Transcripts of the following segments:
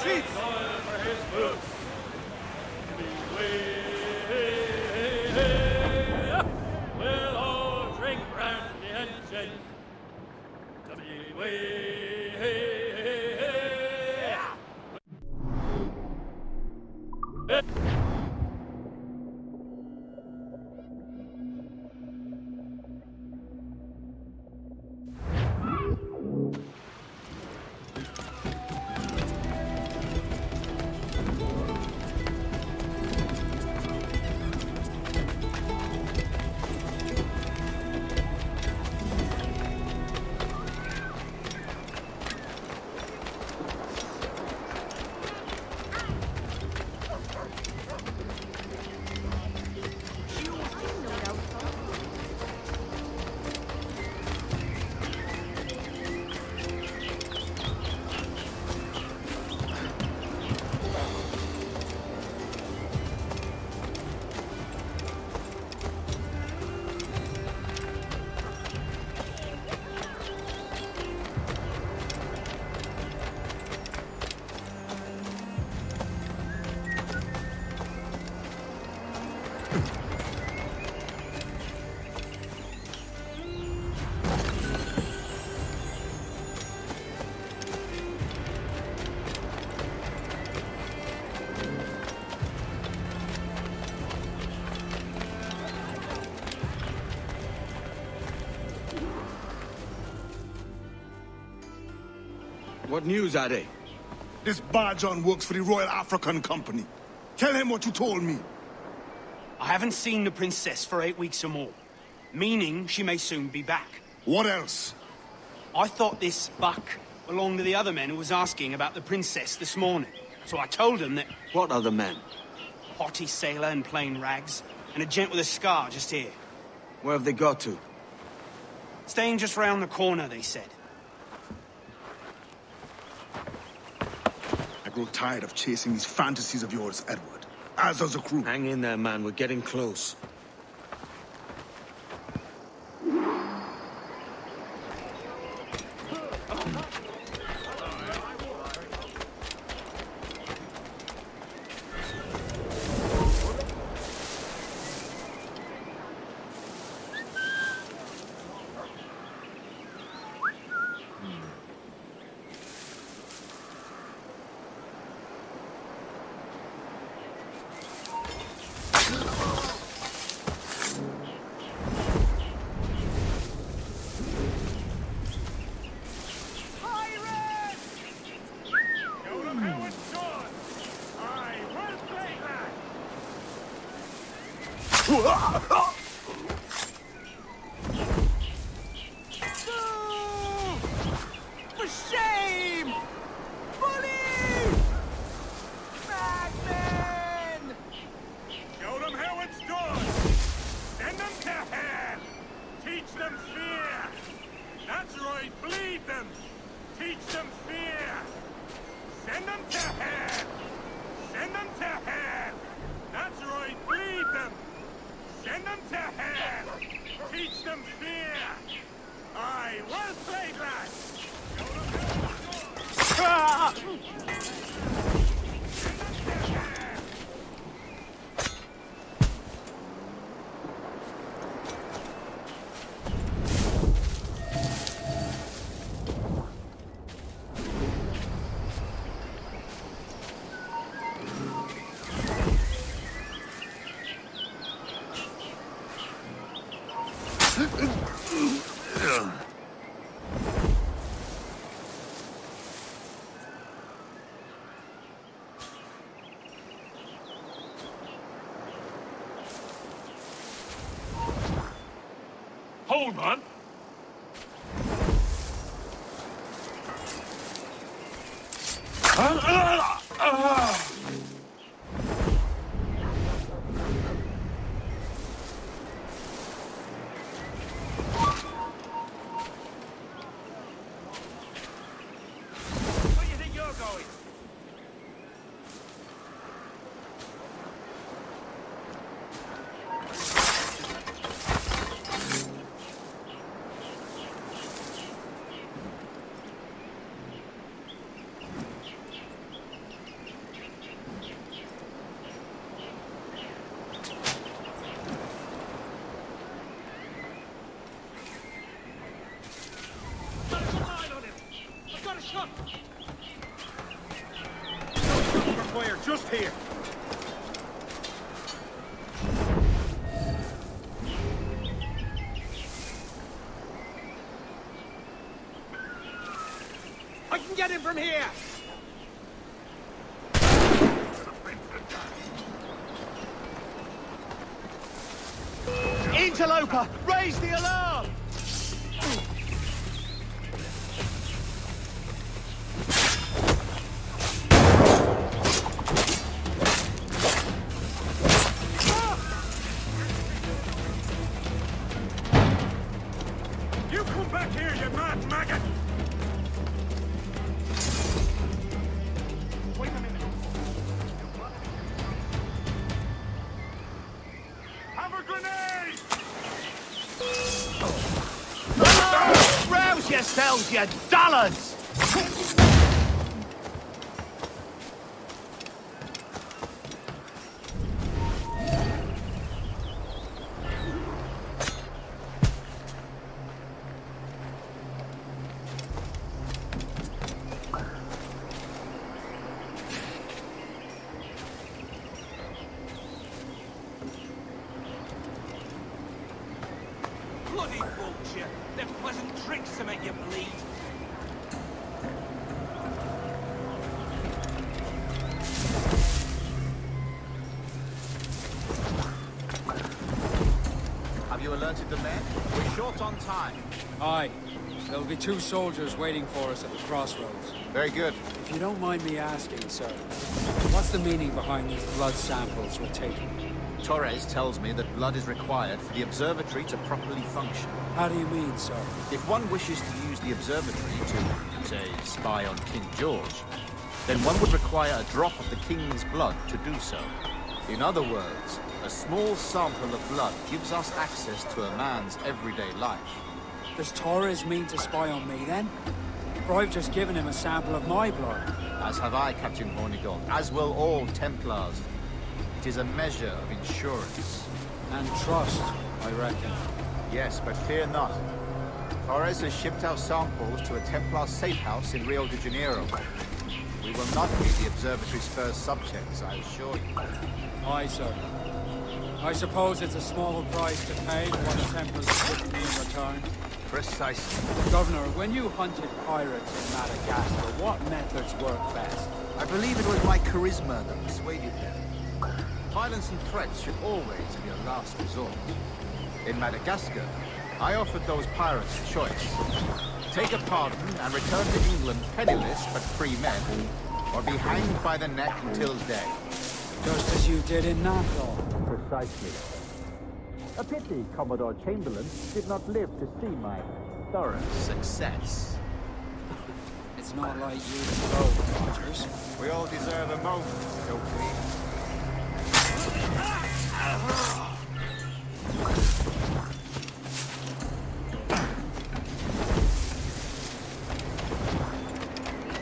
seats! We'll all drink brandy and gin to be What news are they? This Barjon works for the Royal African Company. Tell him what you told me. I haven't seen the princess for 8 weeks or more, meaning she may soon be back. What else? I thought this buck belonged to the other men who was asking about the princess this morning. So I told him that... What other men? Haughty sailor in plain rags, and a gent with a scar just here. Where have they got to? Staying just round the corner, they said. I grow tired of chasing these fantasies of yours, Edward. As does the crew. Hang in there, man. We're getting close. For shame! Bully! Madmen! Show them how it's done! Send them to hell! Teach them fear! That's right, bleed them! Teach them fear! Send them to hell! Send them to hell! That's right, bleed them! Send them to hell! Teach them fear! Aye, well played, lads! Show them how it's done! Send them to hell! Hold on. Where do you think you're going? here. I can get him from here! Interloper! Raise the alarm! You come back here, you mad maggot! Wait a minute. Have a grenade! Rouse yourselves, you dullards! Bloody bullshit! They're pleasant tricks to make you bleed. Have you alerted the men? We're short on time. Aye. There'll be 2 soldiers waiting for us at the crossroads. Very good. If you don't mind me asking, sir, what's the meaning behind these blood samples we're taking? Torres tells me that blood is required for the observatory to properly function. How do you mean, sir? If one wishes to use the observatory to, say, spy on King George, then one would require a drop of the King's blood to do so. In other words, a small sample of blood gives us access to a man's everyday life. Does Torres mean to spy on me, then? For I've just given him a sample of my blood. As have I, Captain Hornigold, as will all Templars. It is a measure of insurance. And trust, I reckon. Yes, but fear not. Torres has shipped our samples to a Templar safe house in Rio de Janeiro. We will not be the observatory's first subjects, I assure you. Aye, sir. I suppose it's a small price to pay for what the Templars give me in return. Precisely. Governor, when you hunted pirates in Madagascar, what methods worked best? I believe it was my charisma that persuaded them. Violence and threats should always be a last resort. In Madagascar, I offered those pirates a choice. Take a pardon and return to England penniless but free men, or be hanged by the neck until dead. Just as you did in Natal. Precisely. A pity Commodore Chamberlain did not live to see my thorough success. It's not like you to go, Rogers. We all deserve a moment, don't we?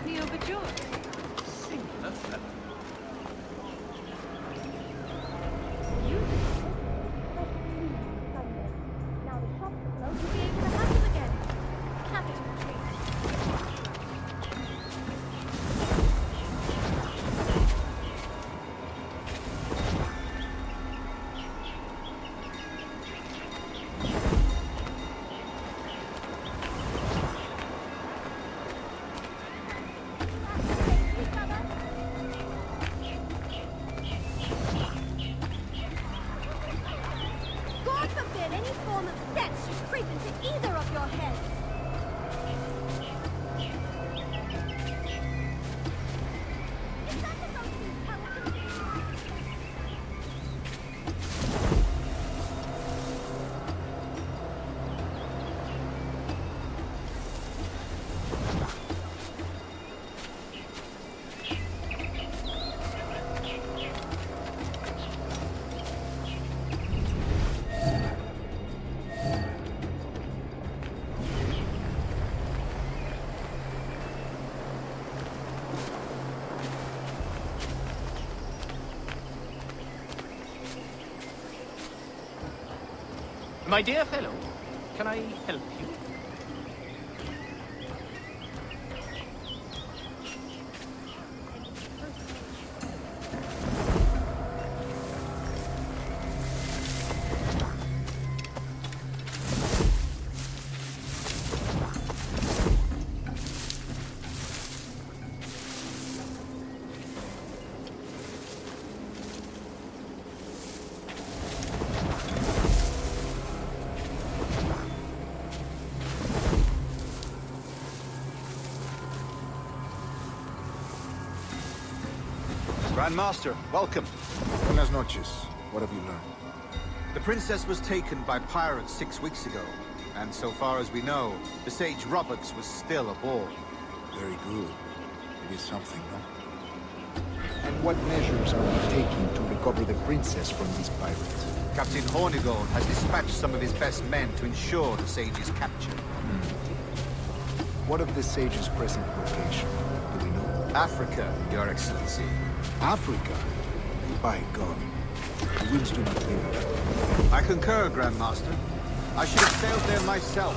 The overjoyed. Singular fellow. You now the shops are closed, you'll be able to hunt them again. Capital treat. God forbid any form of sex should creep into either of your heads. Is that the most intelligent? My dear fellow, can I help you? Grandmaster, welcome. Buenas noches. What have you learned? The princess was taken by pirates 6 weeks ago, and so far as we know, the Sage Roberts was still aboard. Very good. It is something, no? And what measures are we taking to recover the princess from these pirates? Captain Hornigold has dispatched some of his best men to ensure the Sage's capture. What of the Sage's present location? Do we know? Africa, Your Excellency. Africa? By God. The winds do not favor. I concur, Grandmaster. I should have sailed there myself.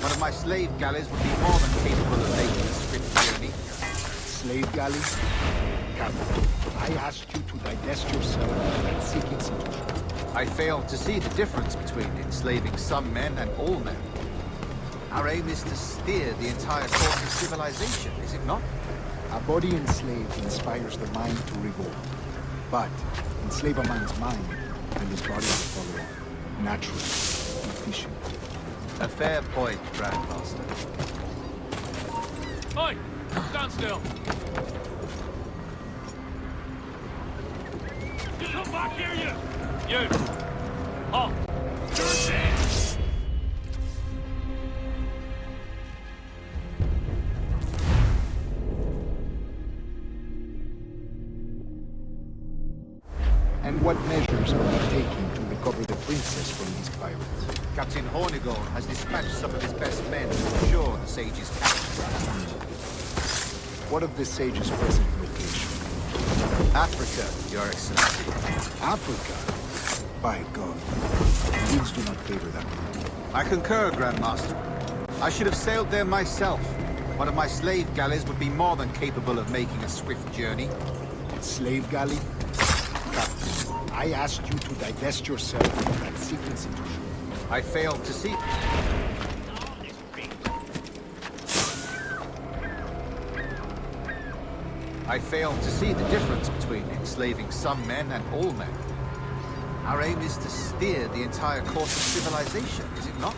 One of my slave galleys would be more than capable of making a swift journey. Slave galley? Captain, I asked you to divest yourself of that sick institution. I failed to see the difference between enslaving some men and all men. Our aim is to steer the entire course of civilization, is it not? A body enslaved inspires the mind to revolt. But enslave a man's mind, and his body will follow on. Naturally, efficient. A fair point, Grandmaster. Oi! Stand still! You come back here, you! You! Halt! You're dead! And what measures are we taking to recover the princess from these pirates? Captain Hornigold has dispatched some of his best men to ensure the Sage's capture. What of the Sage's present location? Africa, Your Excellency. Africa? By God. The winds do not favor that one. I concur, Grandmaster. I should have sailed there myself. One of my slave galleys would be more than capable of making a swift journey. Slave galley? Captain, I asked you to divest yourself of that sick institution. I failed to see... I failed to see the difference between enslaving some men and all men. Our aim is to steer the entire course of civilization, is it not?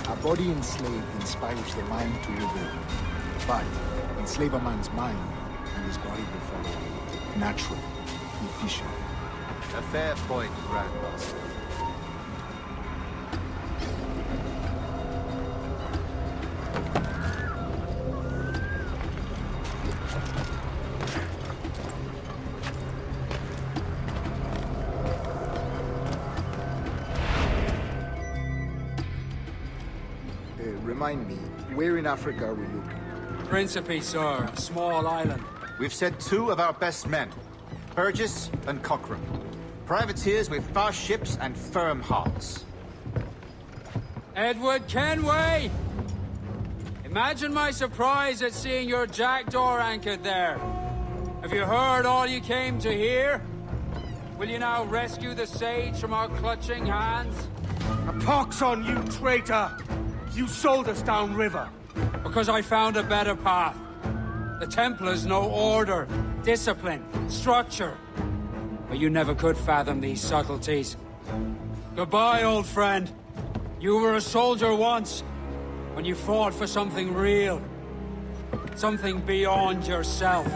A body enslaved inspires the mind to revolt. But enslave a man's mind, and his body will follow. Natural, efficient. A fair point, Grandmaster. Remind me, where in Africa are we looking? Principe, sir. A small island. We've sent 2 of our best men, Burgess and Cochrane. Privateers with fast ships and firm hearts. Edward Kenway! Imagine my surprise at seeing your jackdaw anchored there. Have you heard all you came to hear? Will you now rescue the Sage from our clutching hands? A pox on you, traitor! You sold us downriver. Because I found a better path. The Templars know order, discipline, structure. But you never could fathom these subtleties. Goodbye, old friend. You were a soldier once, when you fought for something real. Something beyond yourself.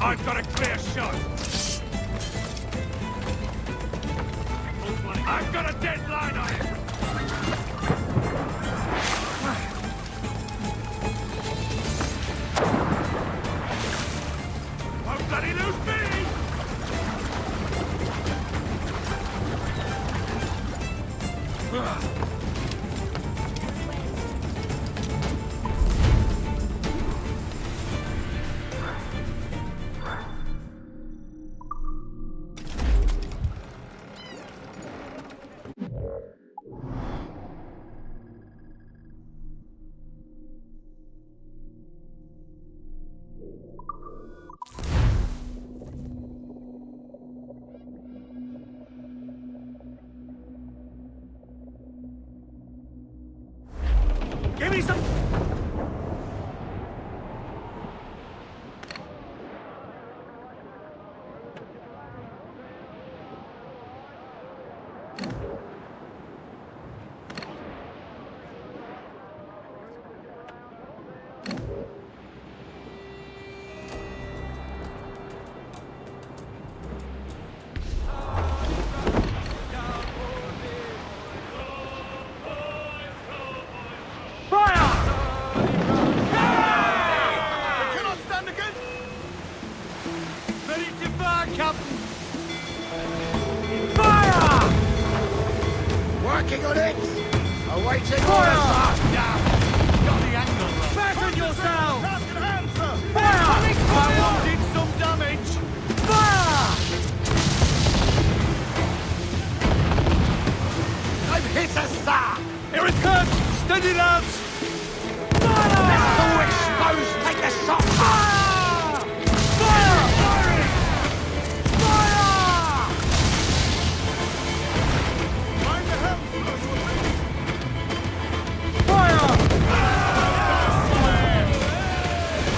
I've got a clear shot! I've got a deadline on it! Won't bloody lose me! ready, lads! Fire! Let's all expose! Take the shot! Fire! Fire! Fire! Fire! Mind the helm, fire!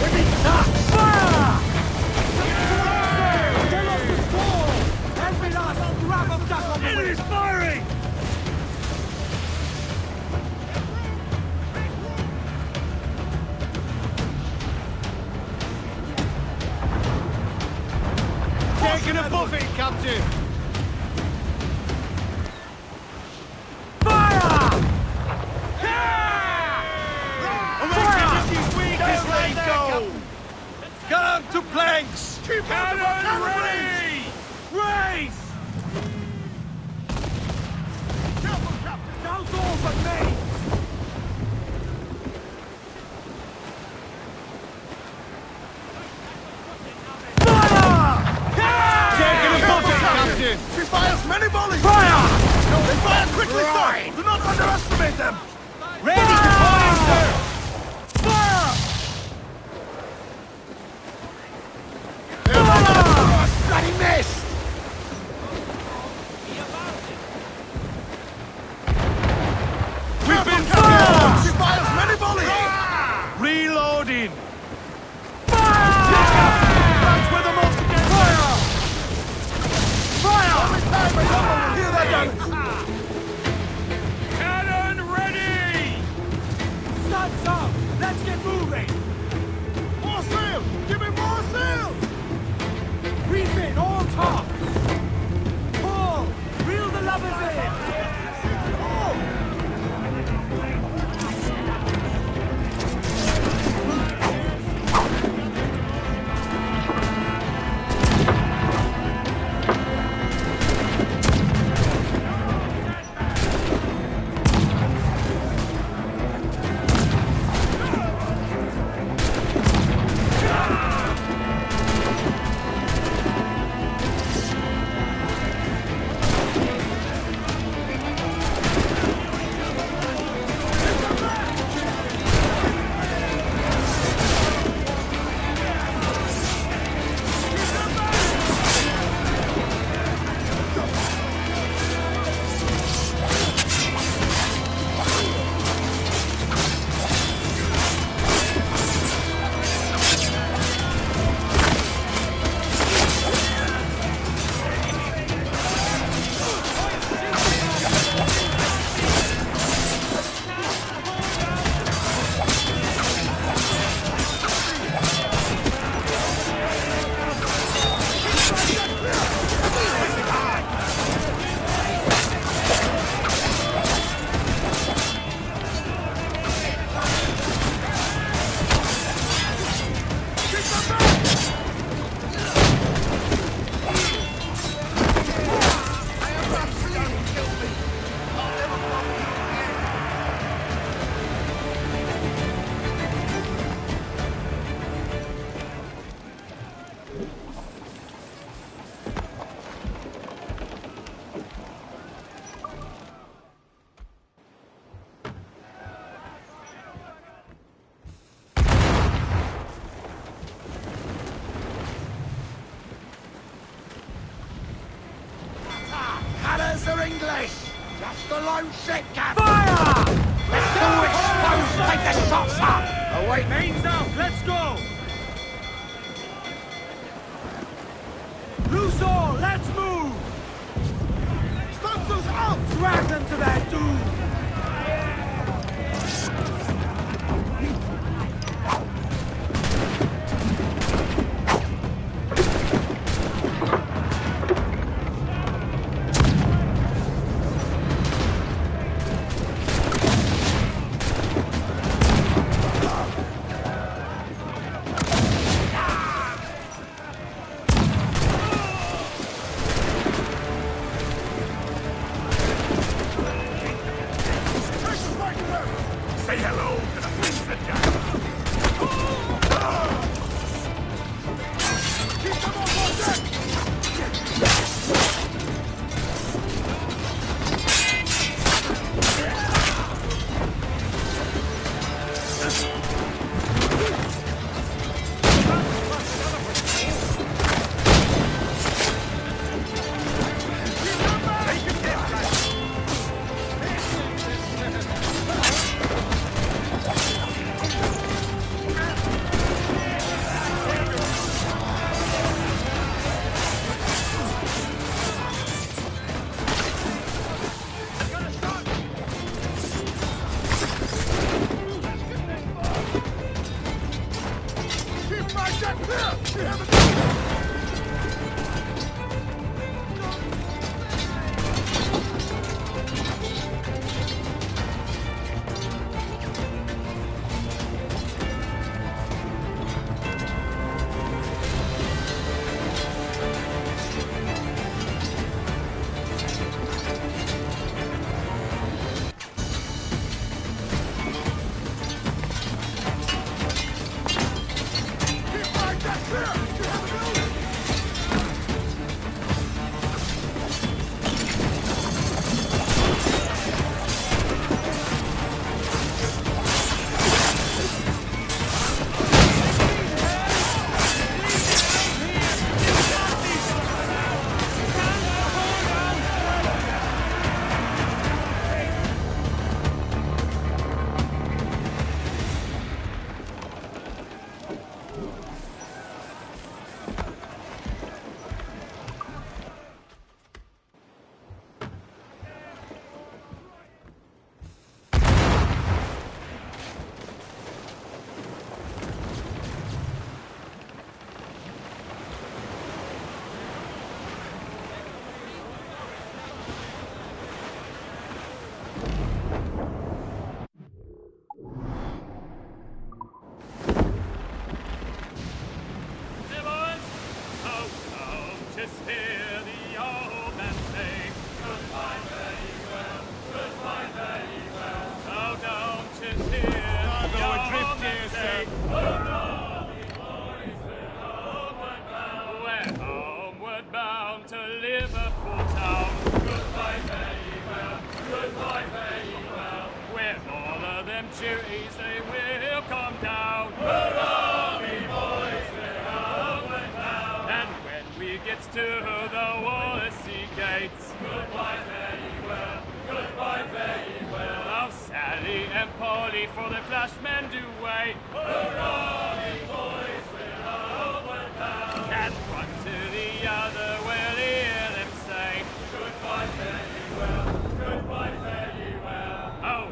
We need shots! Fire! Get off the score! Every last grab of duck on the wing! Enemy's firing! Taking a buffet, Captain! Fire! Yeah! Fire! This weak is ready go! Get on to planks! Cannon ready! Race! Careful, Captain! Down's all but me! She fires many volleys! Fire! They fire quickly, sir! Do not underestimate them! Ready to fire, sir! Fire! Fire! Bloody missed! We've been fired! She fires many volleys! Reloading! Fire! That's where the most against fire! Fire! Hear that, damage! Cannon ready! Stunts up! Let's get moving! More sail! Give me more sail! Refit all tops! Pull! Reel the lovers in! Colours are English! Just the lone ship, Captain! Fire! Let's all expose! Take the shots up! Away, mains out! Let's go! Loose all! Let's move! Sponsors out! Drag them to their doom! Duties they will come down. Hurrah, me boys, we're homeward bound. And when we get to the Wallasey gates, goodbye, fare ye well, goodbye, fare ye well. Oh, Sally and Polly for the flashmen do wait. Hurrah, me boys, we're homeward bound. And one to the other we'll hear them say, goodbye, fare ye well, goodbye, fare ye well. Oh,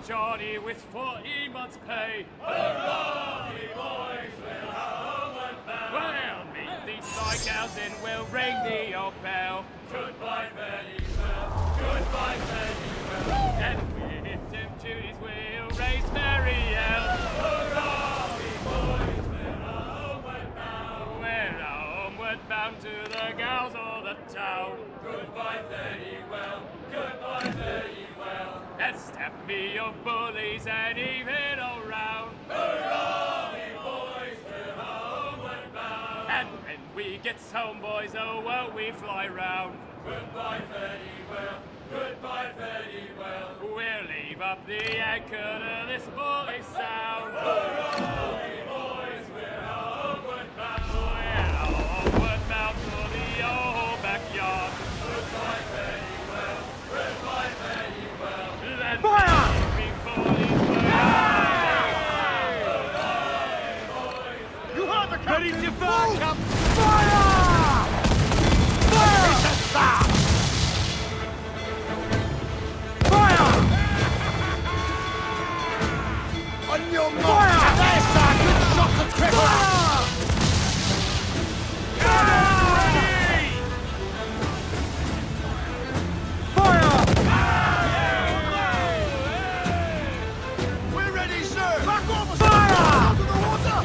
Johnny with 40 months' pay. Hurrah, me boys, we're homeward bound. Well, meet these strikeouts and we'll ring the old bell. Goodbye, fare ye well, goodbye, fare ye well. And with them duties we'll raise merry yell. Hurrah, me boys, we're homeward bound. We're homeward bound to the gals of the town. Goodbye, fare ye well, goodbye, fare ye well. And stab me your bullies and even around. Hurrah, me boys, we're homeward bound. And when we get home, boys, oh, won't we fly round. Goodbye, fare ye well, goodbye, fare ye well. We'll leave up the anchor to this bully sound. Hurrah, me boys, we're homeward bound. We're homeward bound for the old backyard. Goodbye, fare ye well, goodbye, fare ye well. Fire! You heard the captain! Ready to fire, Captain! Fire! Fire! Fire! On your mark! Fire! There's a good shot to cripple! Fire! Ready! Fire! Back off! Fire! Out of the water!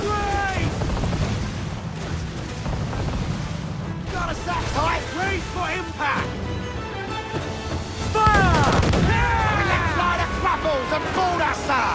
Raise! Got us that tight! Raise for impact! Fire! Yeah! We let fly the crapples and board us, sir!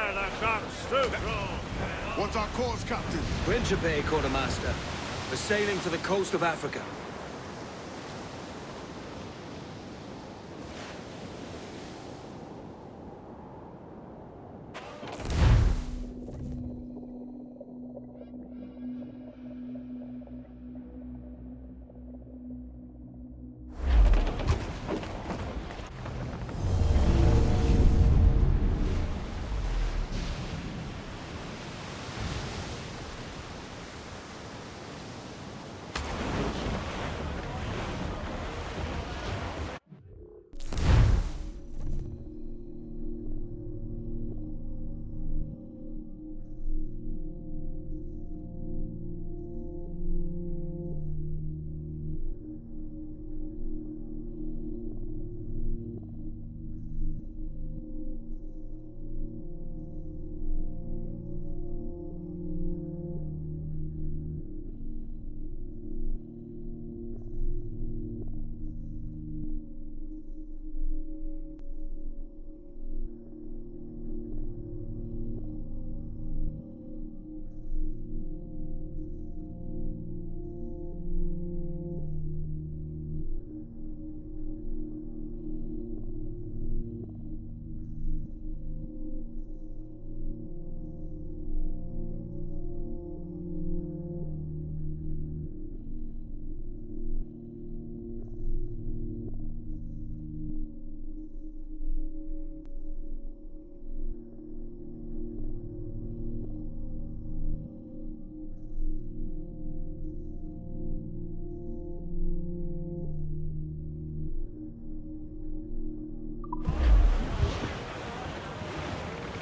Beware the Sharpstoot roll! What's our course, Captain? Principe, Quartermaster. We're sailing for the coast of Africa.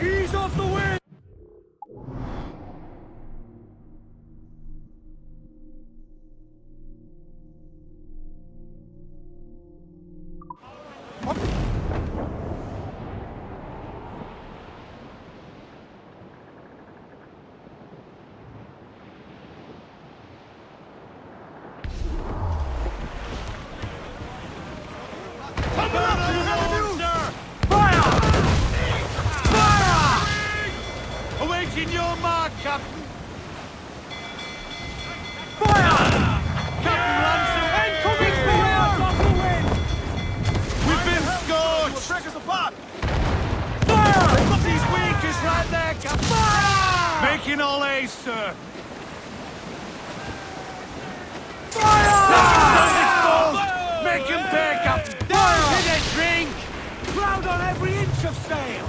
Ease off the wind! Awaiting your mark, Captain! Fire! Captain Lançado! Incoming fire! Off the wind! We've been scorched! We'll break us apart! Fire! He's weak is right there, Captain! Fire! Making all haste, sir! Fire! Make him pay, Captain! Fire! Hit a drink! Crowd on every inch of sail!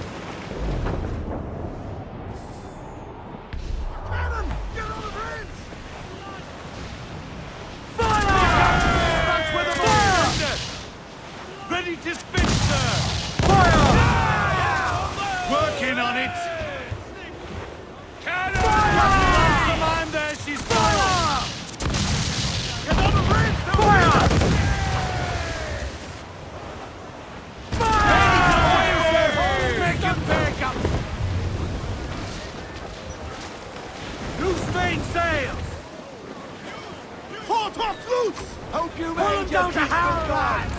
Ready to spin, sir! Fire! Working on it! Cannon! Fire! The line there, she's fire! Get on the bridge! Fire! Fire! Make him pick up! Loose main sails! Port off loose! Hope you made your peaceful plans!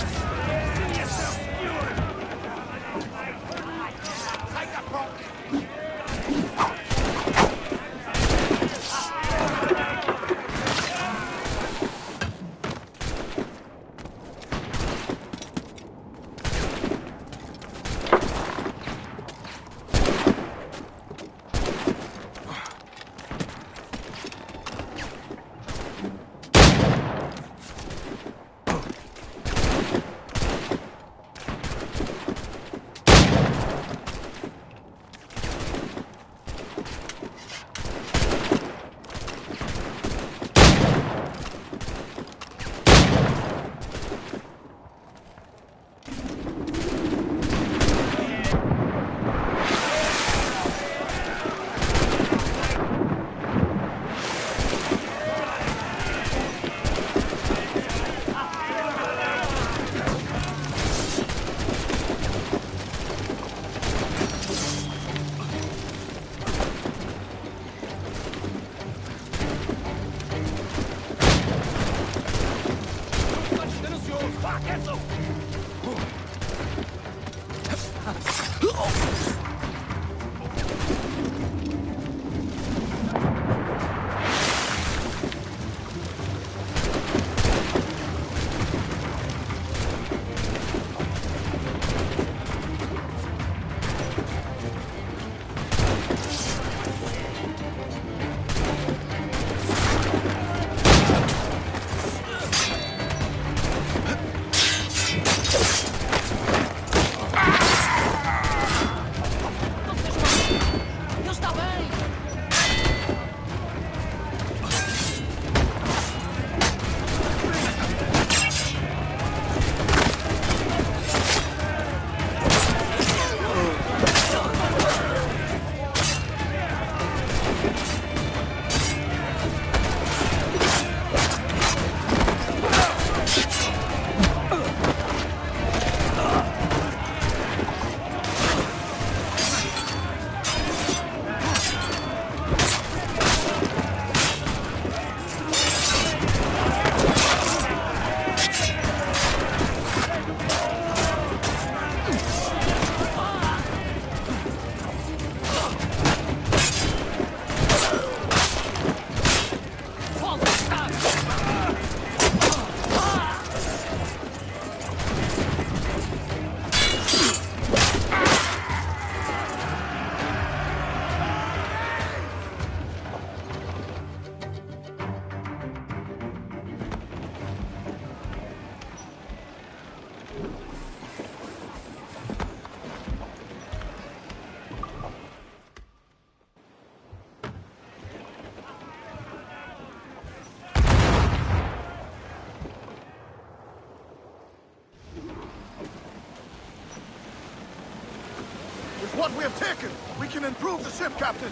ground we have taken, we can improve the ship, Captain.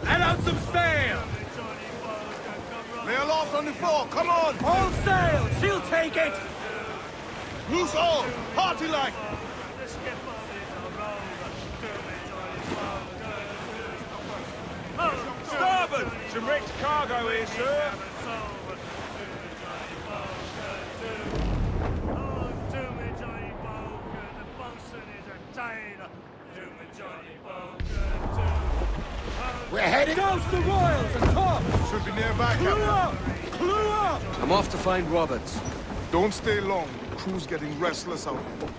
Let out some sail! Lay aloft on the fore, come on! All sail! She'll take it! Loose all, party like! Starboard! Some wrecked cargo here, sir. We're heading... Douse the royals and top! Should be nearby, Clue Captain. up! Clue up! I'm off to find Roberts. Don't stay long. The crew's getting restless out here.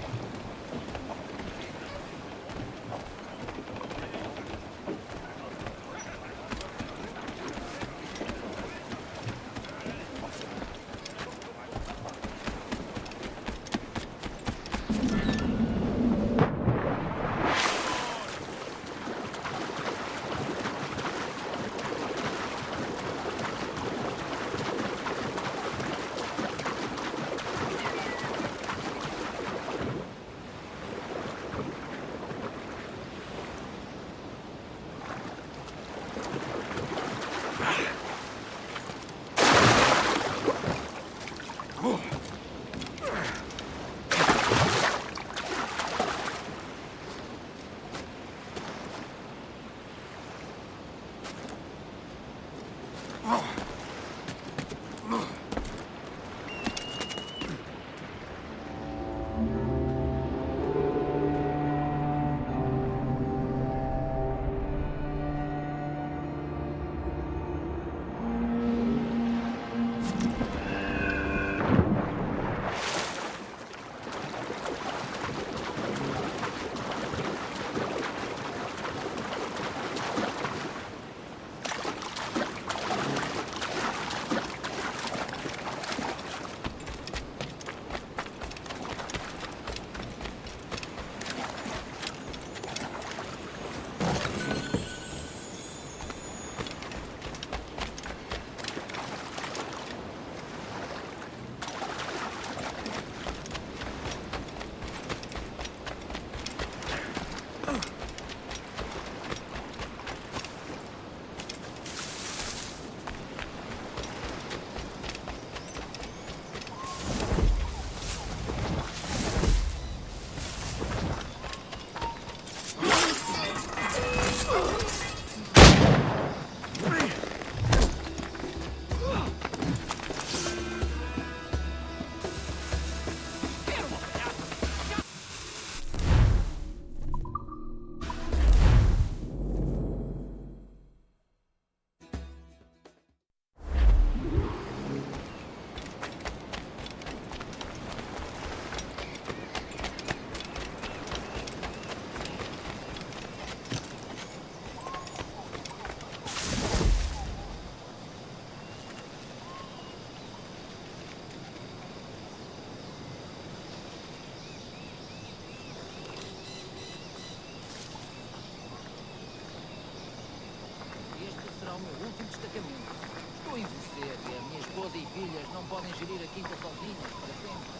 Estou em você e a minha esposa e filhas não podem gerir a quinta sozinhas para sempre.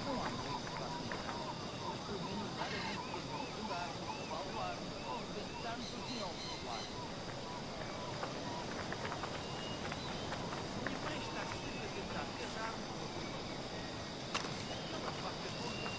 Não há muito que faça isso. Pelo menos raramente tentam afundar-nos, avaloar-nos ou inventar-nos o que não popular. Minha mãe está sempre a tentar casar-nos. Não me faça conta.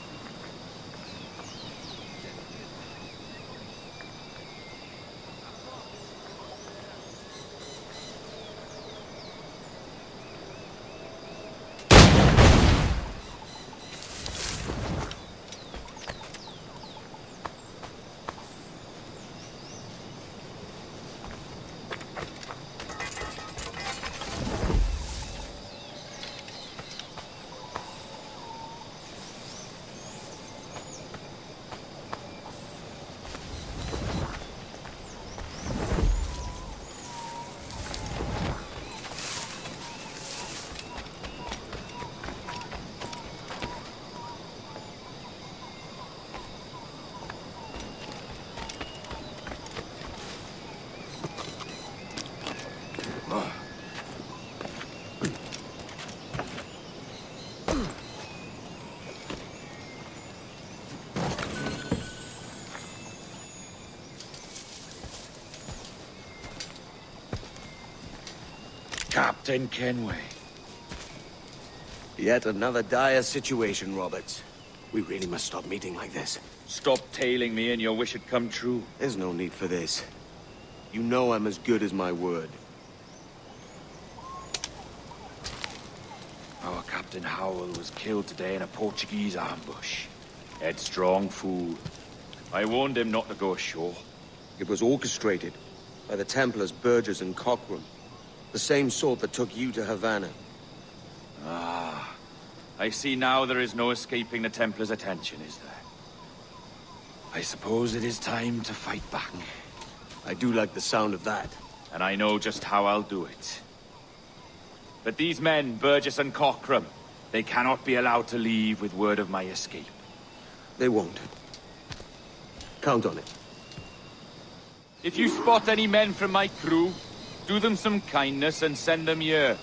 Captain Kenway. Yet another dire situation, Roberts. We really must stop meeting like this. Stop tailing me and your wish had come true. There's no need for this. You know I'm as good as my word. Our Captain Howell was killed today in a Portuguese ambush. Headstrong fool. I warned him not to go ashore. It was orchestrated by the Templars Burgess and Cockrum. The same sort that took you to Havana. Ah. I see now there is no escaping the Templars' attention, is there? I suppose it is time to fight back. I do like the sound of that. And I know just how I'll do it. But these men, Burgess and Cockrum, they cannot be allowed to leave with word of my escape. They won't. Count on it. If you spot any men from my crew, do them some kindness and send them here.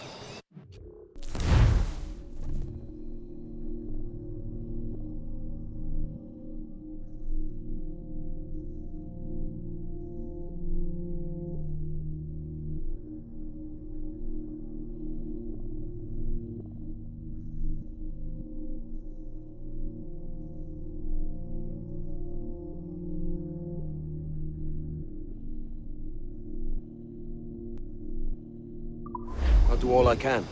I'll do all I can.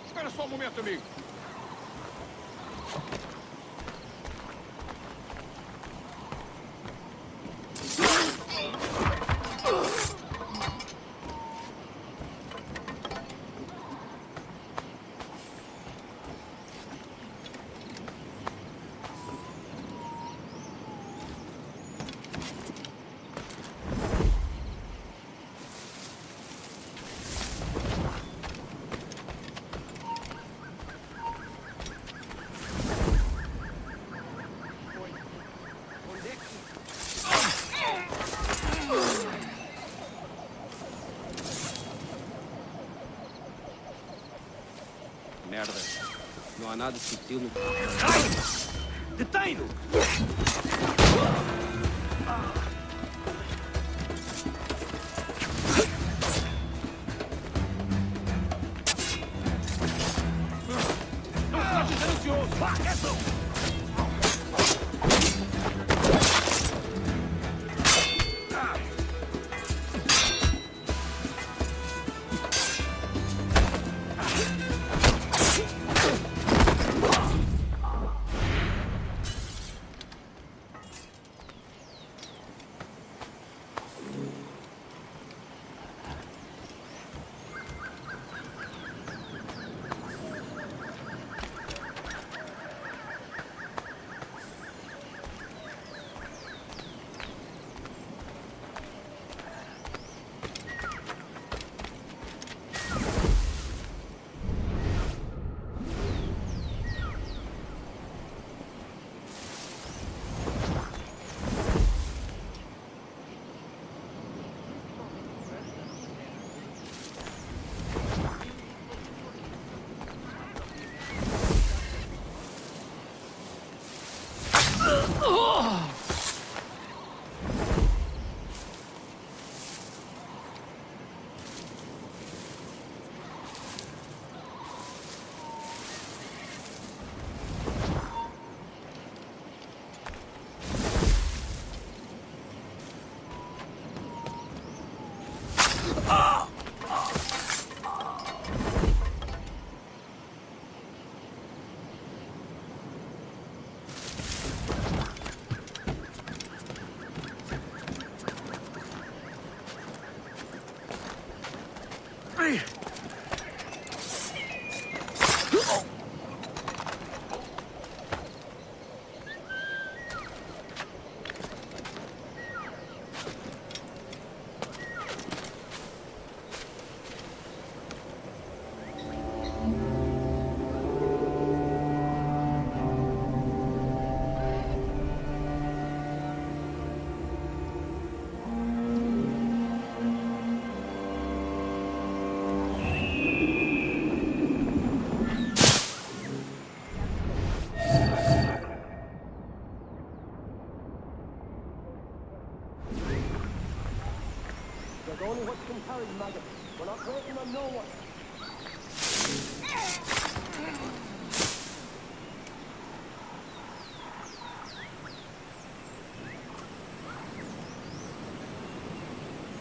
Espera só um momento, amigo. Merda. Não há nada sutil no... Detém-no!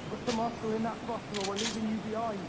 Put the muscle in that bottle or we're leaving you behind.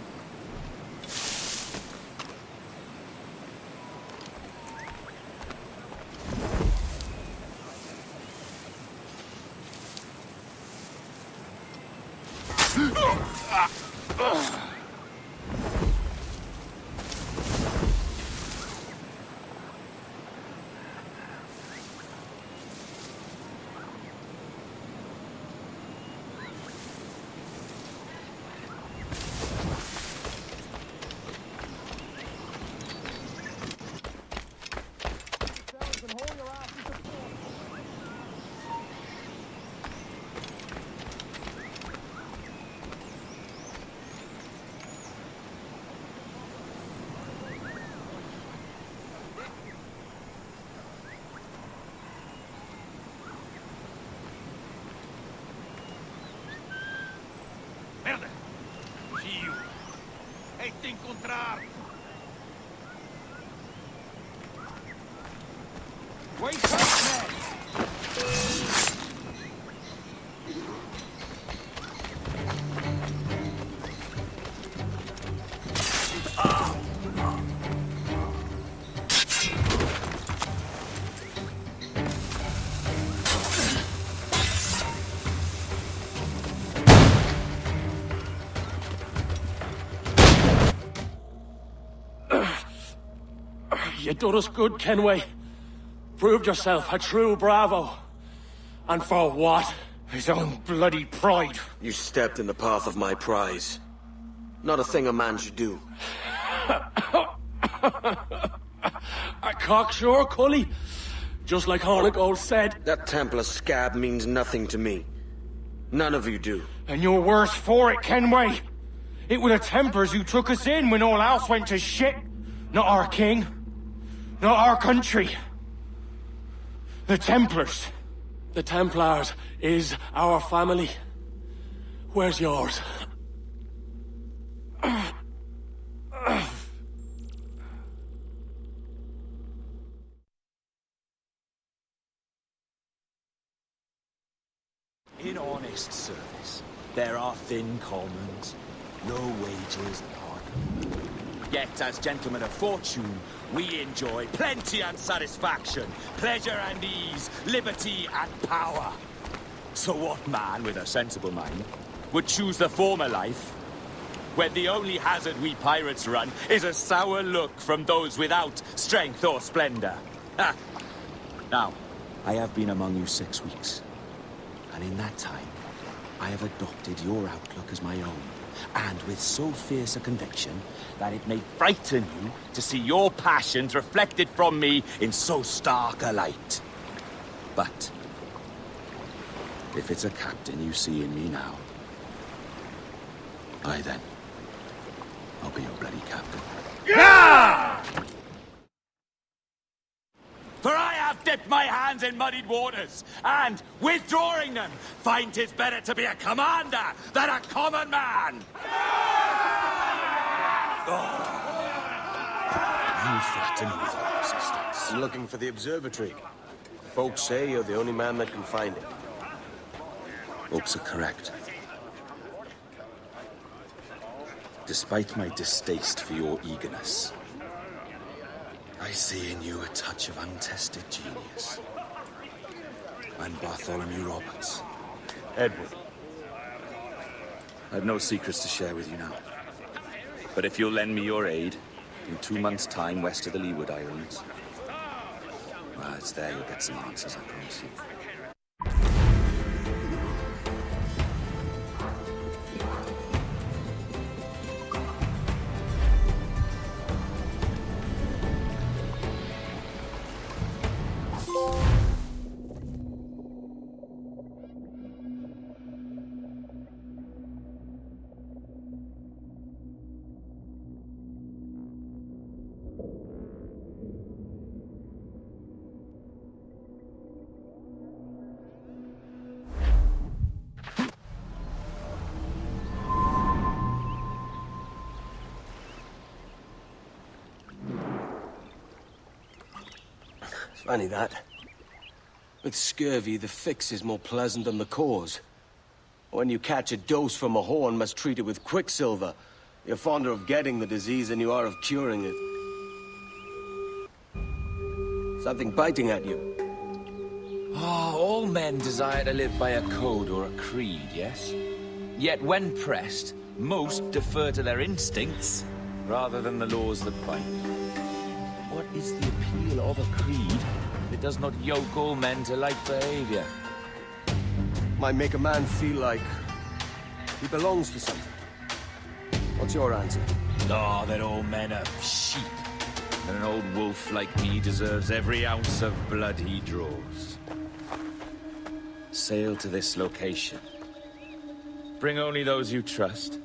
Merda! Gio! Hei de encontrar! Wait up, man! You done us good, Kenway. Proved yourself a true bravo. And for what? His own bloody pride. You stepped in the path of my prize. Not a thing a man should do. A cocksure, Cully. Just like Hornigold said. That Templar scab means nothing to me. None of you do. And you're worse for it, Kenway. It were the Templars who took us in when all else went to shit. Not our king. Not our country. The Templars. The Templars is our family. Where's yours? In honest service, there are thin commons, low wages and hard. Yet, as gentlemen of fortune, we enjoy plenty and satisfaction, pleasure and ease, liberty and power. So what man with a sensible mind would choose the former life, when the only hazard we pirates run is a sour look from those without strength or splendor? Ha! Now, I have been among you 6 weeks, and in that time, I have adopted your outlook as my own, and with so fierce a conviction that it may frighten you to see your passions reflected from me in so stark a light. But if it's a captain you see in me now, aye then, I'll be your bloody captain. Yeah! For I have dipped my hands in muddied waters, and, withdrawing them, find 'tis better to be a commander than a common man! You threaten me with your resistance. I'm looking for the observatory. Folks say you're the only man that can find it. Folks are correct. Despite my distaste for your eagerness, I see in you a touch of untested genius. I'm Bartholomew Roberts. Edward. I've no secrets to share with you now. But if you'll lend me your aid, in 2 months' time west of the Leeward Islands, well, it's there you'll get some answers, I promise you. Funny that. With scurvy, the fix is more pleasant than the cause. When you catch a dose from a horn, must treat it with quicksilver. You're fonder of getting the disease than you are of curing it. Something biting at you. All men desire to live by a code or a creed, yes? Yet when pressed, most defer to their instincts rather than the laws that bind. What is the appeal of a creed if it does not yoke all men to like behavior? Might make a man feel like he belongs to something. What's your answer? Oh, that all men are sheep. And an old wolf like me deserves every ounce of blood he draws. Sail to this location. Bring only those you trust.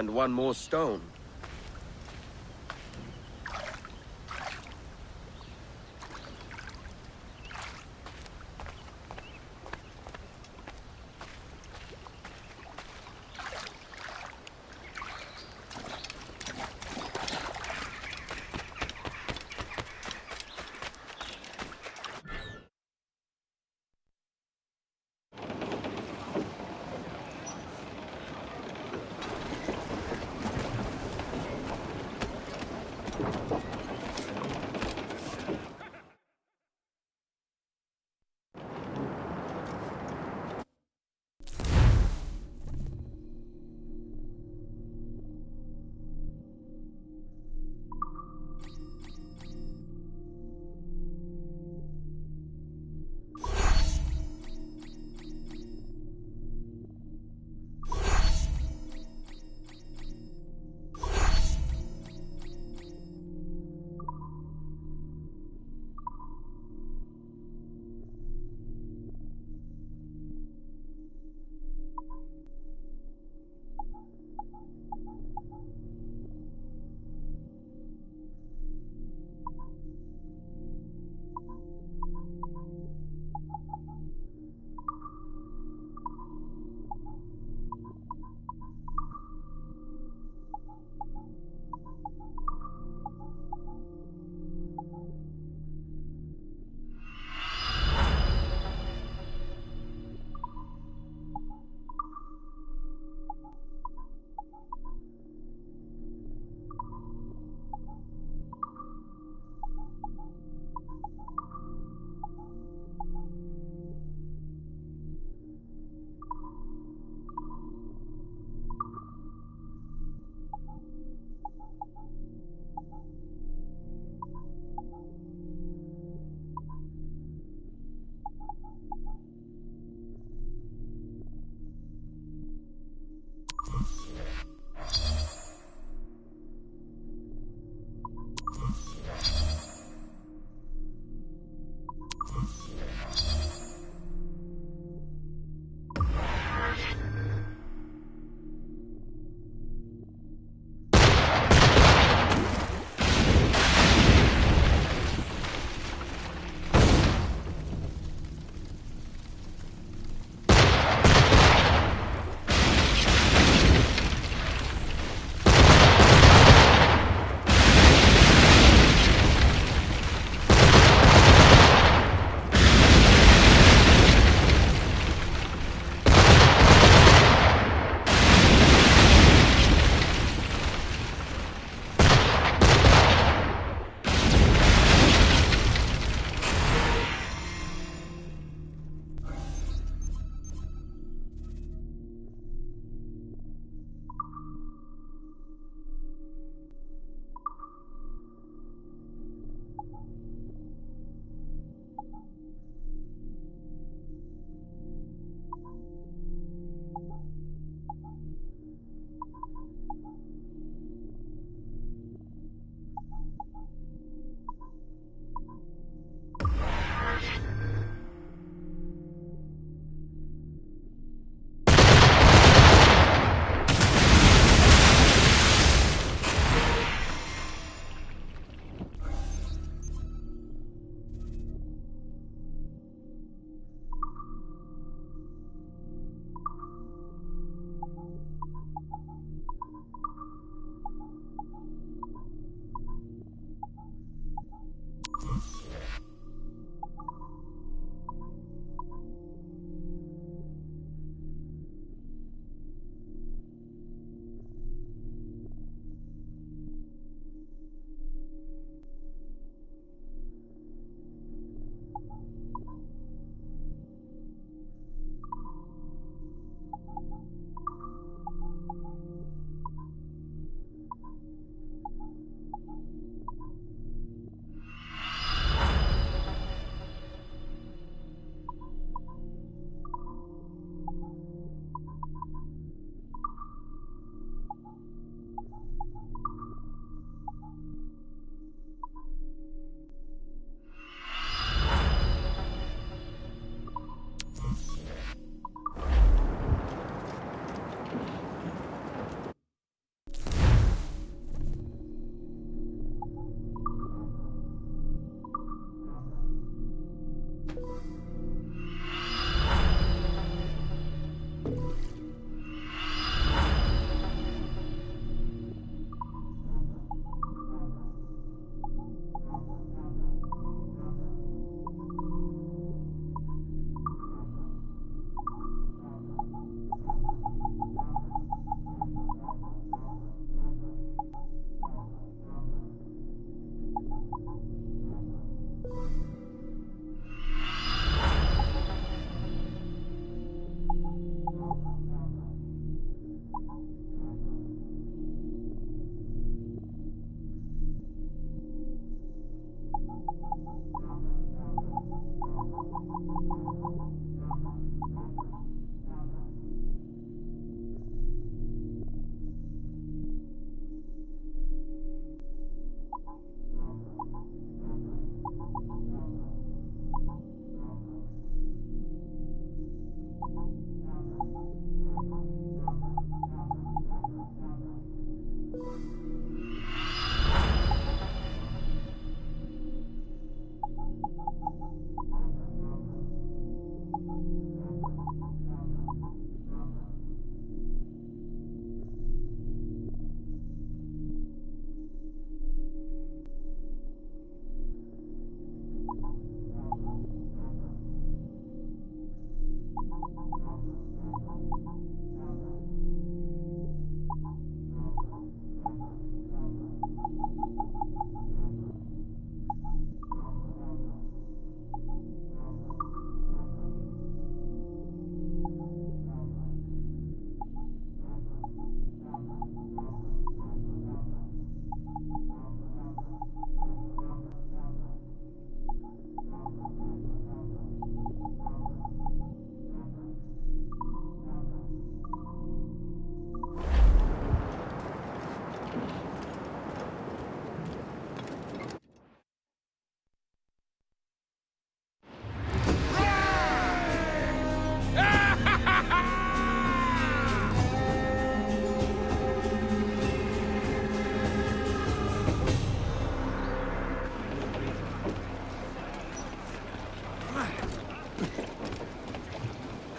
And one more stone.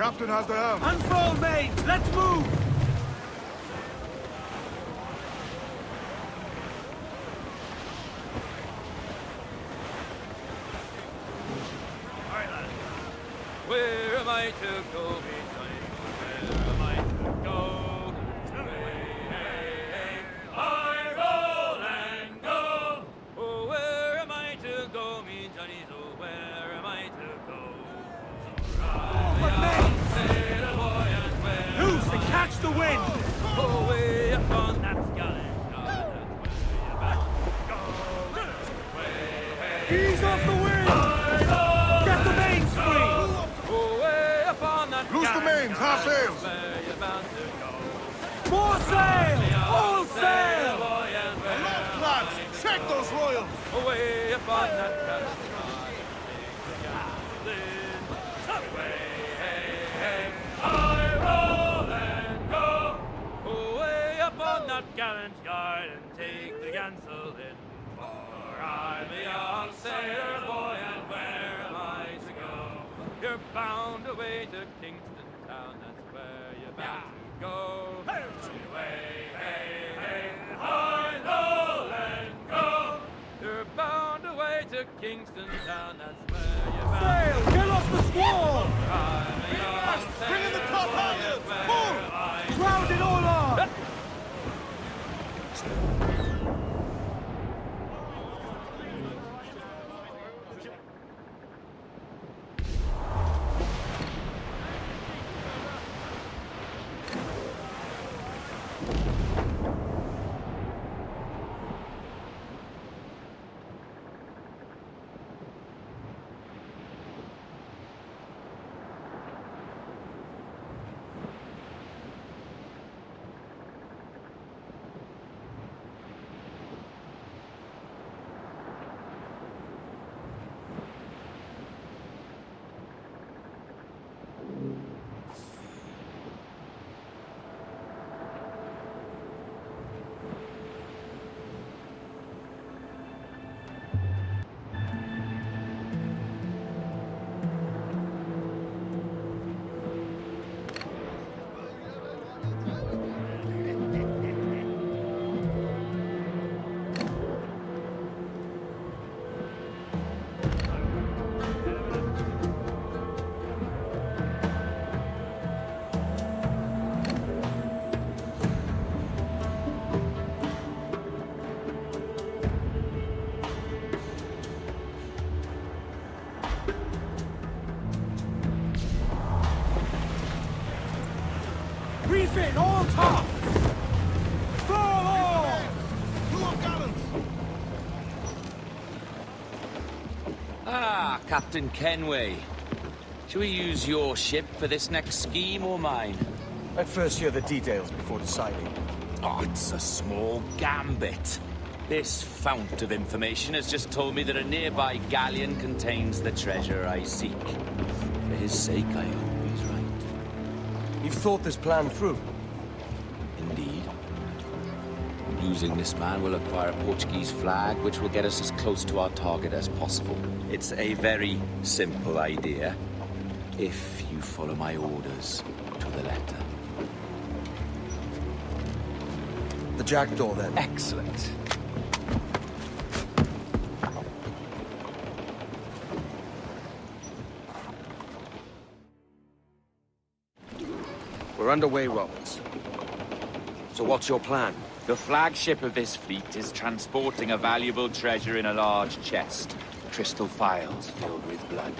Captain has the helm. Unfold, mates! Let's move! Where am I to go? Where am I to go? I roll and go. Oh, where am I to go, me Johnnies? Oh, where am I to go? Sail boy and where Loose and catch the wind! oh, way up on that gallant yard, that's where you're bound to go. Ease off the wind! Get the mains free! Loose the mains, half sails. More sail! All sail! Aloft, lads! Check those royals! Away upon that I roll and go away upon that gallant yard and take the gansel in. For I'm a young sailor boy, and where am I to go? You're bound away to Kingston town, that's where you're bound to go. Away, hey, hey, I roll and go. You're bound away to Kingston town, that's where you're bound Sail! Get off the squall! I'm a young Bring in the top halyards! Pull! Ground it all on! Reef in, all top! Throw all! Two up gallants! Ah, Captain Kenway. Shall we use your ship for this next scheme or mine? I'd first hear the details before deciding. Oh, it's a small gambit. This fount of information has just told me that a nearby galleon contains the treasure I seek. For his sake, I hope he's right. You've thought this plan through? Indeed. Using this man will acquire a Portuguese flag, which will get us as close to our target as possible. It's a very simple idea, if you follow my orders to the letter. The jackdaw, then. Excellent. We're underway, Roberts. So what's your plan? The flagship of this fleet is transporting a valuable treasure in a large chest. Crystal phials filled with blood.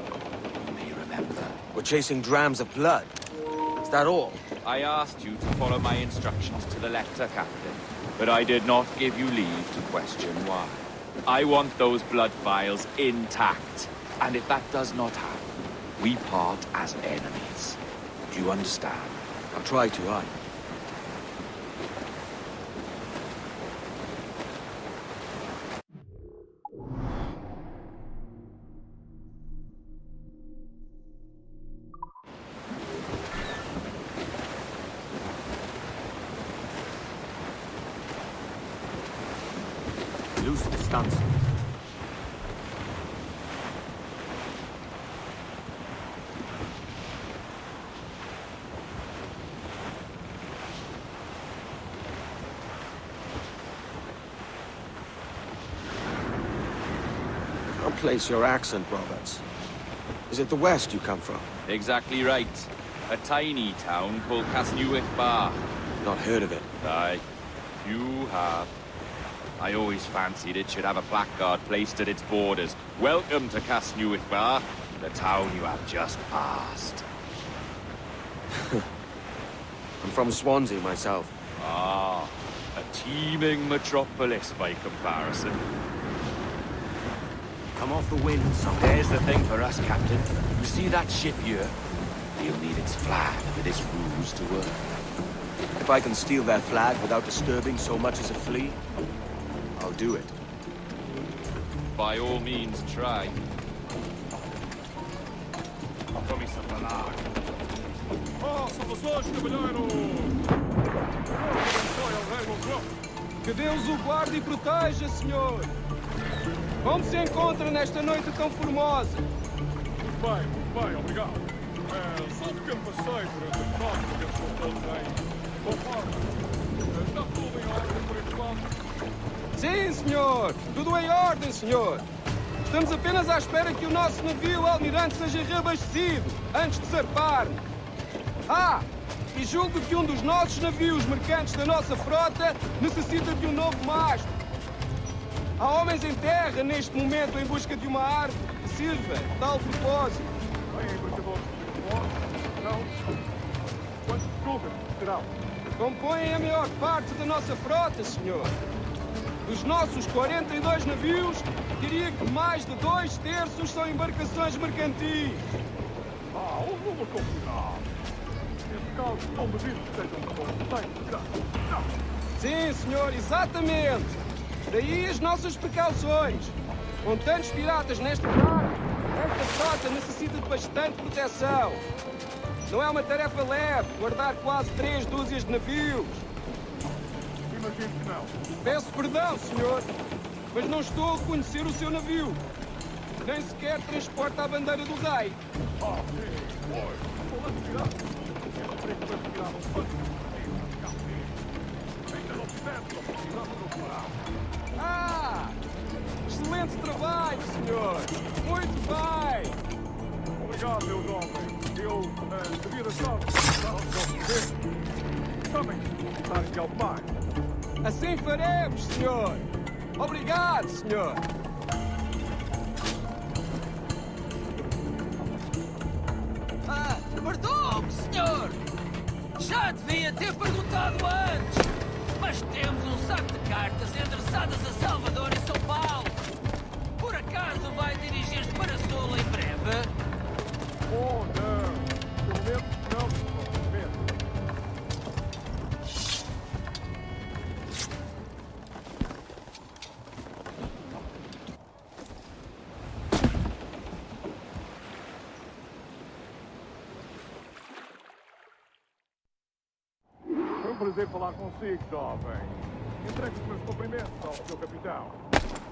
You may remember. We're chasing drams of blood. Is that all? I asked you to follow my instructions to the letter, Captain, but I did not give you leave to question why. I want those blood phials intact, and if that does not happen, we part as enemies. Do you understand? I'll try to, aye. Loose the stunsails. Can't place your accent, Roberts. Is it the west you come from? Exactly right. A tiny town called Casnewick Bar. Not heard of it. Aye, you have. I always fancied it should have a placard placed at its borders. Welcome to Casnewick Bar, the town you have just passed. I'm from Swansea myself. Ah, a teeming metropolis by comparison. Come off the wind, son. There's the thing for us, Captain. You see that ship here? We'll need its flag for this ruse to work. If I can steal that flag without disturbing so much as a flea, I'll do it. By all means, try. Come essa flag. Oh, saudações, cavalheiro! Abençoe ao rei Montrão. Que Deus o guarde e proteja, senhor! Como se encontra nesta noite tão formosa? Muito bem, obrigado. Só um pequeno passeio por entre os nossos, porque eles são todos aí. Conforme. Está tudo em ordem por este lado? Sim, senhor! Tudo em ordem, senhor! Estamos apenas à espera que o nosso navio almirante seja reabastecido, antes de zarpar. Ah! E julgo que um dos nossos navios mercantes da nossa frota necessita de um novo mastro. Há homens em terra, neste momento, em busca de uma árvore que sirva a tal propósito. Bem, embarcadores, não? Quantos clubes terão? Compõem a maior parte da nossa frota, senhor. Dos nossos 42 navios, diria que mais de 2/3 são embarcações mercantis. Um número combinado. Nesse caso, não duvido que sejam com 100. Sim, senhor, exatamente. Daí as nossas precauções. Com tantos piratas nesta mar, esta frota necessita de bastante proteção. Não é uma tarefa leve guardar quase 3 dúzias de navios. Imagino que não. Peço perdão, senhor, mas não estou a reconhecer o seu navio. Nem sequer transporta a bandeira do rei. Sim, pois. Estou a tirar. Creio que vai tirar um banco de ainda não tivemos a oportunidade de preparar. Ah! Excelente trabalho, senhor! Muito bem! Obrigado, meu jovem. Eu devia deixar de ver. Também estar de algo mais. Assim faremos, senhor! Obrigado, senhor! Perdoe-me, senhor! Já devia ter perguntado antes! Mas temos um saco de cartas endereçadas a Salvador e São Paulo! Por acaso vai dirigir-se para Sul em breve? Oh, não! Pelo menos não, mesmo. Foi um prazer falar consigo, jovem. Entregue os meus cumprimentos ao seu capitão.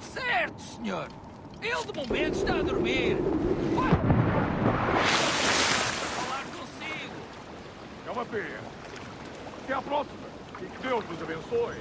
Certo, senhor! Ele de momento está a dormir! Vai! Falar consigo! É uma pena. Até à próxima. E que Deus nos abençoe.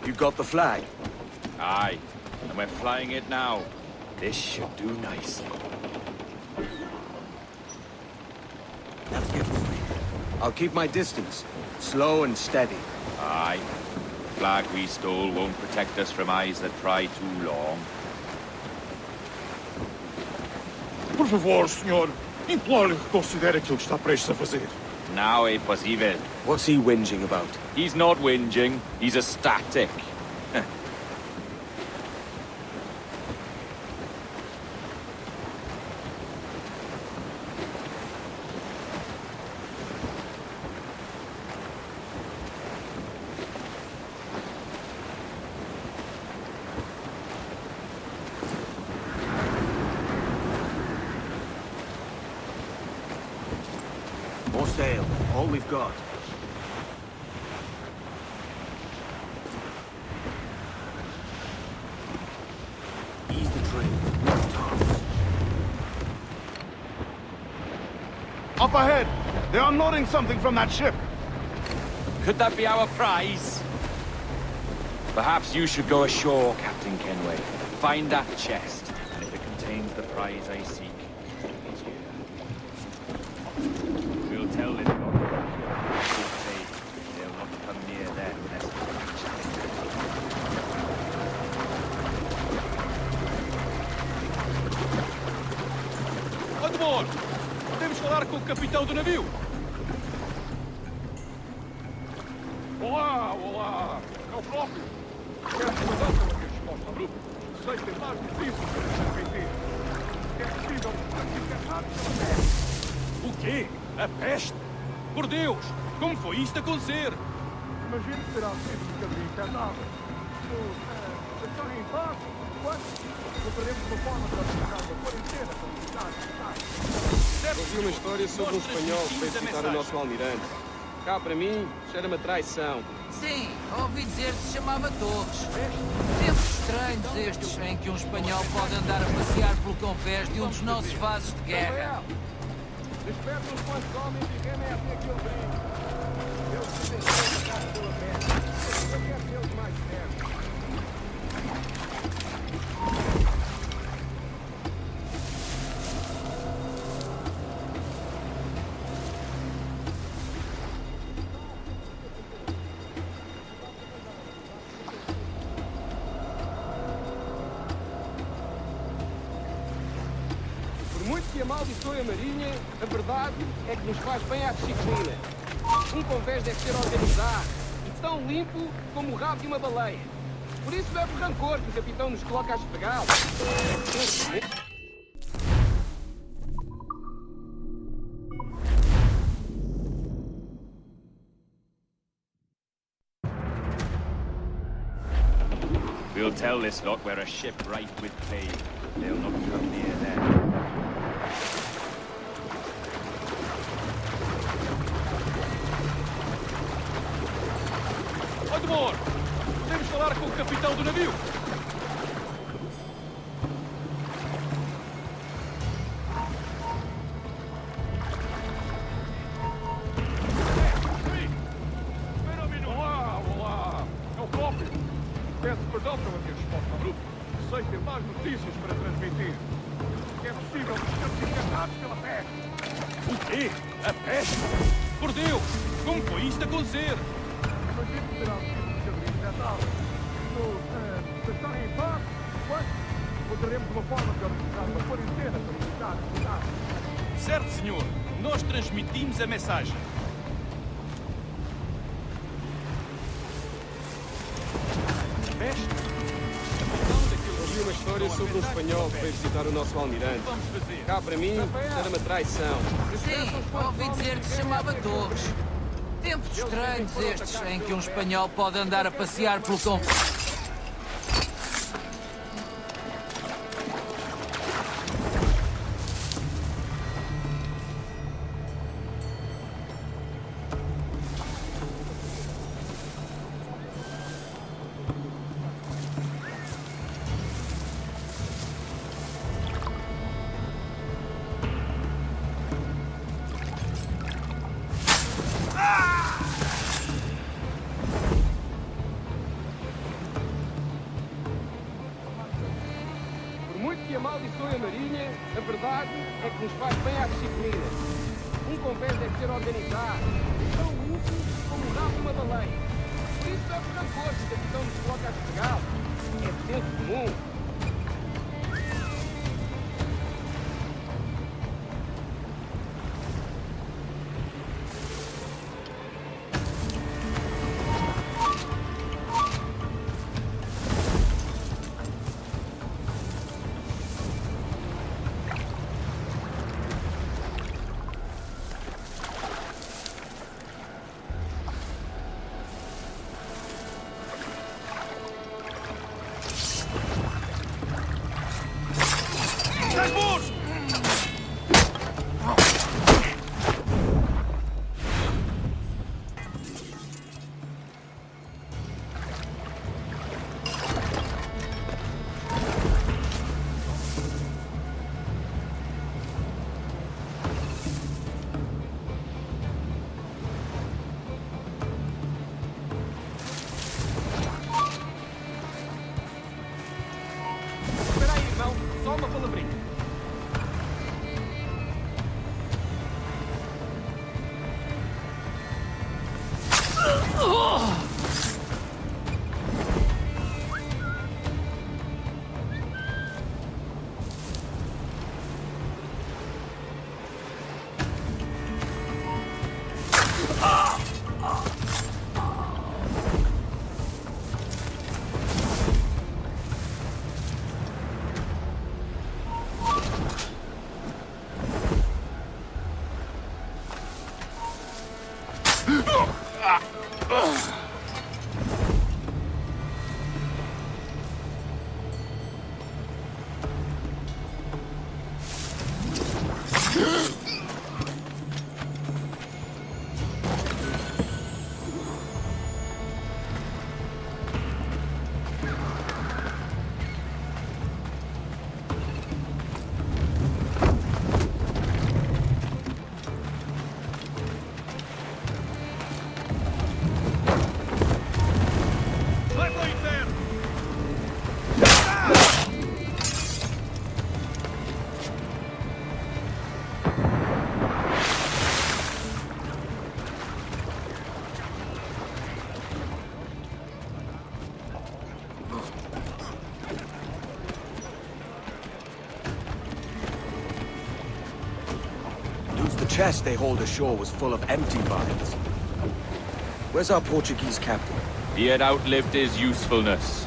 You got the flag? Aye, and we're flying it now. This should do nicely. That's good. I'll keep my distance. Slow and steady. Aye. The flag we stole won't protect us from eyes that pry too long. Por favor, senhor. Imploro que considere aquilo que está prestes a fazer. Now é possível. What's he whinging about? He's not whinging, he's ecstatic. More sail. All we've got. Ease the train. Left arms. Up ahead! They're unloading something from that ship! Could that be our prize? Perhaps you should go ashore, Captain Kenway. Find that chest, and if it contains the prize I seek, it's here. We'll tell Lincoln. We'll say they'll not come near there unless we reach Ó, Demor! Podemos falar com o capitão do navio? Olá, olá! É o próprio! Quero que me dê uma resposta, Bruno. Sei que tem mais difícil para transmitir. É possível ficar rápido pela peste. O quê? A peste? Por Deus! Como foi isto acontecer? Imagino que terá sido um bocadinho infernado. Estão em paz? Quanto? Não perdemos uma forma de aplicar uma quarentena para evitar Ouvi uma história sobre um espanhol que veio visitar o nosso almirante. Cá, para mim, cheira-me a traição. Sim, ouvi dizer que se chamava Torres. Tempos estranhos estes em que um espanhol pode andar a passear pelo convés de um dos nossos vasos de guerra. Desperta uns quantos homens e remetem aquele brinco. Eles têm que ficar pela peste. Eu quero tê-los mais perto. Muito que amaldiçoe a marinha, a verdade é que nos faz bem à disciplina. Um convés deve ser organizado e tão limpo como o rabo de uma baleia. Por isso leve rancor que o capitão nos coloca a esfregá-lo. We'll tell this lot we're a ship rife with plague. They'll not come near there. Ó, Demor! Podemos falar com o capitão do navio? Olá, olá! É o próprio! Peço perdão pela minha resposta abrupta. Sei ter mais notícias para transmitir. É possível que estamos encarnados pela peste. O quê? A peste? Por Deus! Como foi isto acontecer? Imagino que terá sido um bocadinho infernado. Estão em paz? Quanto? Ou teremos uma forma de organizar uma quarentena para evitar cidade? Certo, senhor. Nós transmitimos a mensagem. Peste? Ouvi uma história sobre um espanhol que veio visitar o nosso almirante. Cá, para mim, era uma traição. Sim, ouvi dizer que se chamava Torres. Tempos estranhos estes em que um espanhol pode andar a passear pelo convés. Que amaldiçoe a marinha, a verdade é que nos faz bem à disciplina. Um convés deve ser organizado, tão limpo como o rabo de uma baleia. Por isso leve rancor que o capitão nos coloca a esfregá-lo. É senso comum. The chest they hauled ashore was full of empty vials. Where's our Portuguese captain? He had outlived his usefulness.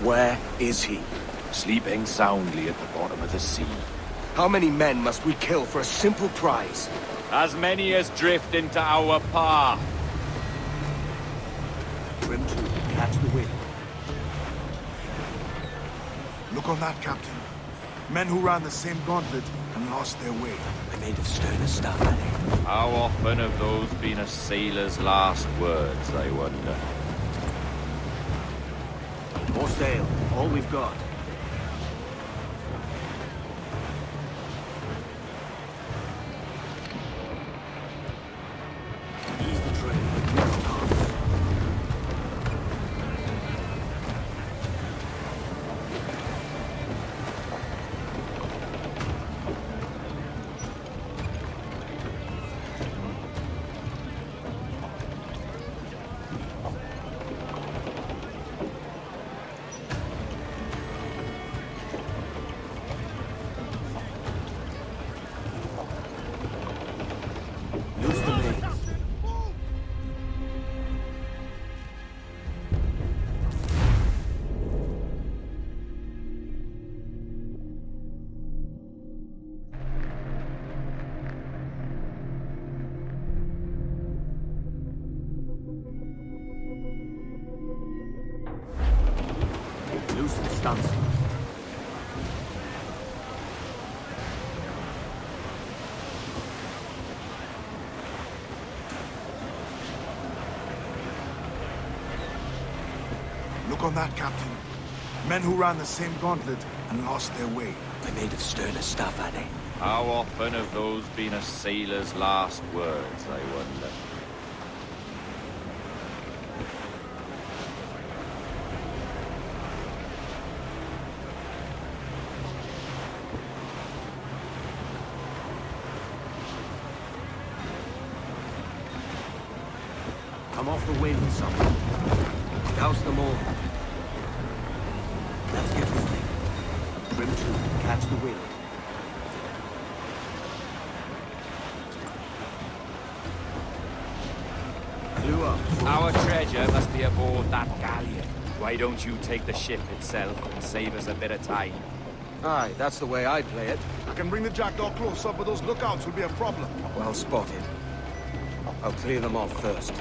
Where is he? Sleeping soundly at the bottom of the sea. How many men must we kill for a simple prize? As many as drift into our path. Trim to, catch the wind. Look on that, Captain. Men who ran the same gauntlet and lost their way. They're made of sterner stuff, are they? How often have those been a sailor's last words, I wonder? More sail, all we've got. Ease the train. Look on that, Captain. Men who ran the same gauntlet and lost their way. They're made of sterner stuff, are they? How often have those been a sailor's last words, I wonder? Come off the wind, someone. Douse them all. Let's get moving. Trim to, catch the wind. Clew up. Our treasure must be aboard that galleon. Why don't you take the ship itself and save us a bit of time? Aye, that's the way I'd play it. I can bring the jackdaw close up, but those lookouts will be a problem. Well spotted. I'll clear them off first.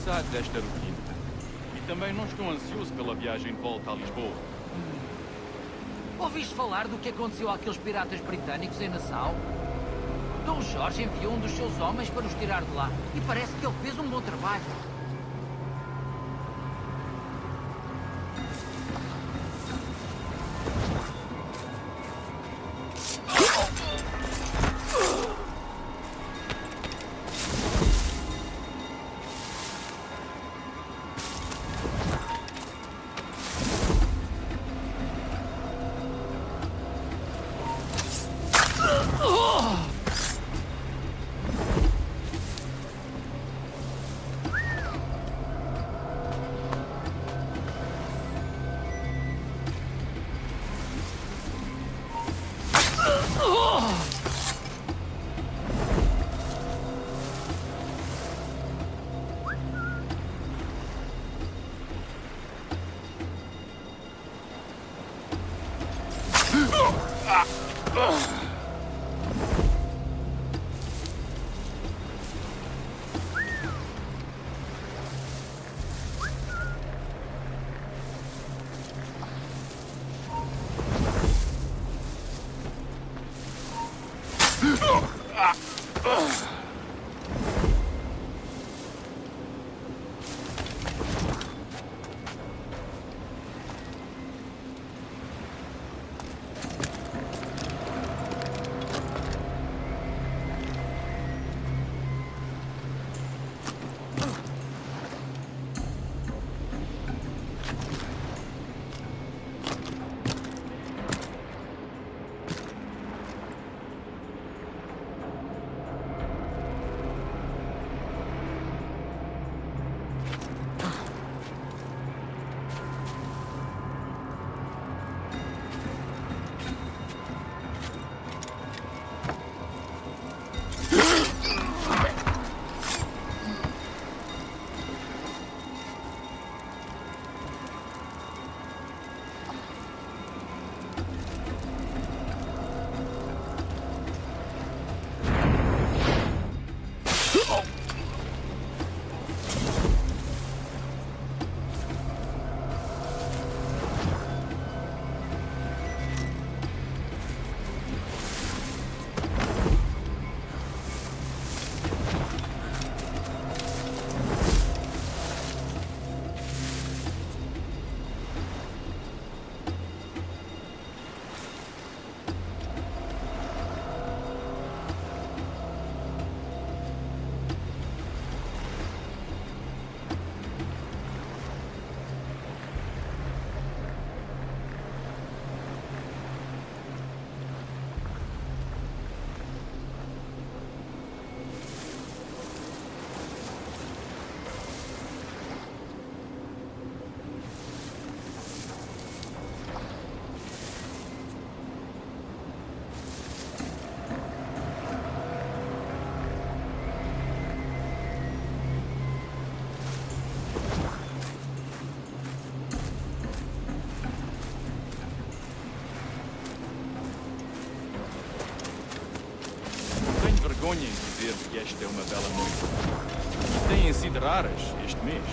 cansado desta rotina. E também não estou ansioso pela viagem de volta a Lisboa. Ouviste falar do que aconteceu àqueles piratas britânicos em Nassau? Dom Jorge enviou um dos seus homens para os tirar de lá. E parece que ele fez um bom trabalho. Vergonha em dizer que esta é uma bela noite. E têm sido raras este mês.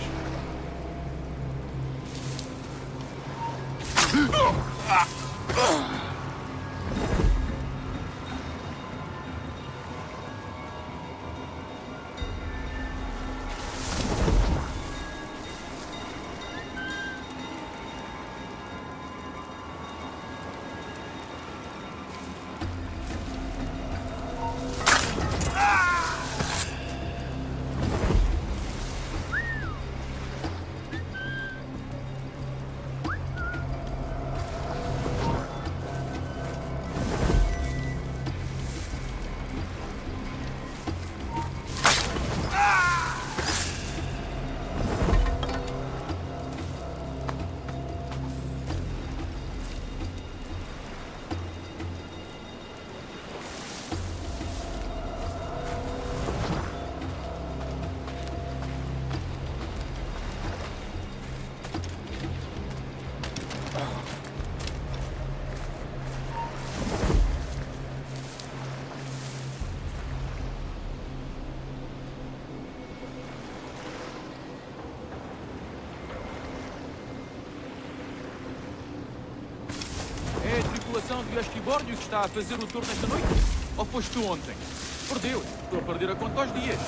informação de este Borneo que está a fazer o tour nesta noite? Ou foste tu ontem? Por Deus, estou a perder a conta aos dias.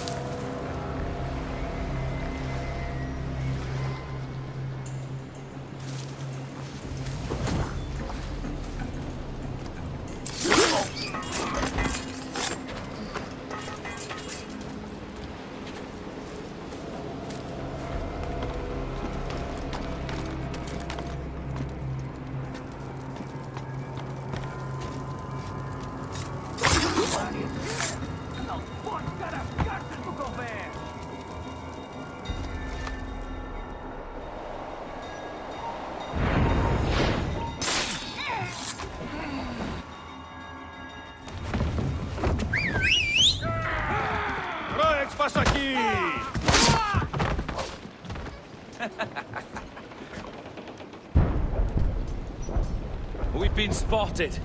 Passa aqui! We've been spotted.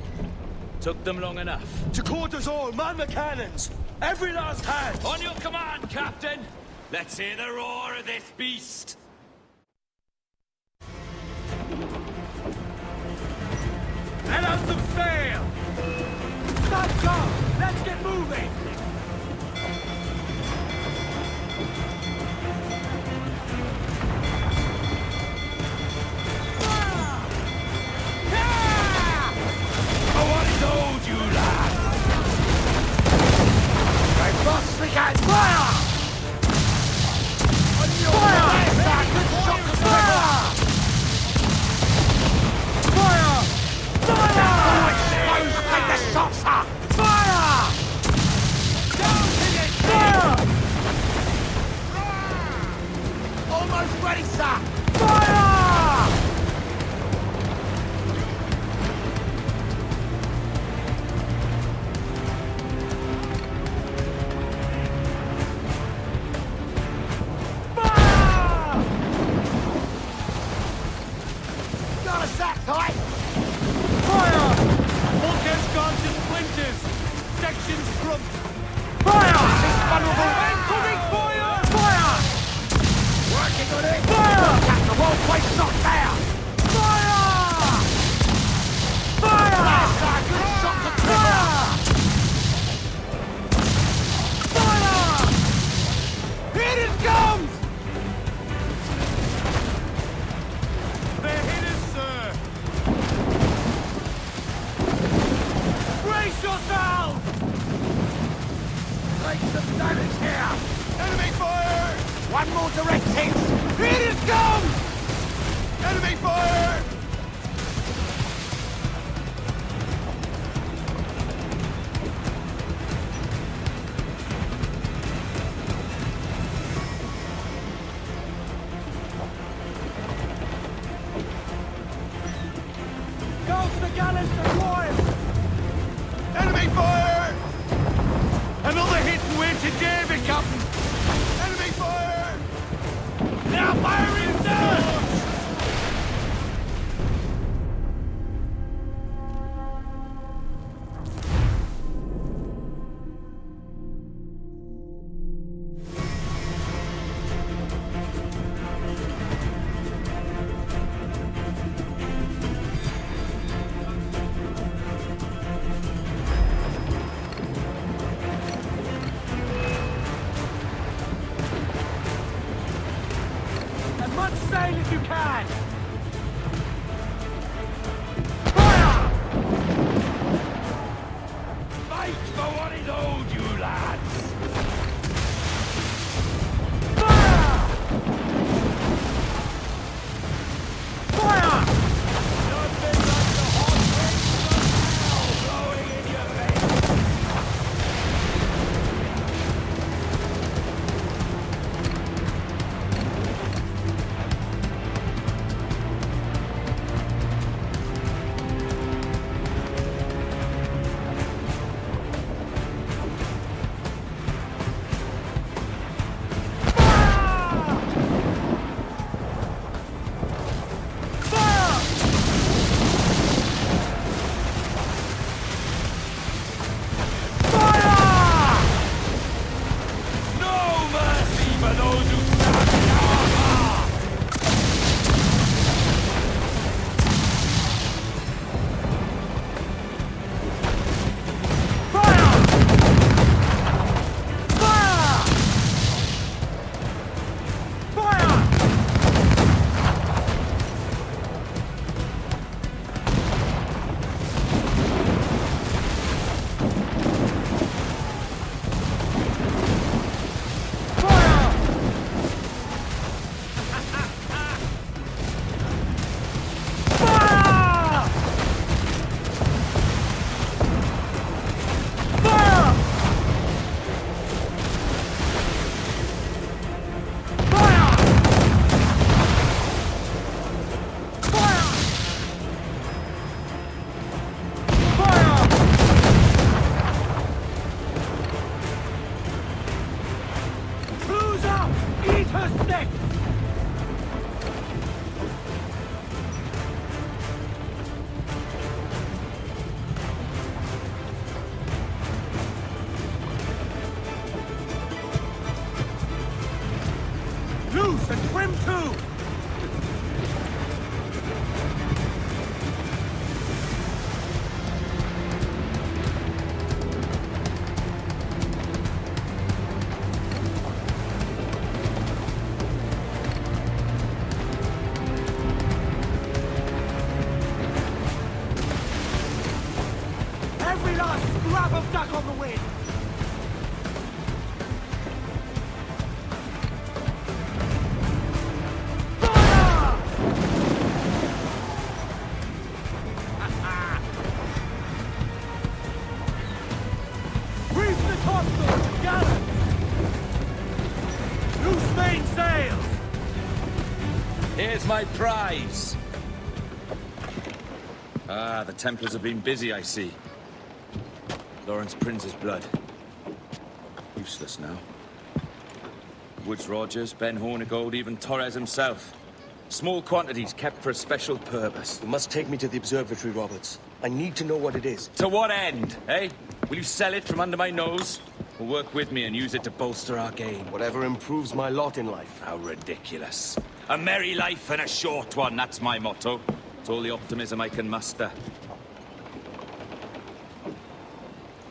Took them long enough. To quarters all, man the cannons! Every last hand! On your command, Captain! Let's hear the roar of this beast! Let out some sail! Stop, up! Let's get moving! too! Every last scrap of duck on the wind! Reef the topsails, gallant! Loose main sails! Here's my prize! Ah, the Templars have been busy, I see. Lawrence Prince's blood. Useless now. Woods Rogers, Ben Hornigold, even Torres himself. Small quantities kept for a special purpose. You must take me to the observatory, Roberts. I need to know what it is. To what end, eh? Will you sell it from under my nose? Or work with me and use it to bolster our game? Whatever improves my lot in life. How ridiculous. A merry life and a short one, that's my motto. It's all the optimism I can muster.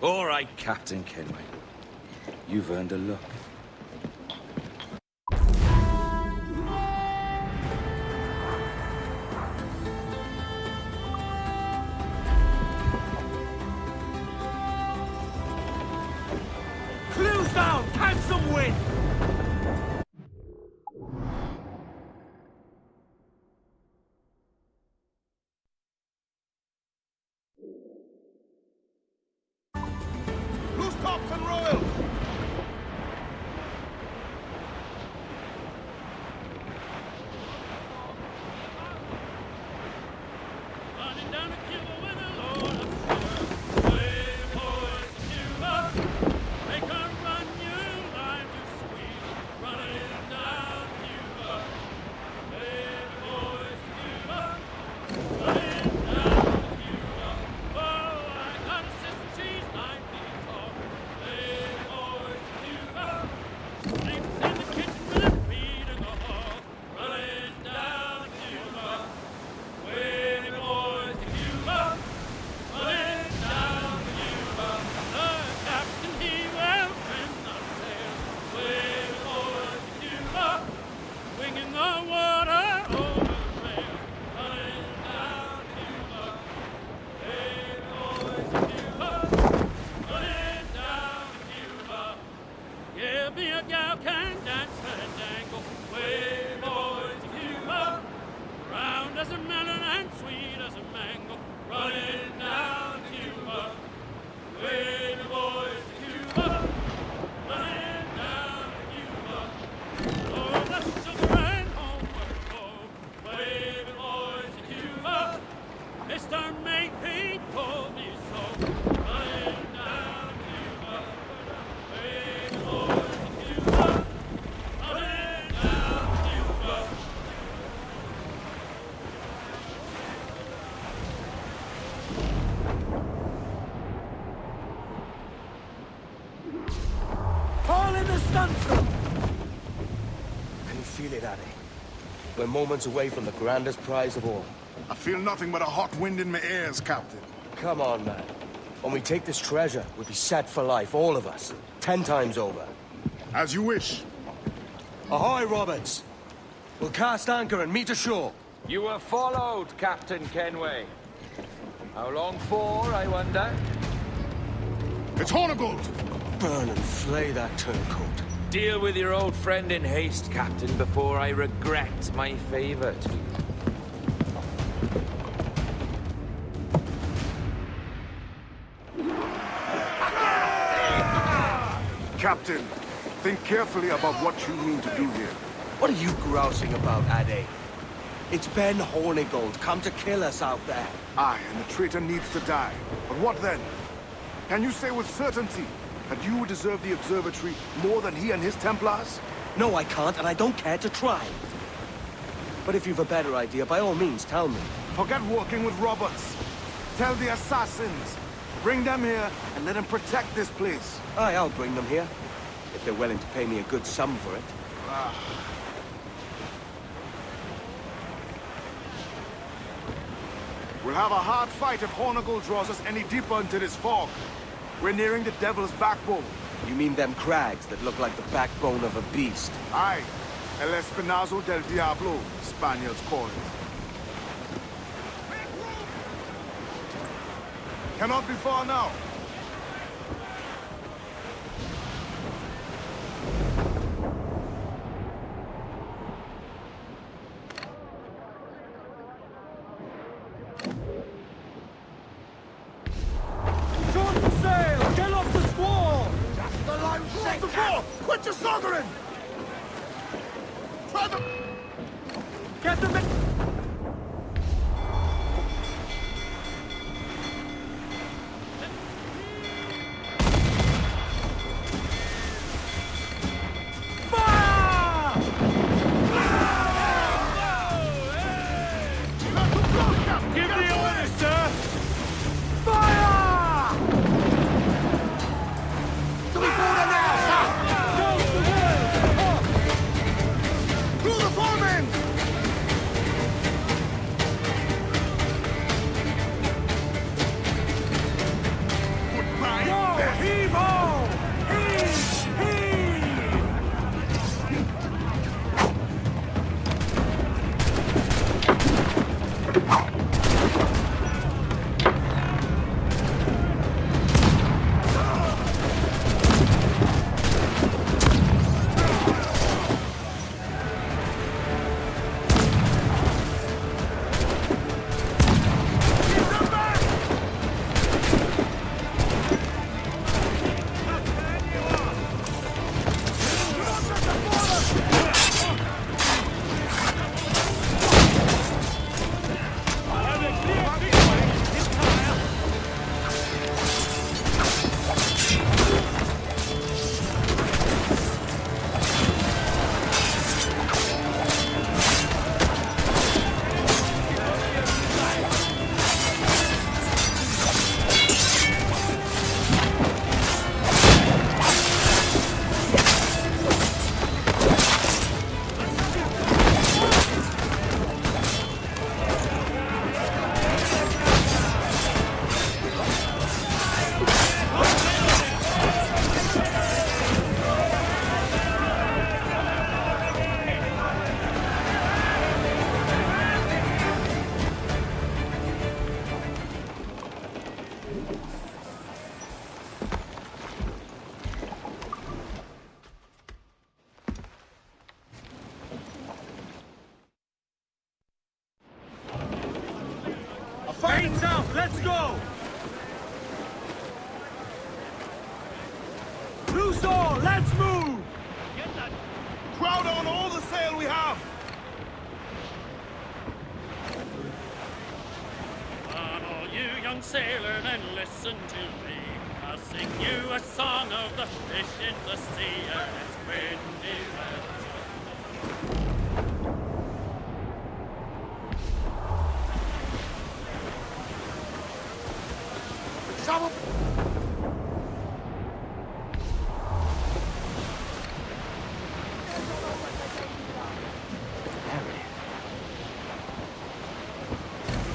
All right, Captain Kenway. You've earned a look. Clews down! Catch some wind! Loose tops and royals! Running down to Cuba with a load of sugar. Way boys to Cuba. Make her run you line to squeeze. Running down Cuba. Way boys to Cuba. Running down Cuba. Oh, I got a sister, she's 9 feet tall. Way boys to Cuba. Sleeps in the kitchen with her feet in the hall. Running down Cuba. Way boys to Cuba. Running down Cuba. The captain, he will trim the sails. Way boys to Cuba. Winging the water over the rails. Running down Cuba. Way boys to Cuba. Running down Cuba. Yeah, me a gal can dance and dangle. Way boys to Cuba. Round as a melon and sweet as a mango. Running down Cuba. Way boys to Cuba. Running down Cuba. Oh, the sugar and homeward go. Way boys to Cuba. Mr. Maypete told me so. Running down Cuba. Way boys to Cuba. Running down Cuba. All in the stunsail! Can you feel it, Addy? We're moments away from the grandest prize of all. I feel nothing but a hot wind in my ears, Captain. Come on, man. When we take this treasure, we'll be set for life, all of us. 10 times over. As you wish. Ahoy, Roberts! We'll cast anchor and meet ashore. You were followed, Captain Kenway. How long for, I wonder? It's Hornigold! Burn and flay that turncoat. Deal with your old friend in haste, Captain, before I regret my favor to you. Captain, think carefully about what you mean to do here. What are you grousing about, Addy? It's Ben Hornigold, come to kill us out there. Aye, and the traitor needs to die. But what then? Can you say with certainty that you deserve the observatory more than he and his Templars? No, I can't, and I don't care to try. But if you've a better idea, by all means, tell me. Forget working with Roberts. Tell the assassins. Bring them here and let them protect this place. Aye, I'll bring them here. If they're willing to pay me a good sum for it. We'll have a hard fight if Hornigal draws us any deeper into this fog. We're nearing the Devil's Backbone. You mean them crags that look like the backbone of a beast? Aye. El Espinazo del Diablo, Spaniards call it. Cannot be far now. Quit your soldering! Try the... Get them in! Give me orders, sir! Fire! To be border now, sir! Through the foreman! Go! Heave-ho! Heave! Heave! Fighting's out! Let's go! Loose all! Let's move! Crowd on all the sail we have! Come all you young sailor and listen to me. I'll sing you a song of the fish in the sea and its windy weather. Shovel!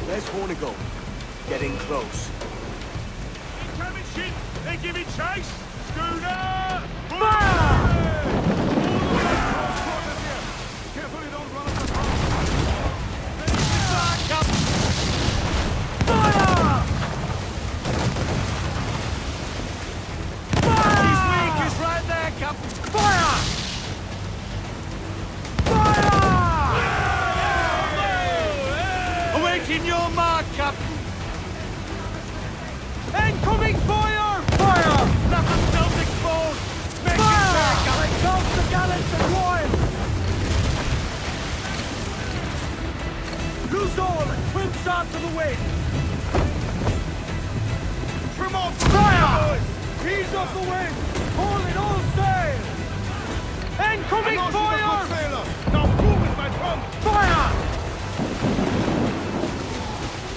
There's Hornigal. Getting close. Incoming ship! They giving chase! Schooner! Careful you don't run off the top. Back up! He's weak! He's right there, Captain! Fire! Awaiting your mark, Captain! Incoming fire! Fire! Let themselves exposed! Make it back! They come the gallants and royal! Loose all and trim shot to the wind! Trim off the fire! Boys. Ease off the wind! Hold it all sail! Incoming fire! Now move with my drum! Fire!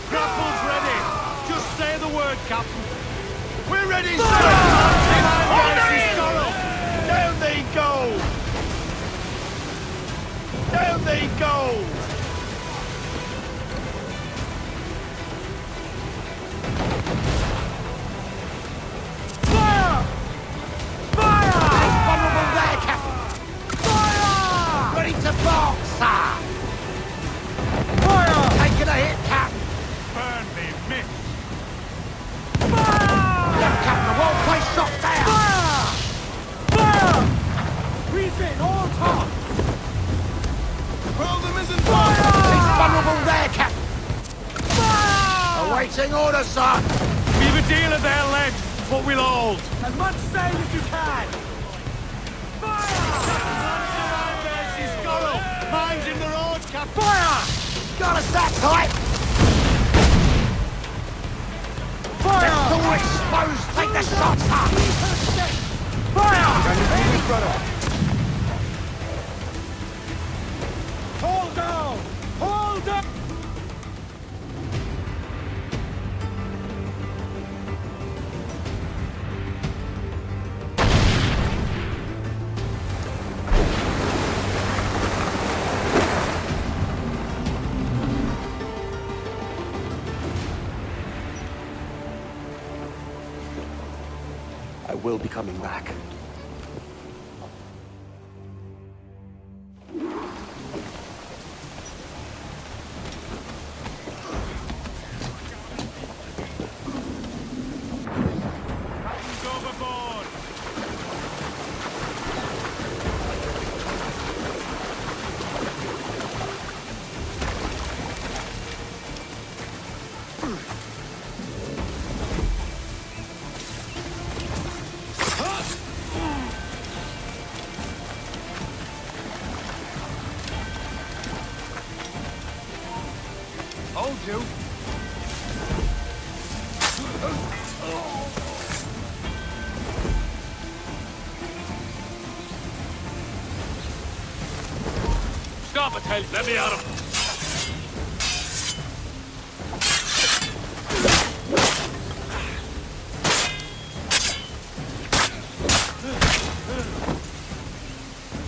Grapples ready! Just say the word, Captain! We're ready, sir! Down they go! Down they go! Awaiting orders, sir! We've a deal of their lead. What we'll hold. As much sail as you can! Mine's in the road, Cap. Fire! Got us that tight! Fire! Let the exposed take the shots, sir! Fire! Hold down! Hold down! I will be coming back. Hold you. Stop it, Hell. Let me at him.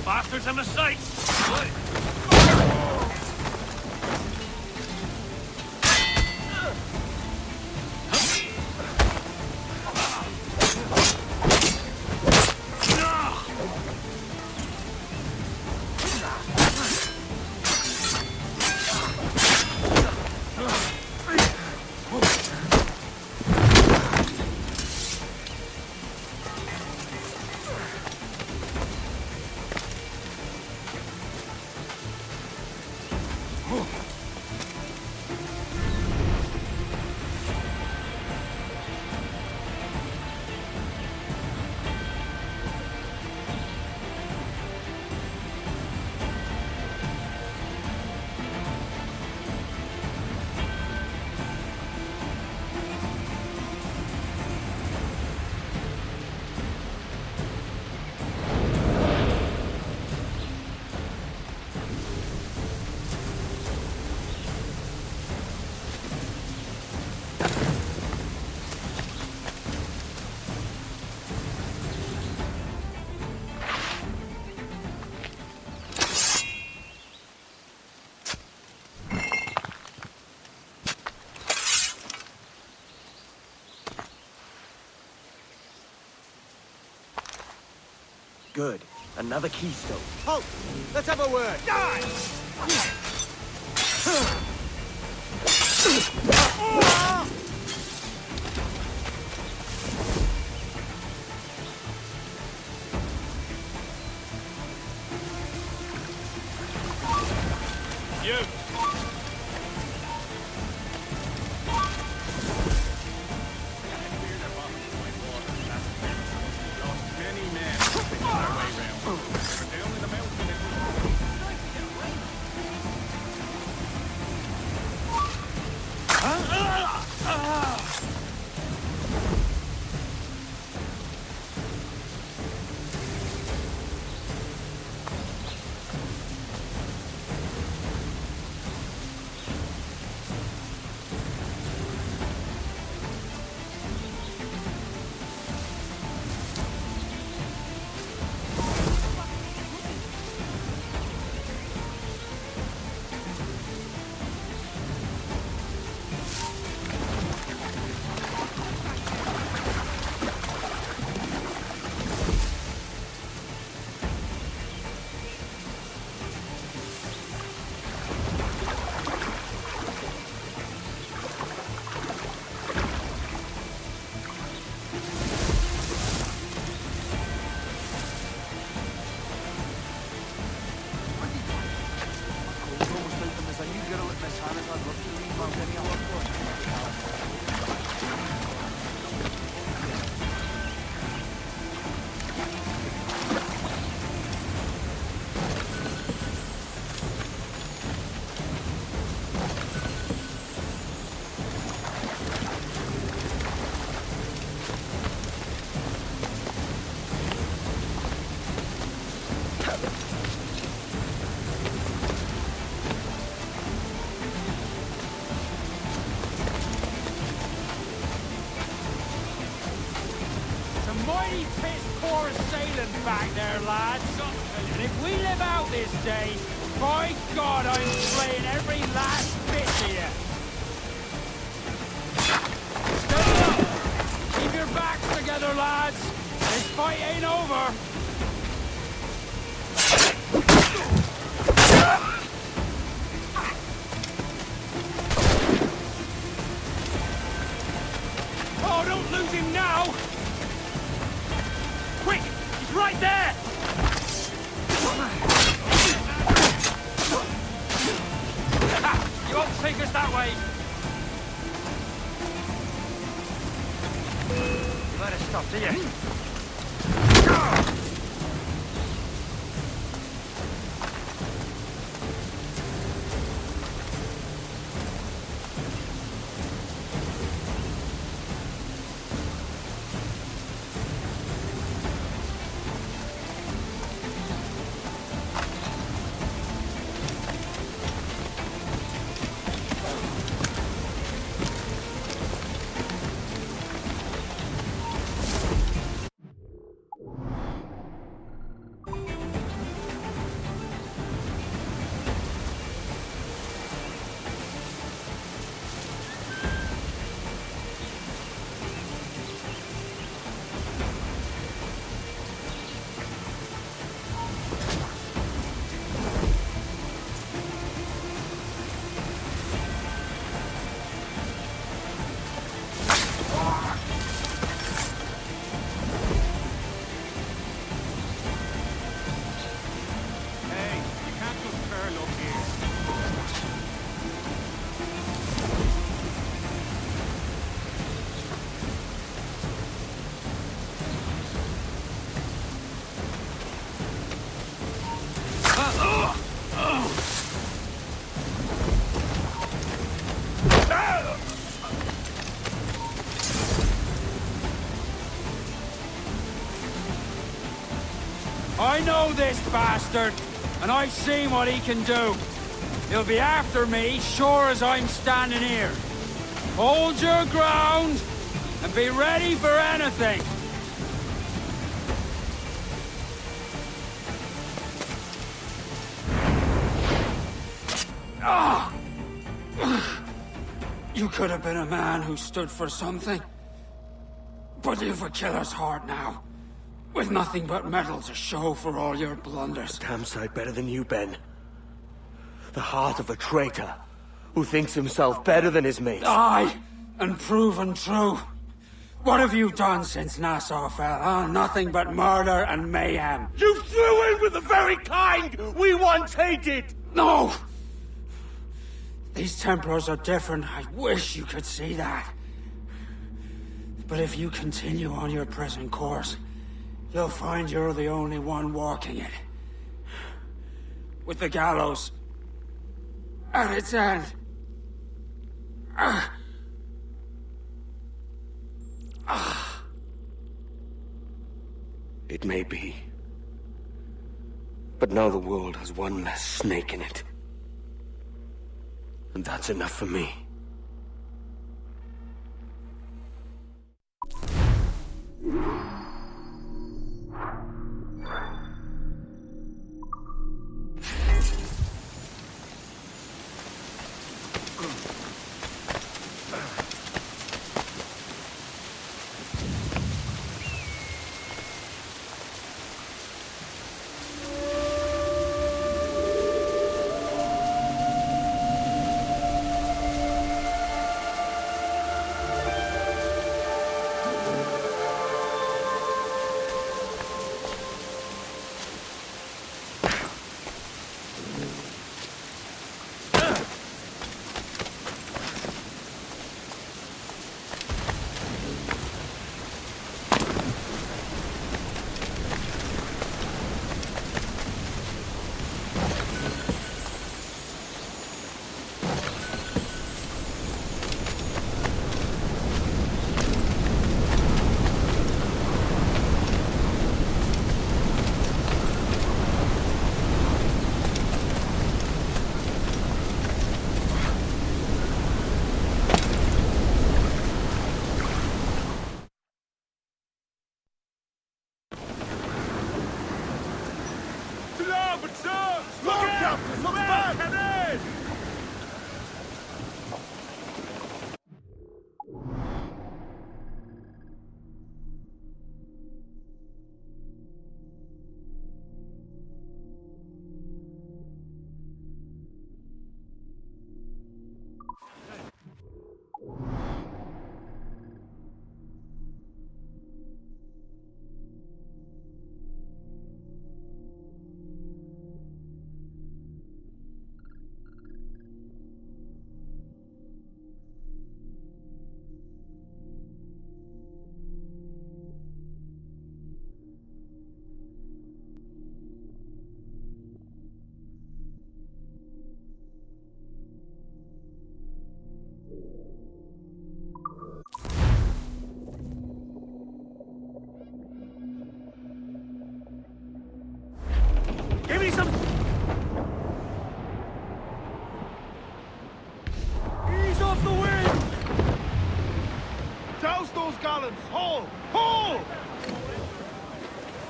Bastards in the sights! Good. Another keystone. Halt! Let's have a word. You! There's a new girl at Miss Hannah's. I'd love to leave. I'm getting a lot more. mighty piss poor sailing back there, lads. And if we live out this day, by God, I'm slaying every last bit of you. Steady up! Keep your backs together, lads. This fight ain't over. Oh, don't lose him now! Quick! He's right there! You won't take us that way! You let us stop, do you? I know this bastard, and I've seen what he can do. He'll be after me, sure as I'm standing here. Hold your ground, and be ready for anything. Ah! You could have been a man who stood for something. But you've a killer's heart now. With nothing but metal to show for all your blunders. Damn sight better than you, Ben. The heart of a traitor who thinks himself better than his mates. Aye, and proven true. What have you done since Nassau fell, huh? Nothing but murder and mayhem. You threw in with the very kind we once hated! No! These Templars are different. I wish you could see that. But if you continue on your present course, you'll find you're the only one walking it. With the gallows at its end. It may be. But now the world has one less snake in it. And that's enough for me. those gallants! Haul! Haul!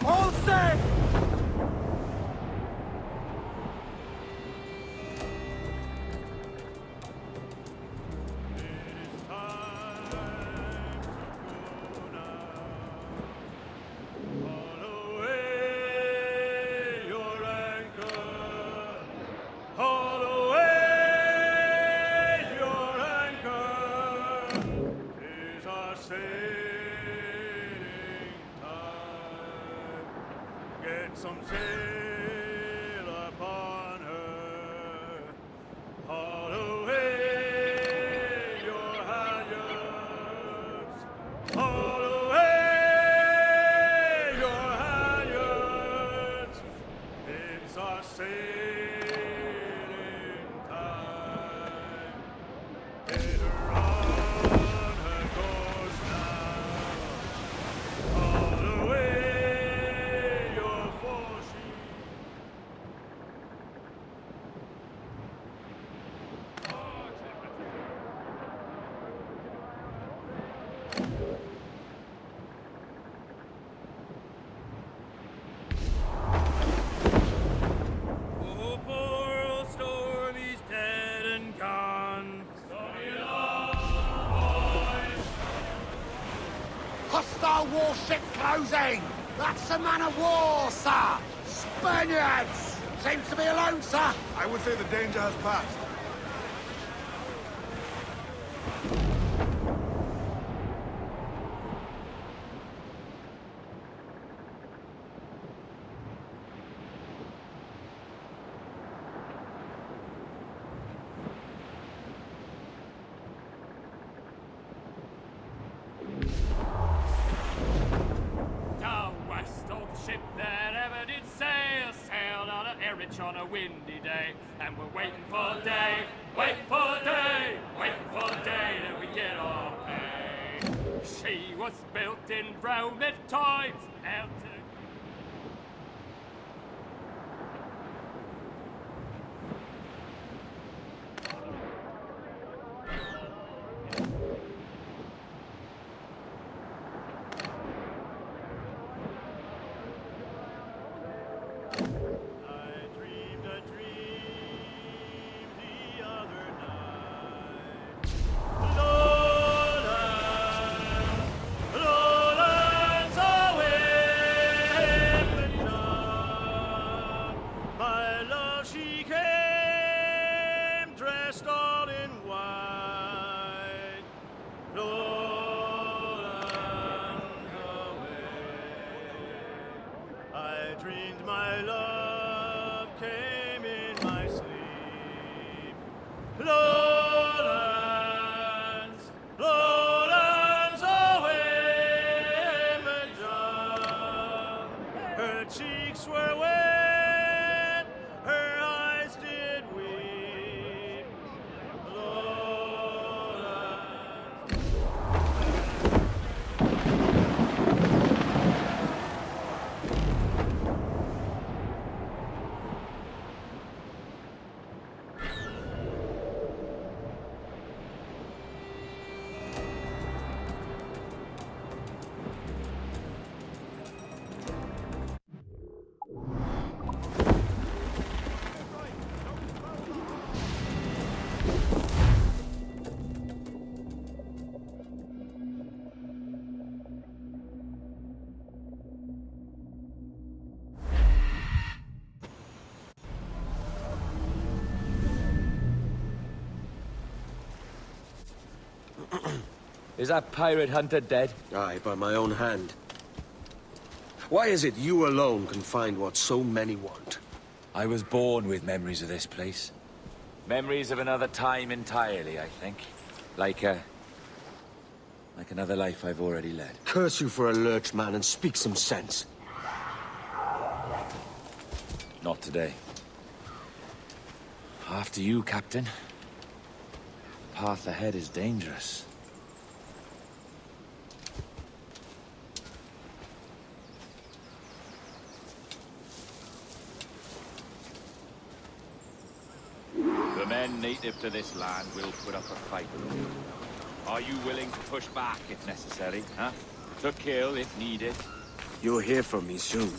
All set! Some sail upon her. Haul away your halyards. Haul away your halyards. It's our sailing time. Get her on her course now. Haul away. Hostile warship closing! That's a man of war, sir! Spaniards! Seems to be alone, sir! I would say the danger has passed. On a windy day, and we're waiting for day, waiting for day, waiting for day that we get our pay. She was built in Roman times, out to Is that pirate hunter dead? Aye, by my own hand. Why is it you alone can find what so many want? I was born with memories of this place. Memories of another time entirely, I think. Like another life I've already led. Curse you for a lurch, man, and speak some sense. Not today. After you, Captain. The path ahead is dangerous. The men native to this land will put up a fight. Are you willing to push back if necessary, huh? To kill if needed? You'll hear from me soon.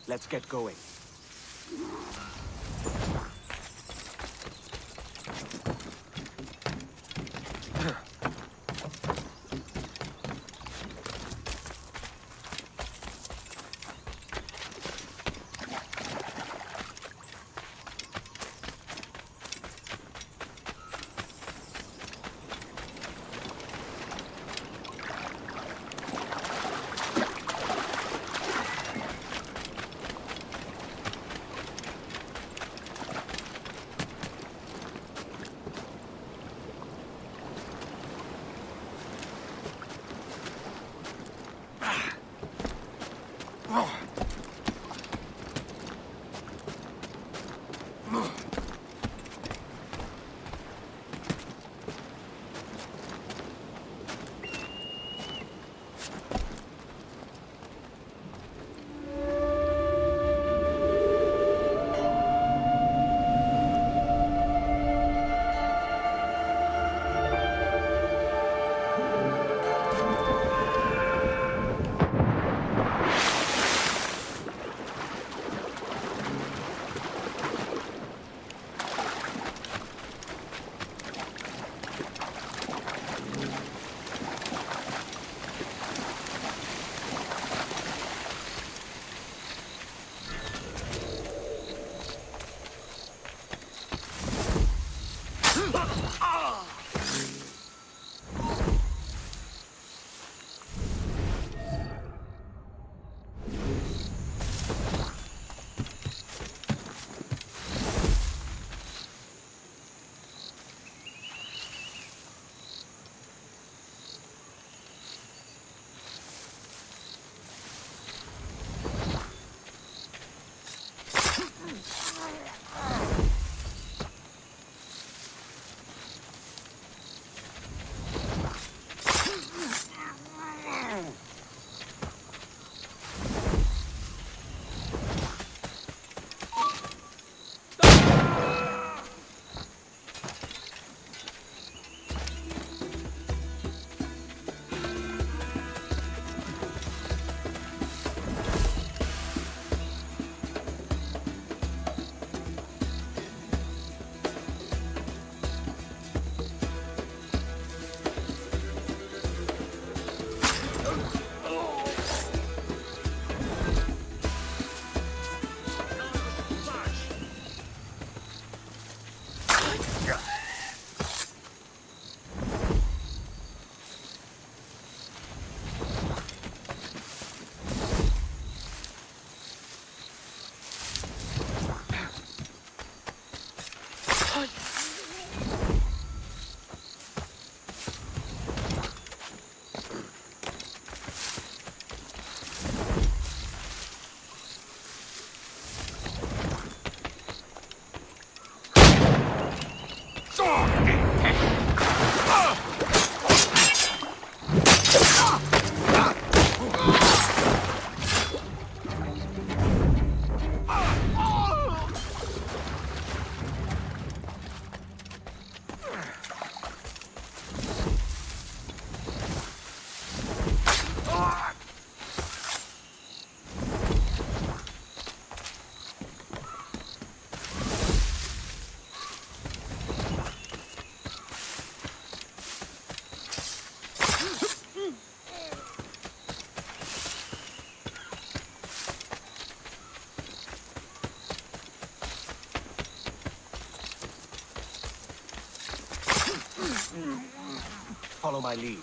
Let's get going. Follow my lead.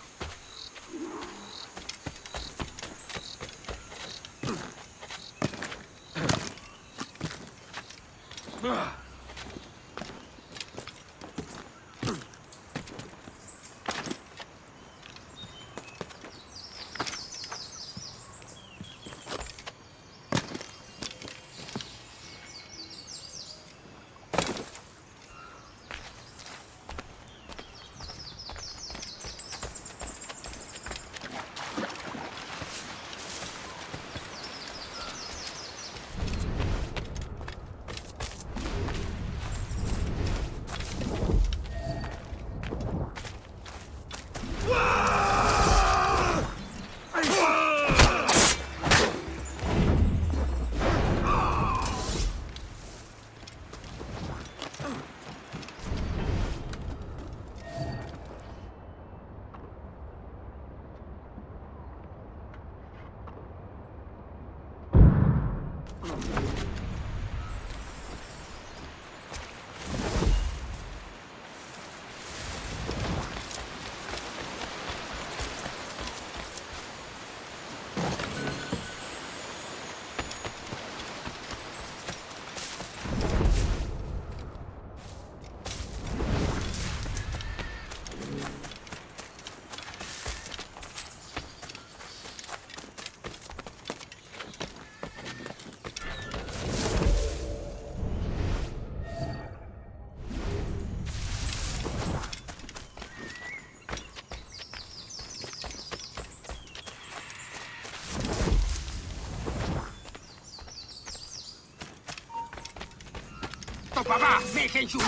Papá, make you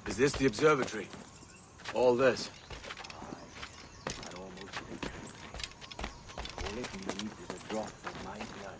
Is this the observatory? All this? I'd almost think it. All it needs is a drop of my blood.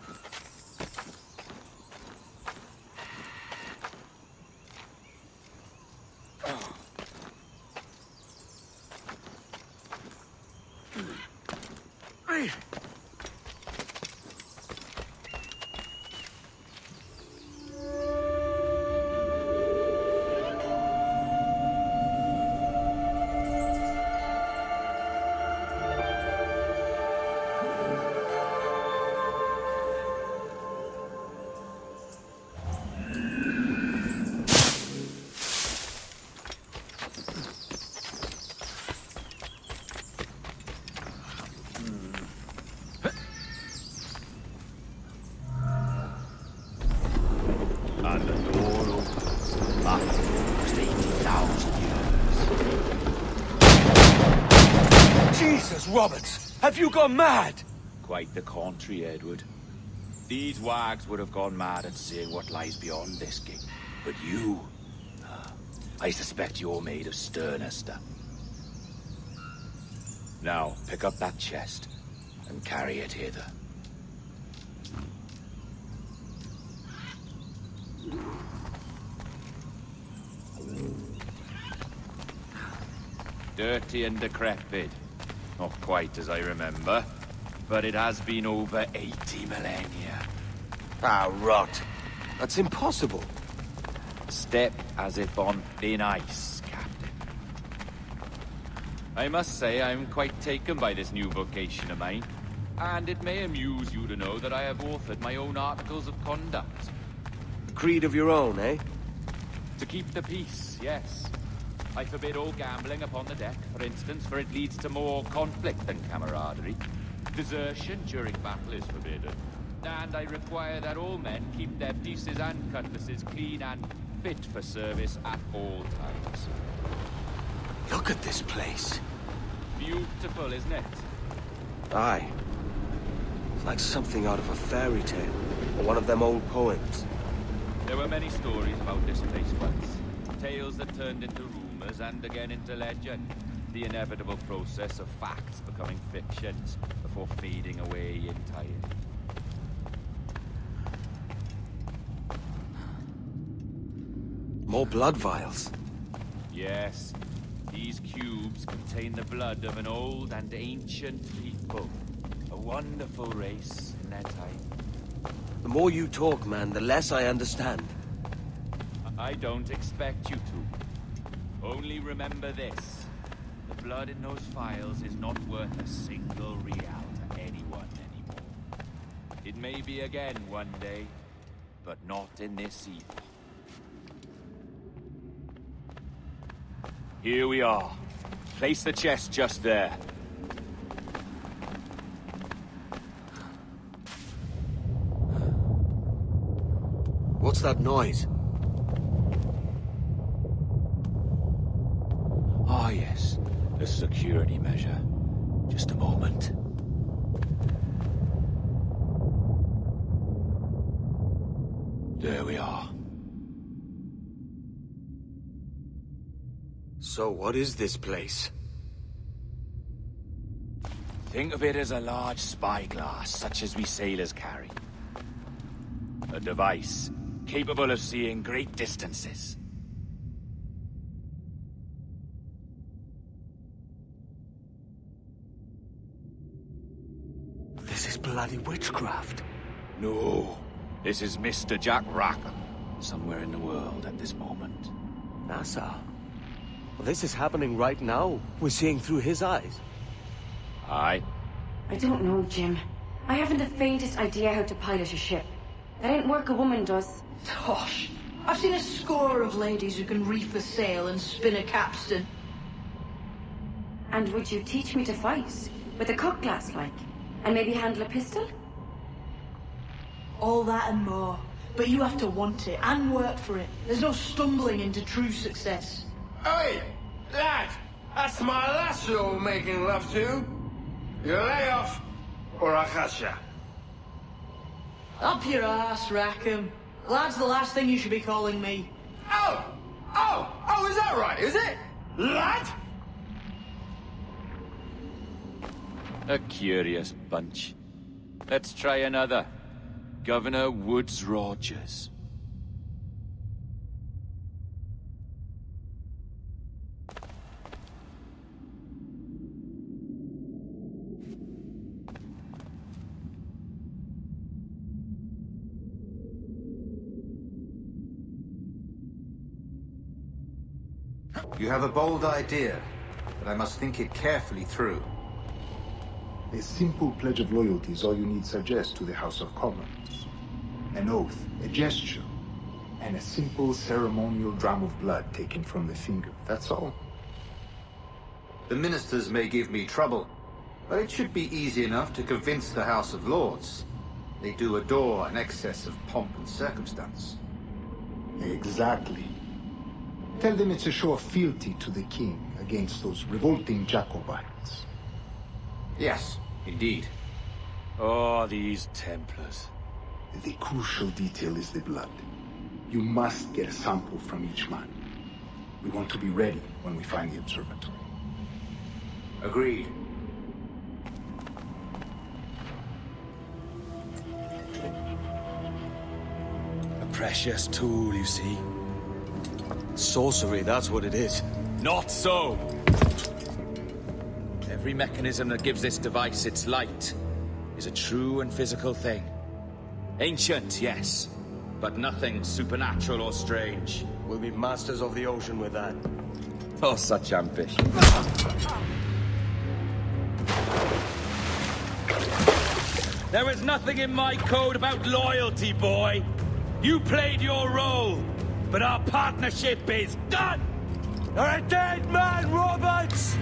And the door opens after almost 80,000 years. Jesus, Roberts! Have you gone mad? Quite the contrary, Edward. These wags would have gone mad at seeing what lies beyond this gate. But you... I suspect you're made of sterner stuff. Now, pick up that chest and carry it hither. Dirty and decrepit. Not quite as I remember, but it has been over 80 millennia. Ah, rot. That's impossible. Step as if on thin ice, Captain. I must say I'm quite taken by this new vocation of mine. And it may amuse you to know that I have authored my own articles of conduct. A creed of your own, eh? To keep the peace, yes. I forbid all gambling upon the deck, for instance, for it leads to more conflict than camaraderie. Desertion during battle is forbidden. And I require that all men keep their pieces and cutlasses clean and fit for service at all times. Look at this place. Beautiful, isn't it? Aye. It's like something out of a fairy tale, or one of them old poems. There were many stories about this place once. Tales that turned into rumors and again into legend. The inevitable process of facts becoming fictions before fading away entirely. More blood vials. Yes. These cubes contain the blood of an old and ancient people. A wonderful race in their time. The more you talk, man, the less I understand. I don't expect you to. Only remember this. The blood in those files is not worth a single real to anyone anymore. It may be again one day, but not in this evil. Here we are. Place the chest just there. What's that noise? Ah, yes. A security measure. Just a moment. There we are. So what is this place? Think of it as a large spyglass, such as we sailors carry. A device capable of seeing great distances. This is bloody witchcraft. No, this is Mr. Jack Rackham, somewhere in the world at this moment. NASA. Well, this is happening right now. We're seeing through his eyes. Aye. I don't know, Jim. I haven't the faintest idea how to pilot a ship. That ain't work a woman does. Tosh. I've seen a score of ladies who can reef a sail and spin a capstan. And would you teach me to fight? With a cutlass, like? And maybe handle a pistol? All that and more. But you have to want it and work for it. There's no stumbling into true success. Hey, lad! That's my lass you're making love to. You lay off, or I'll catch ya. Up your ass, Rackham. Lad's the last thing you should be calling me. Oh, is that right, is it? Lad? A curious bunch. Let's try another. Governor Woods Rogers. You have a bold idea, but I must think it carefully through. A simple pledge of loyalty is all you need suggest to the House of Commons. An oath, a gesture, and a simple ceremonial dram of blood taken from the finger. That's all. The ministers may give me trouble, but it should be easy enough to convince the House of Lords. They do adore an excess of pomp and circumstance. Exactly. Tell them it's a show of fealty to the king against those revolting Jacobites. Yes, indeed. Oh, these Templars. The crucial detail is the blood. You must get a sample from each man. We want to be ready when we find the observatory. Agreed. A precious tool, you see. Sorcery, that's what it is. Not so! Every mechanism that gives this device its light is a true and physical thing. Ancient, yes, but nothing supernatural or strange. We'll be masters of the ocean with that. Oh, such ambition. There was nothing in my code about loyalty, boy. You played your role, but our partnership is done! You're a dead man, Roberts!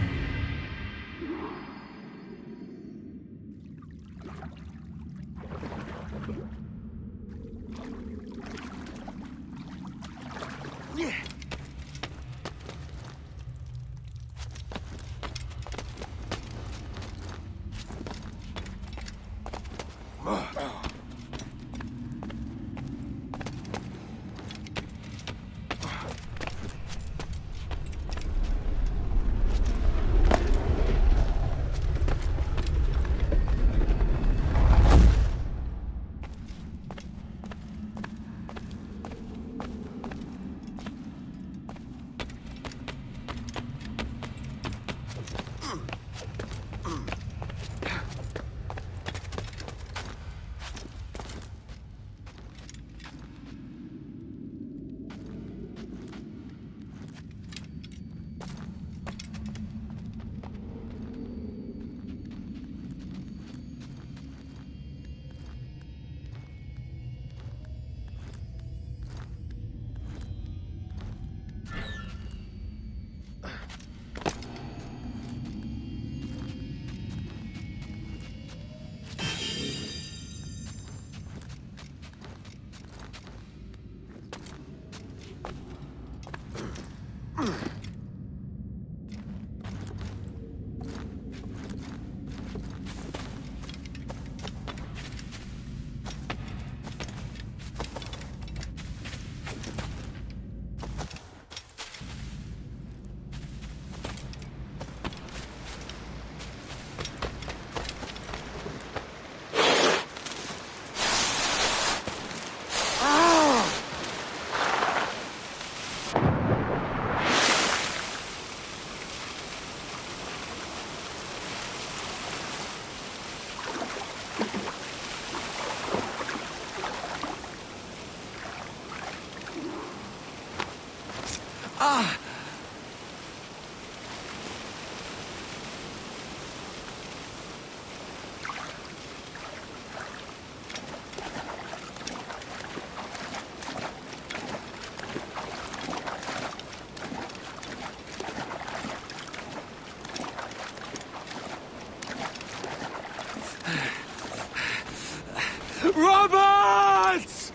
Roberts!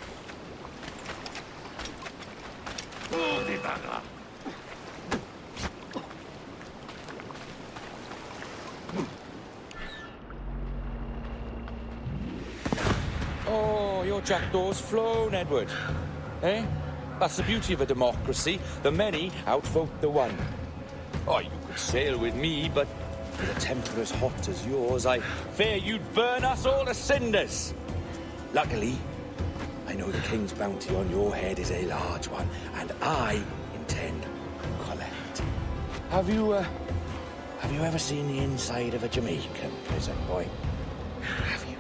Oh, your jackdaw's flown, Edward. Eh? That's the beauty of a democracy. The many outvote the one. Oh, you could sail with me, but with a temper as hot as yours, I fear you'd burn us all to cinders. Luckily, I know the king's bounty on your head is a large one, and I intend to collect. Have you ever seen the inside of a Jamaican prison, boy? Have you?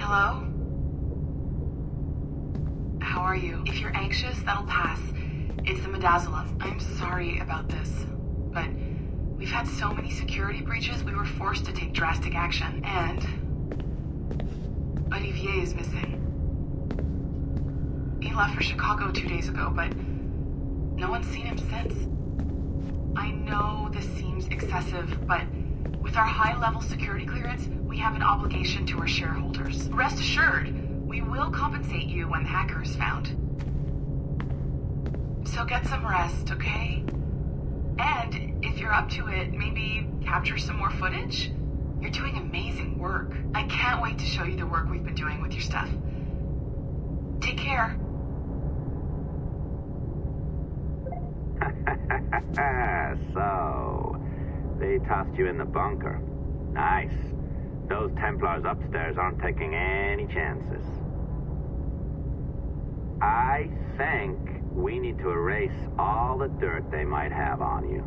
Hello? How are you? If you're anxious, that'll pass. It's the midazolam. I'm sorry about this, but we've had so many security breaches, we were forced to take drastic action, and Olivier is missing. He left for Chicago 2 days ago, but no one's seen him since. I know this seems excessive, but with our high-level security clearance, we have an obligation to our shareholders. Rest assured, we will compensate you when the hacker is found. So get some rest, okay? And if you're up to it, maybe capture some more footage? You're doing amazing work. I can't wait to show you the work we've been doing with your stuff. Take care. So, they tossed you in the bunker. Nice. Those Templars upstairs aren't taking any chances. I think we need to erase all the dirt they might have on you.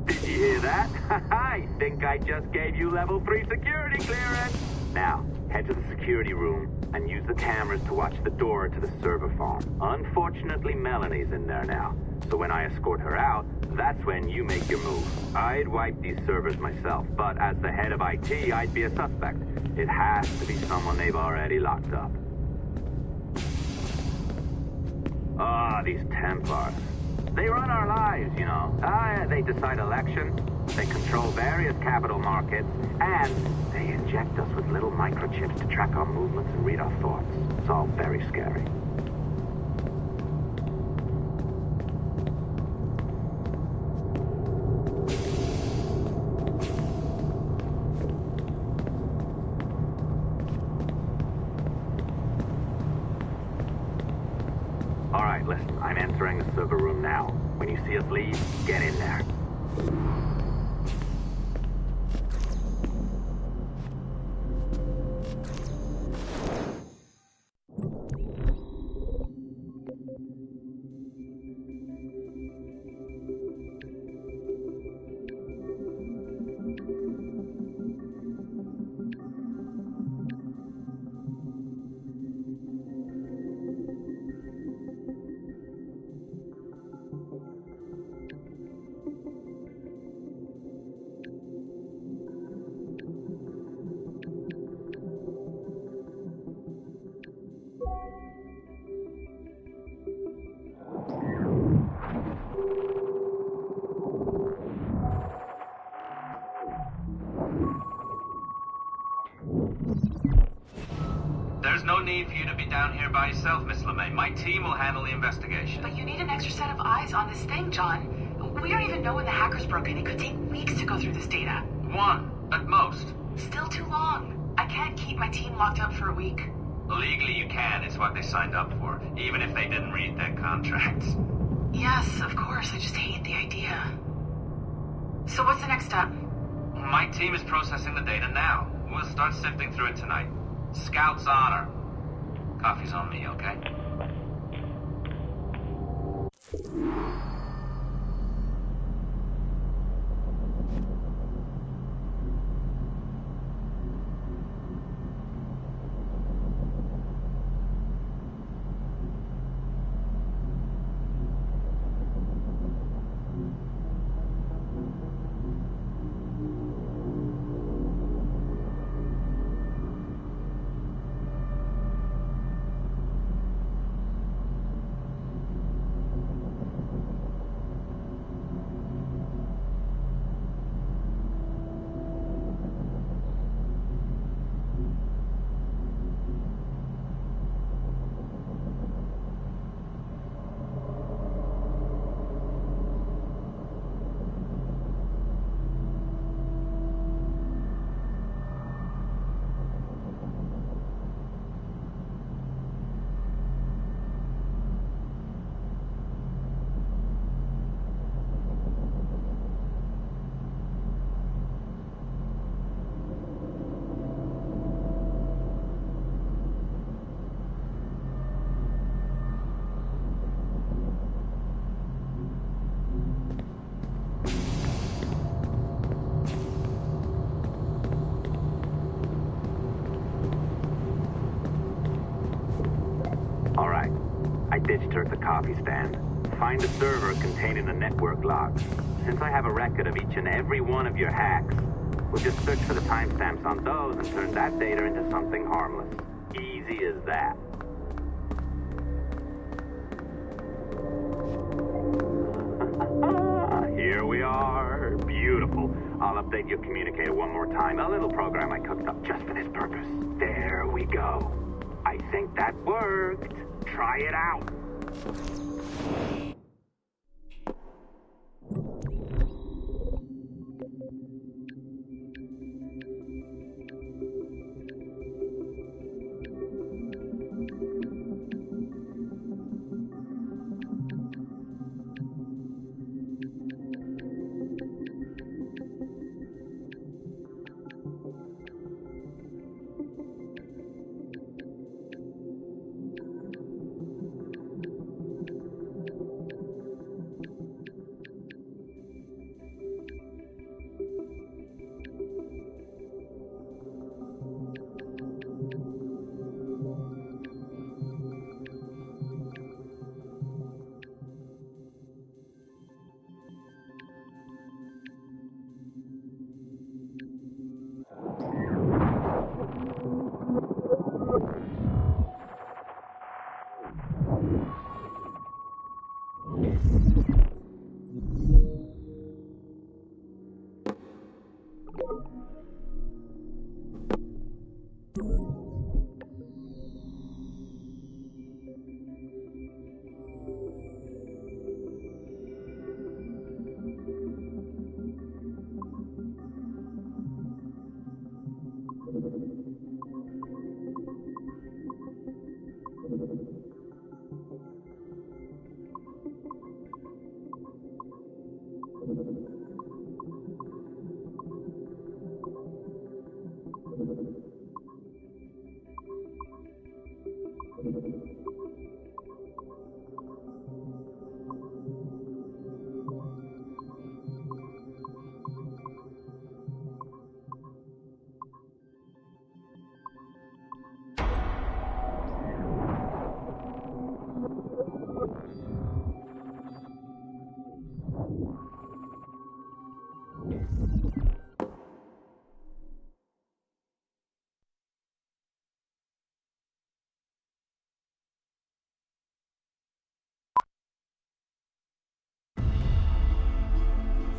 Did you hear that? I think I just gave you level 3 security clearance. Now, head to the security room and use the cameras to watch the door to the server farm. Unfortunately, Melanie's in there now, so when I escort her out, that's when you make your move. I'd wipe these servers myself, but as the head of IT, I'd be a suspect. It has to be someone they've already locked up. Ah, these Templars. They run our lives, you know. They decide elections, they control various capital markets, and they inject us with little microchips to track our movements and read our thoughts. It's all very scary. All right, listen, I'm entering the server room now. When you see us leave, get in there. There's no need for you to be down here by yourself, Miss LeMay. My team will handle the investigation. But you need an extra set of eyes on this thing, John. We don't even know when the hackers broke in. It could take weeks to go through this data. One, at most. Still too long. I can't keep my team locked up for a week. Legally you can. It's what they signed up for, even if they didn't read their contracts. Yes, of course. I just hate the idea. So what's the next step? My team is processing the data now. We'll start sifting through it tonight. Scout's honor. Coffee's on me, okay? All right. I ditched her at the coffee stand. Find a server containing the network logs. Since I have a record of each and every one of your hacks, we'll just search for the timestamps on those and turn that data into something harmless. Easy as that. activate your communicator one more time. A little program I cooked up just for this purpose. There we go. I think that worked. Try it out.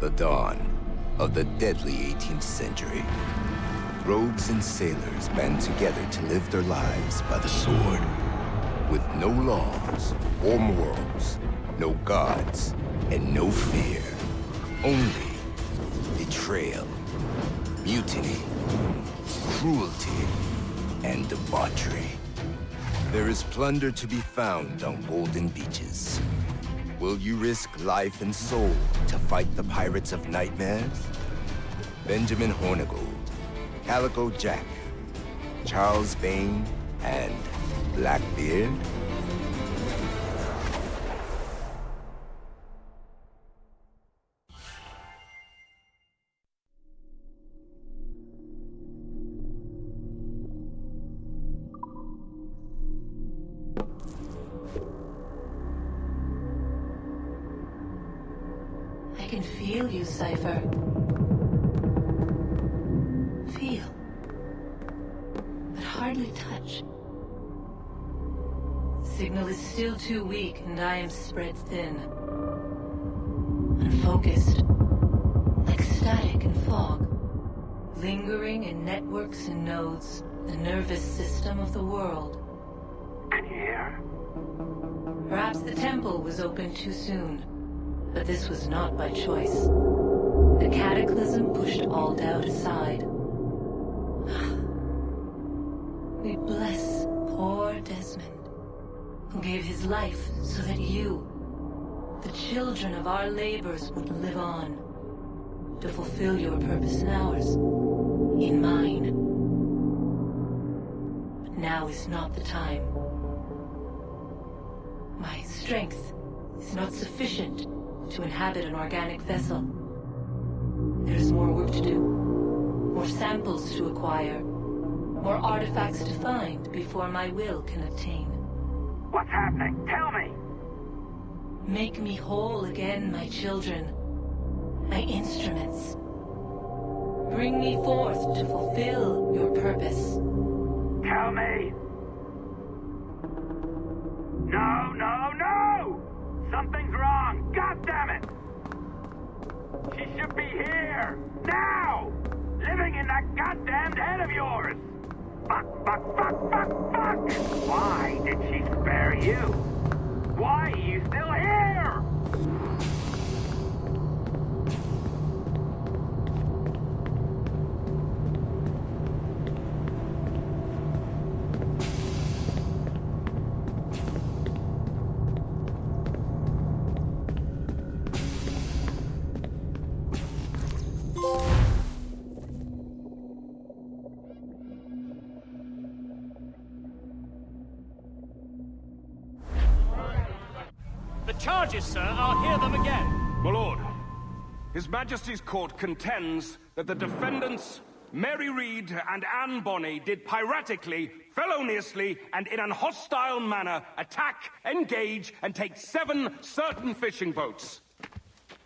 The dawn of the deadly 18th century. Rogues and sailors band together to live their lives by the sword. With no laws or morals, no gods, and no fear. Only betrayal, mutiny, cruelty, and debauchery. There is plunder to be found on golden beaches. Will you risk life and soul to fight the pirates of nightmares? Benjamin Hornigold, Calico Jack, Charles Vane, and Blackbeard? I can feel you, Cypher. Feel. But hardly touch. Signal is still too weak, and I am spread thin. Unfocused. Like static and fog. Lingering in networks and nodes. The nervous system of the world. Can you hear? Perhaps the temple was opened too soon. But this was not by choice. The cataclysm pushed all doubt aside. We bless poor Desmond, who gave his life so that you, the children of our labors, would live on, to fulfill your purpose in ours, in mine. But now is not the time. My strength is not sufficient to inhabit an organic vessel. There is more work to do, more samples to acquire, more artifacts to find before my will can obtain. What's happening? Tell me! Make me whole again, my children, my instruments. Bring me forth to fulfill your purpose. Tell me! No, no, no! Something's wrong! God damn it! She's should be here! Now! Living in that goddamned head of yours! Fuck! Why did she spare you? Why are you still here? The charges, sir, I'll hear them again. My lord, His Majesty's court contends that the defendants, Mary Reed and Anne Bonny, did piratically, feloniously, and in an hostile manner attack, engage, and take 7 certain fishing boats.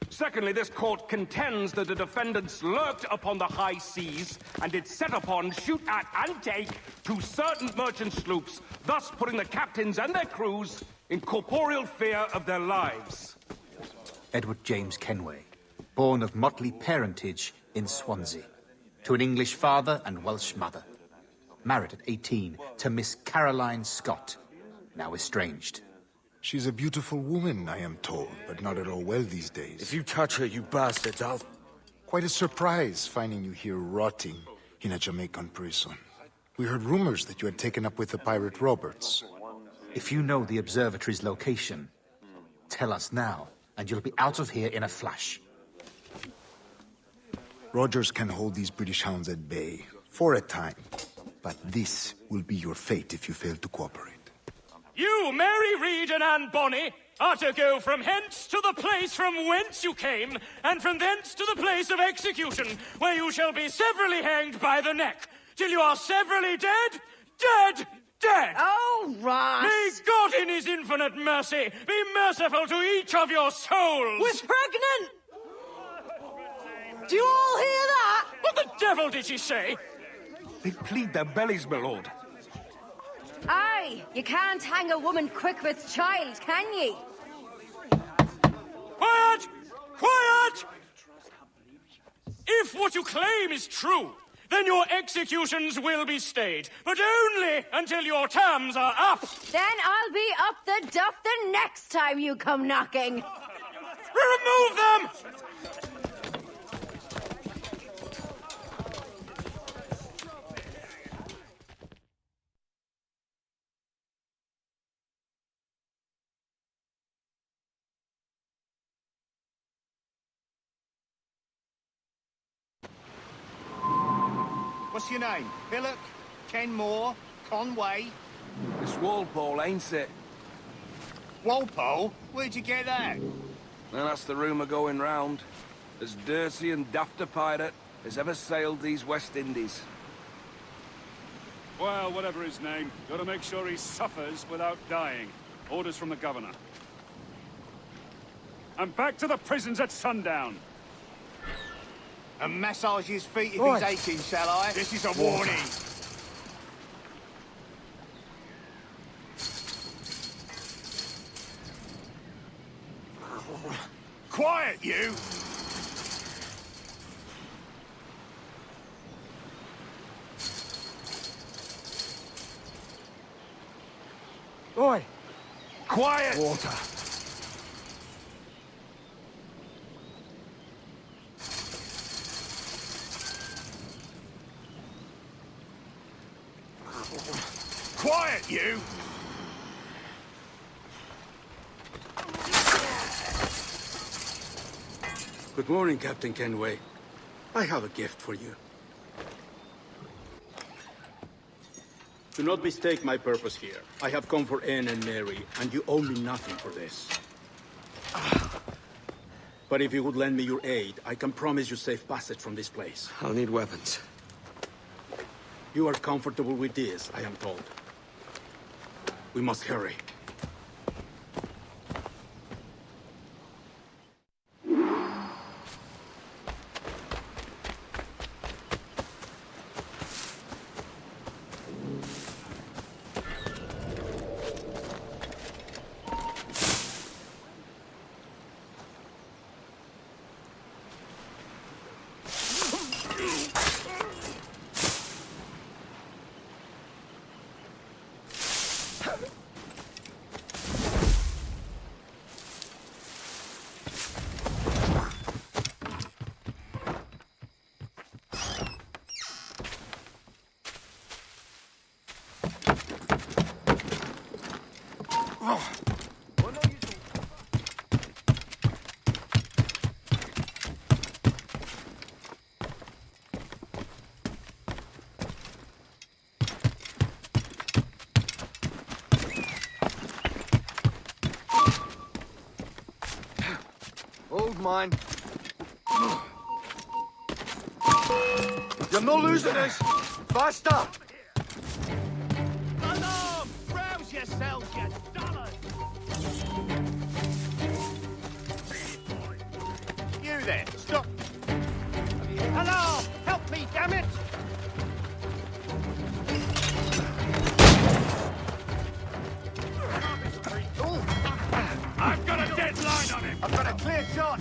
Secondly, this court contends that the defendants lurked upon the high seas and did set upon, shoot at, and take 2 certain merchant sloops, thus putting the captains and their crews in corporeal fear of their lives. Edward James Kenway, born of motley parentage in Swansea, to an English father and Welsh mother. Married at 18 to Miss Caroline Scott, now estranged. She's a beautiful woman, I am told, but not at all well these days. If you touch her, you bastards, I'll... Quite a surprise finding you here rotting in a Jamaican prison. We heard rumors that you had taken up with the pirate Roberts. If you know the observatory's location, tell us now, and you'll be out of here in a flash. Rogers can hold these British hounds at bay, for a time. But this will be your fate if you fail to cooperate. You, Mary Reed and Anne Bonny, are to go from hence to the place from whence you came, and from thence to the place of execution, where you shall be severally hanged by the neck, till you are severally dead, dead! Oh, Ross! May God in his infinite mercy be merciful to each of your souls! We're pregnant! Do you all hear that? What the devil did she say? They plead their bellies, my lord. Aye, you can't hang a woman quick with child, can ye? Quiet! Quiet! If what you claim is true, then your executions will be stayed, but only until your terms are up. Then I'll be up the duff the next time you come knocking. Remove them! What's your name? Billock? Kenmore? Conway? It's Walpole, ain't it? Walpole? Where'd you get that? Well, that's the rumour going round. As dirty and daft a pirate as ever sailed these West Indies. Well, whatever his name, gotta make sure he suffers without dying. Orders from the governor. And back to the prisons at sundown. And massage his feet if Oi. he's aching, shall I? This is a warning. Quiet, you! Oi! Quiet! Water. Quiet, you! Good morning, Captain Kenway. I have a gift for you. Do not mistake my purpose here. I have come for Anne and Mary, and you owe me nothing for this. But if you would lend me your aid, I can promise you safe passage from this place. I'll need weapons. You are comfortable with this, I am told. We must hurry. mine. You're not losing this. Faster! Alarm! Rouse yourselves, you dullard! You there, stop! Alarm! Help me, damn it! I've got a deadline on him! I've got a clear shot!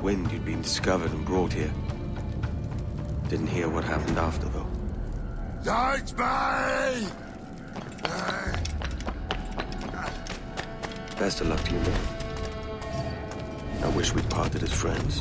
Wind you'd been discovered and brought here. Didn't hear what happened after, though. Don't me! Best of luck to you, man. I wish we'd parted as friends.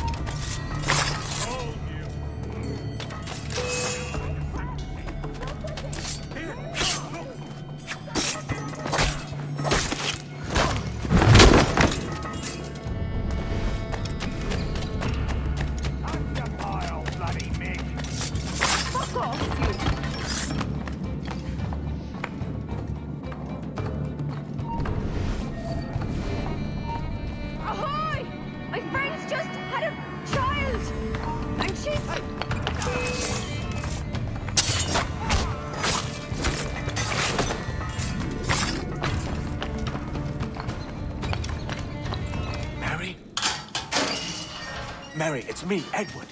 Mary, it's me, Edward.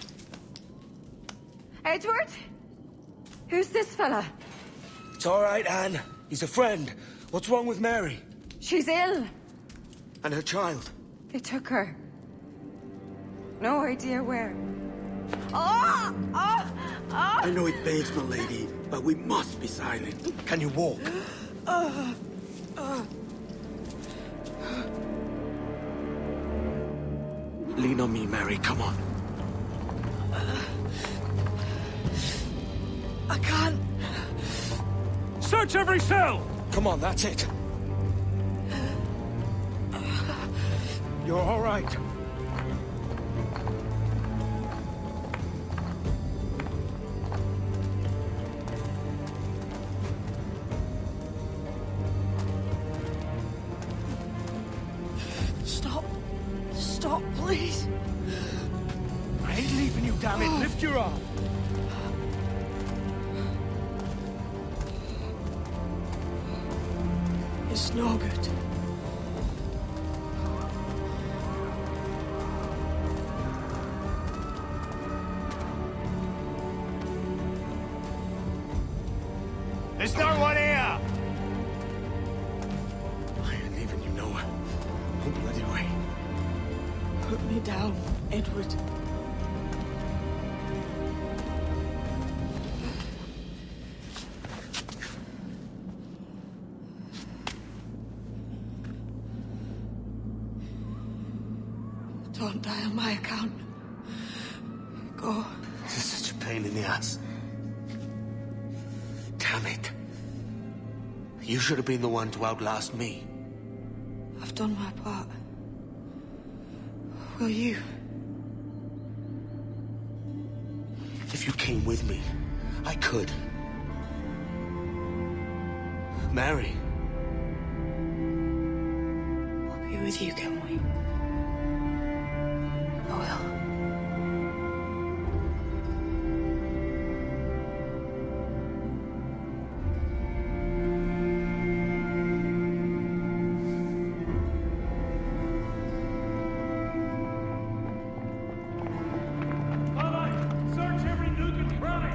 Edward? Who's this fella? It's all right, Anne. He's a friend. What's wrong with Mary? She's ill. And her child? They took her. No idea where. Oh! Oh! Oh! I know it begs, my lady, but we must be silent. Can you walk? Lean on me, Mary. Come on. I can't. Search every cell! Come on, that's it. You're all right. Damn it, lift your arm! It's no good. There's no one here! I ain't leaving you nowhere. No bloody way. Put me down, Edward. Don't die on my account. Go. This is such a pain in the ass. Damn it. You should have been the one to outlast me. I've done my part. Will you? If you came with me, I could. Mary. I'll be with you, can we? I will. Search every nook and cranny!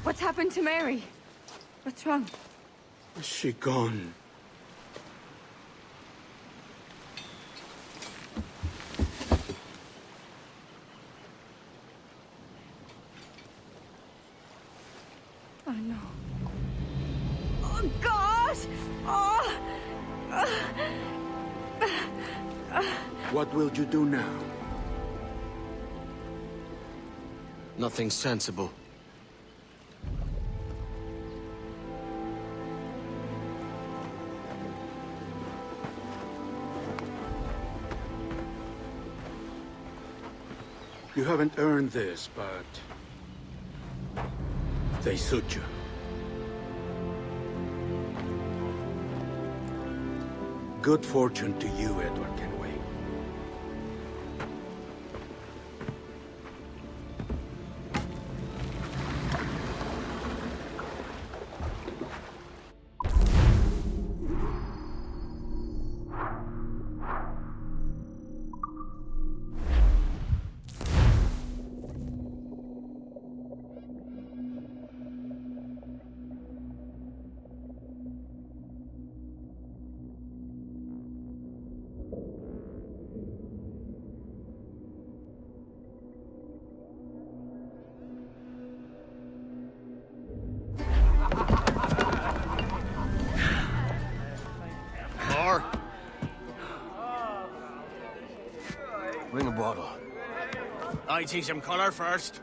What's happened to Mary? What's wrong? Is she gone? Oh no. Oh God! Oh! What will you do now? Nothing sensible. You haven't earned this, but they suit you. Good fortune to you, Edward Kenway. More? Bring a bottle. I teach him color first.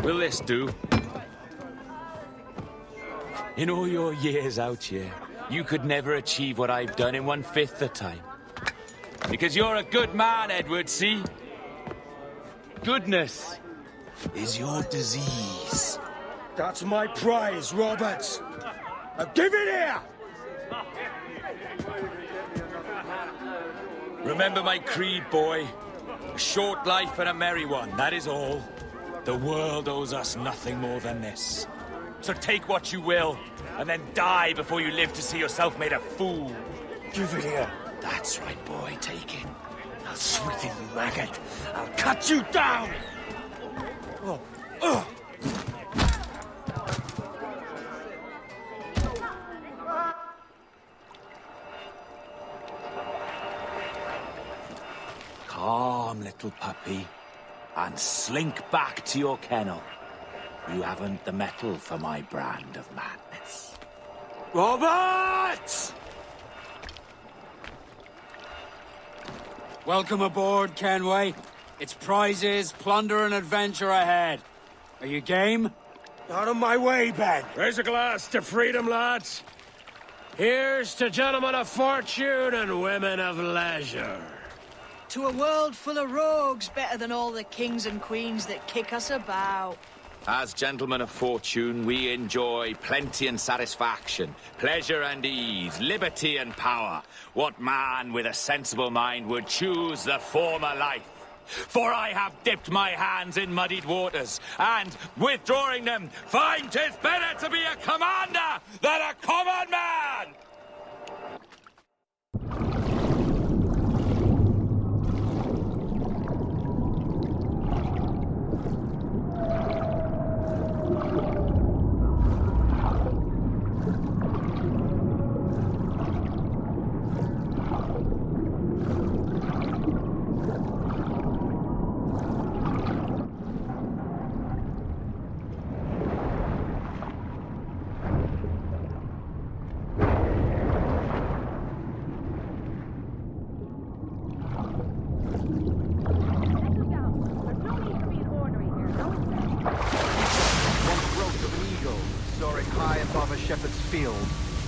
Will this do? In all your years out here, you could never achieve what I've done in 1/5 the time. Because you're a good man, Edward, see? Goodness is your disease. That's my prize, Roberts. Now give it here! Remember my creed, boy. A short life and a merry one, that is all. The world owes us nothing more than this. So take what you will, and then die before you live to see yourself made a fool. Give it here. That's right, boy. Take it. I'll sweeten you, maggot. I'll cut you down. Oh. Calm, little puppy, and slink back to your kennel. You haven't the mettle for my brand of madness. Robert! Welcome aboard, Kenway. It's prizes, plunder, and adventure ahead. Are you game? Out of my way, Ben. Raise a glass to freedom, lads. Here's to gentlemen of fortune and women of leisure. To a world full of rogues, better than all the kings and queens that kick us about. As gentlemen of fortune, we enjoy plenty and satisfaction, pleasure and ease, liberty and power. What man with a sensible mind would choose the former life? For I have dipped my hands in muddied waters, and, withdrawing them, find 'tis better to be a commander than a common man!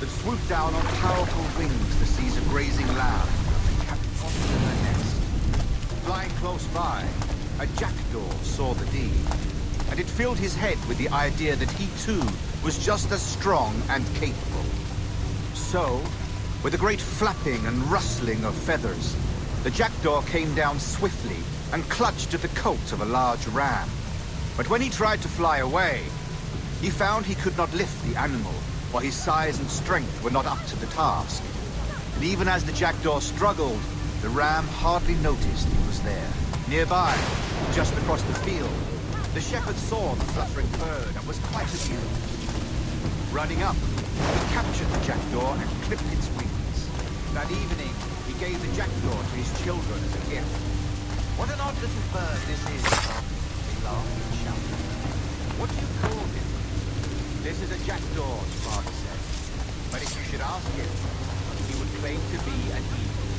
That swooped down on powerful wings to seize a grazing lamb and catch it onto her nest. Flying close by, a jackdaw saw the deed, and it filled his head with the idea that he too was just as strong and capable. So, with a great flapping and rustling of feathers, the jackdaw came down swiftly and clutched at the coat of a large ram. But when he tried to fly away, he found he could not lift the animal, for his size and strength were not up to the task. And even as the jackdaw struggled, the ram hardly noticed he was there. Nearby, just across the field, the shepherd saw the fluttering bird and was quite amused. Running up, he captured the jackdaw and clipped its wings. That evening, he gave the jackdaw to his children as a gift. What an odd little bird this is, they laughed and shouted. What do you call him? This is a jackdaw, his father said. But if you should ask him, he would claim to be an eagle.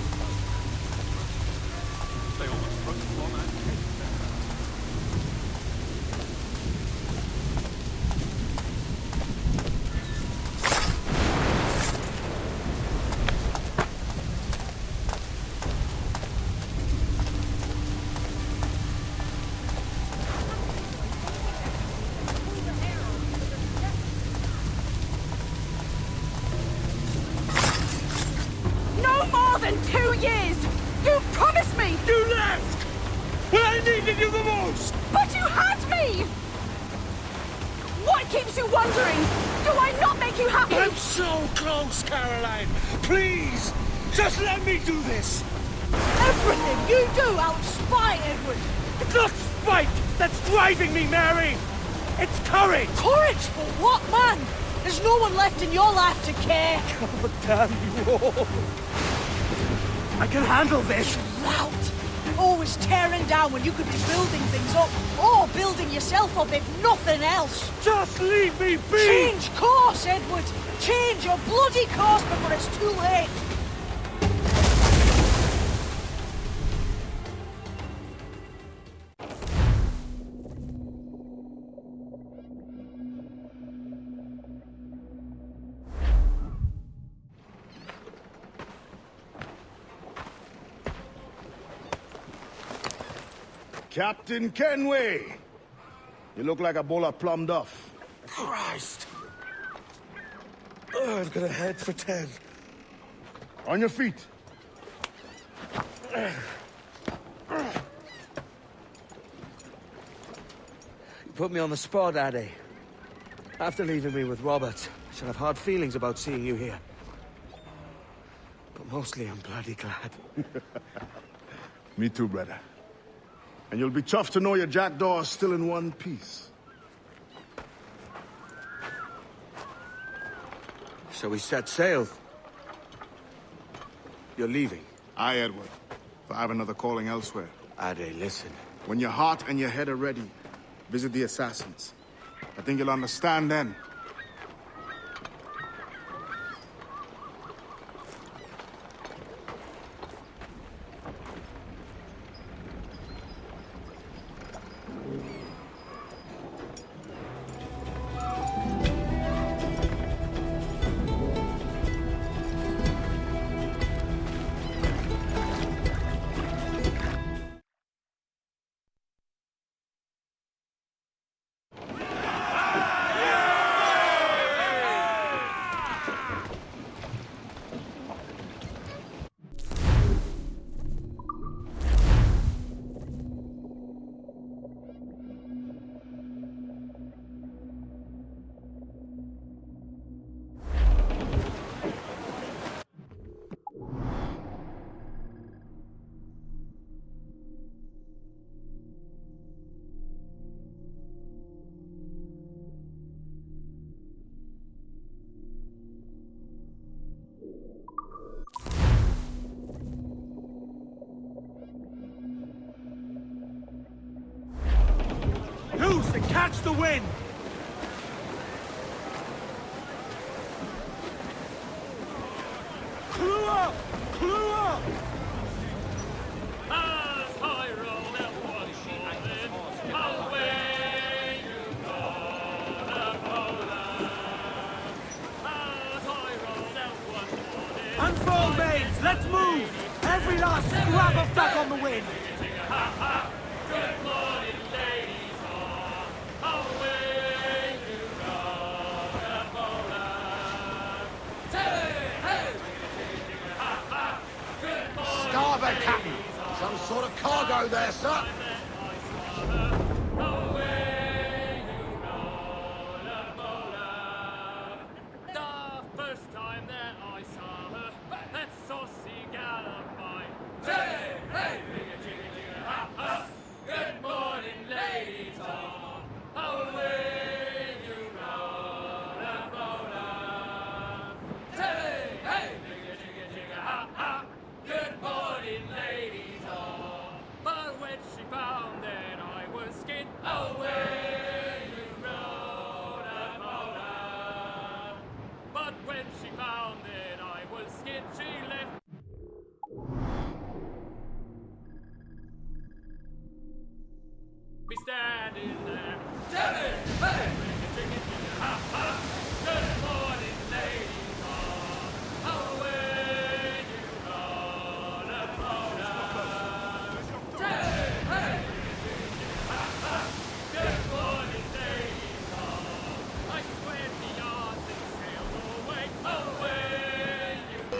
They almost broke the one and than 2 years! You promised me! You left! When I needed you the most! But you had me! What keeps you wondering? Do I not make you happy? I'm so close, Caroline! Please! Just let me do this! Everything you do, I'll spy, Edward! It's not spite that's driving me, Mary! It's courage! Courage for what, man? There's no one left in your life to care! Oh, damn you all! I can handle this! Lout! Always tearing down when you could be building things up, or building yourself up if nothing else! Just leave me be! Change course, Edward! Change your bloody course before it's too late! Captain Kenway! You look like a bowl of plum duff. Christ! Oh, I've got a head for 10. On your feet. You put me on the spot, Addy. After leaving me with Robert, I shall have hard feelings about seeing you here. But mostly I'm bloody glad. Me too, brother. And you'll be tough to know your jackdaw is still in one piece. So we set sail. You're leaving? Aye, Edward. If I have another calling elsewhere. Ade, listen. When your heart and your head are ready, visit the assassins. I think you'll understand then. Loose and catch the wind! Clue up! Clue up! As I roll out one morning, away you go, the Poland. As I roll out one morning, Unfold, mates! Let's move! Every last scrap of duck on the wind! Good morning, ladies, away you go, the Poland. Hey! Good morning. Starboard, Captain! Some sort of cargo there, sir! The first time that I saw her, that saucy gal of mine. Hey, hey, good morning, ladies all. Away you go, the Poland. Hey, hey, good morning, ladies all. But when she found that I was skinned, away you rode the Poland. But when she found that I was skinned, she left. Be standing there. Hey, hey, good morning, ladies all. Away you go, the Poland. Hey, hey, good morning, ladies all. I swear the yards and sailed away, away you go.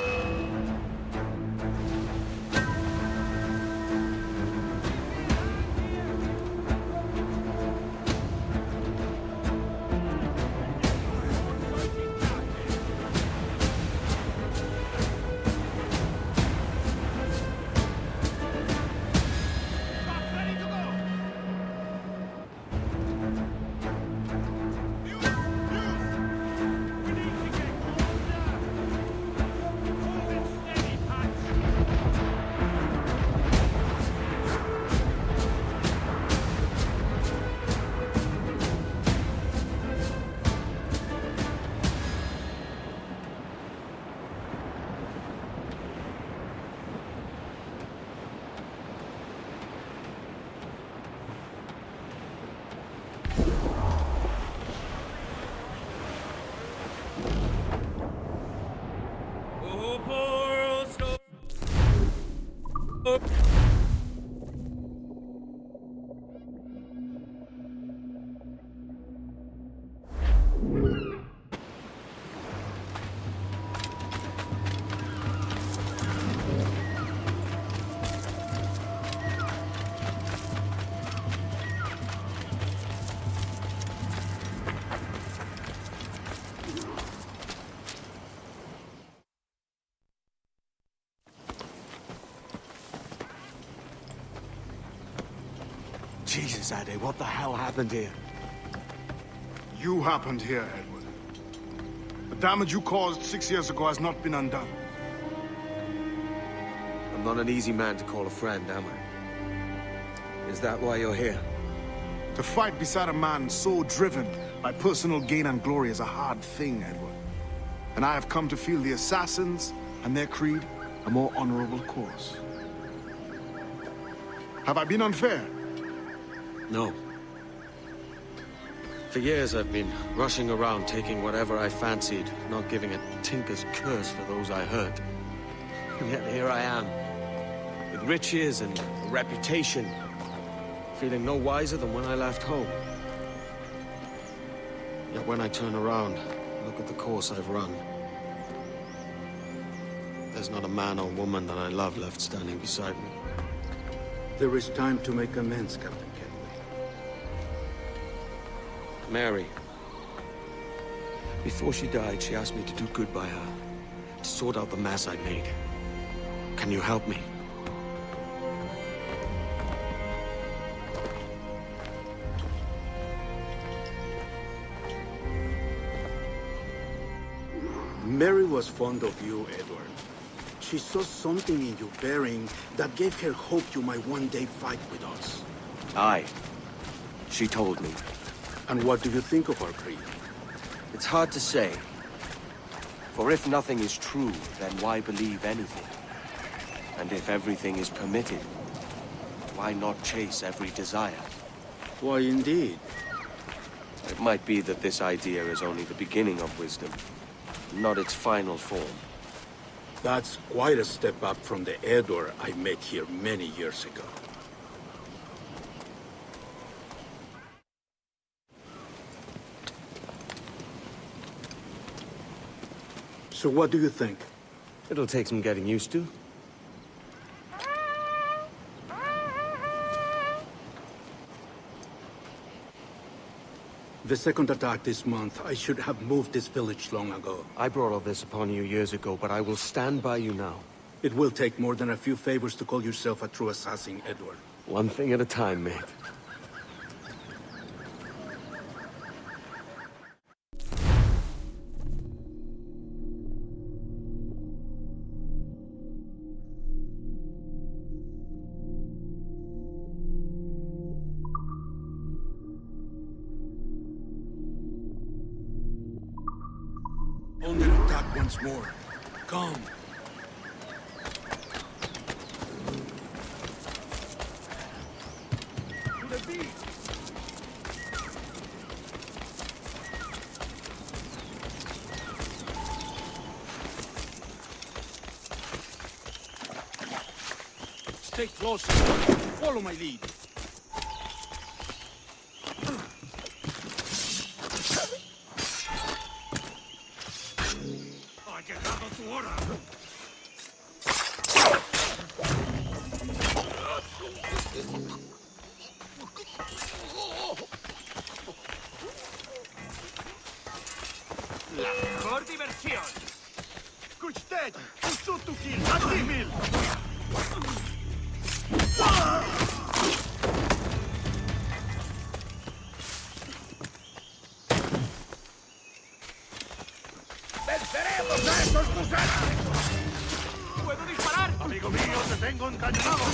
Oh, poor old snow. Jesus, Addy, what the hell happened here? You happened here, Edward. The damage you caused 6 years ago has not been undone. I'm not an easy man to call a friend, am I? Is that why you're here? To fight beside a man so driven by personal gain and glory is a hard thing, Edward. And I have come to feel the assassins and their creed a more honorable cause. Have I been unfair? No. For years I've been rushing around, taking whatever I fancied, not giving a tinker's curse for those I hurt. And yet here I am, with riches and a reputation, feeling no wiser than when I left home. Yet when I turn around, look at the course I've run. There's not a man or woman that I love left standing beside me. There is time to make amends, Captain Kenway. Mary. Before she died, she asked me to do good by her, to sort out the mess I made. Can you help me? Mary was fond of you, Edward. She saw something in your bearing that gave her hope you might one day fight with us. Aye. She told me. And what do you think of our creed? It's hard to say. For if nothing is true, then why believe anything? And if everything is permitted, why not chase every desire? Why, indeed. It might be that this idea is only the beginning of wisdom, not its final form. That's quite a step up from the Edward I met here many years ago. So what do you think? It'll take some getting used to. The second attack this month, I should have moved this village long ago. I brought all this upon you years ago, but I will stand by you now. It will take more than a few favors to call yourself a true assassin, Edward. One thing at a time, mate. Under attack once more. Come. To the beat. Stay close. Follow my lead. La mejor diversión. Kuchtet, Usutukil, Akimil. ¡Venceremos a estos gusanos! ¡Puedo disparar! Amigo mío, te tengo encañonado.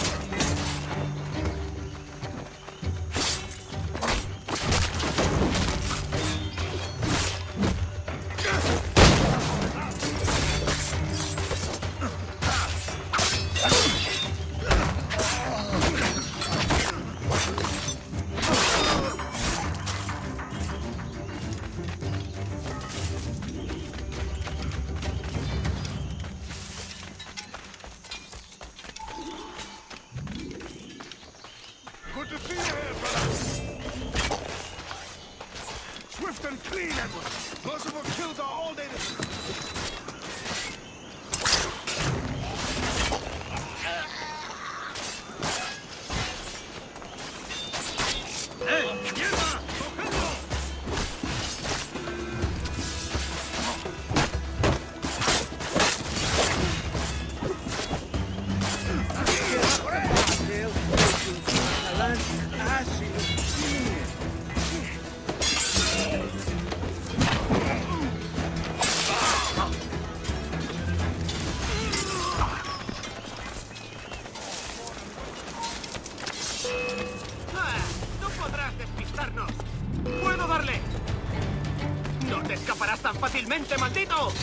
¡Fácilmente, maldito!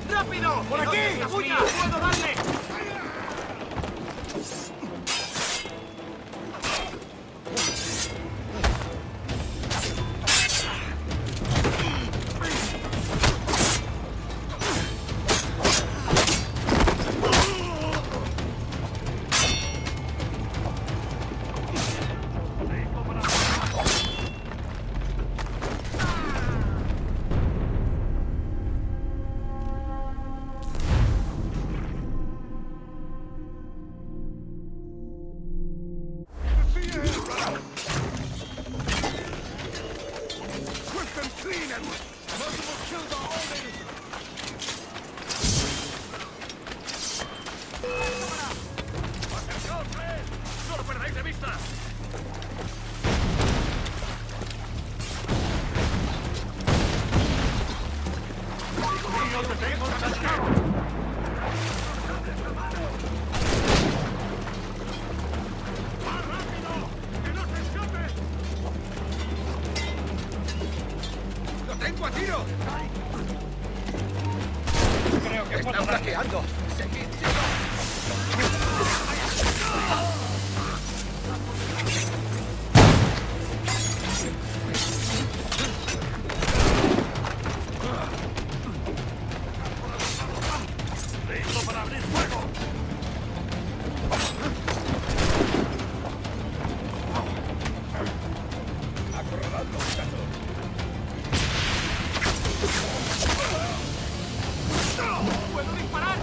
¡Rápido! ¡Por aquí! ¡Capulla! ¡Puedo darle! ¡No lo perdáis de vista! ¡No te tengo atascado! ¡Más rápido! ¡Que no se escape! ¡Lo tengo a tiro! Creo que están flaqueando. Seguid, ¡Listo para abrir fuego! ¡Acorralando, muchachos! ¡puedo disparar!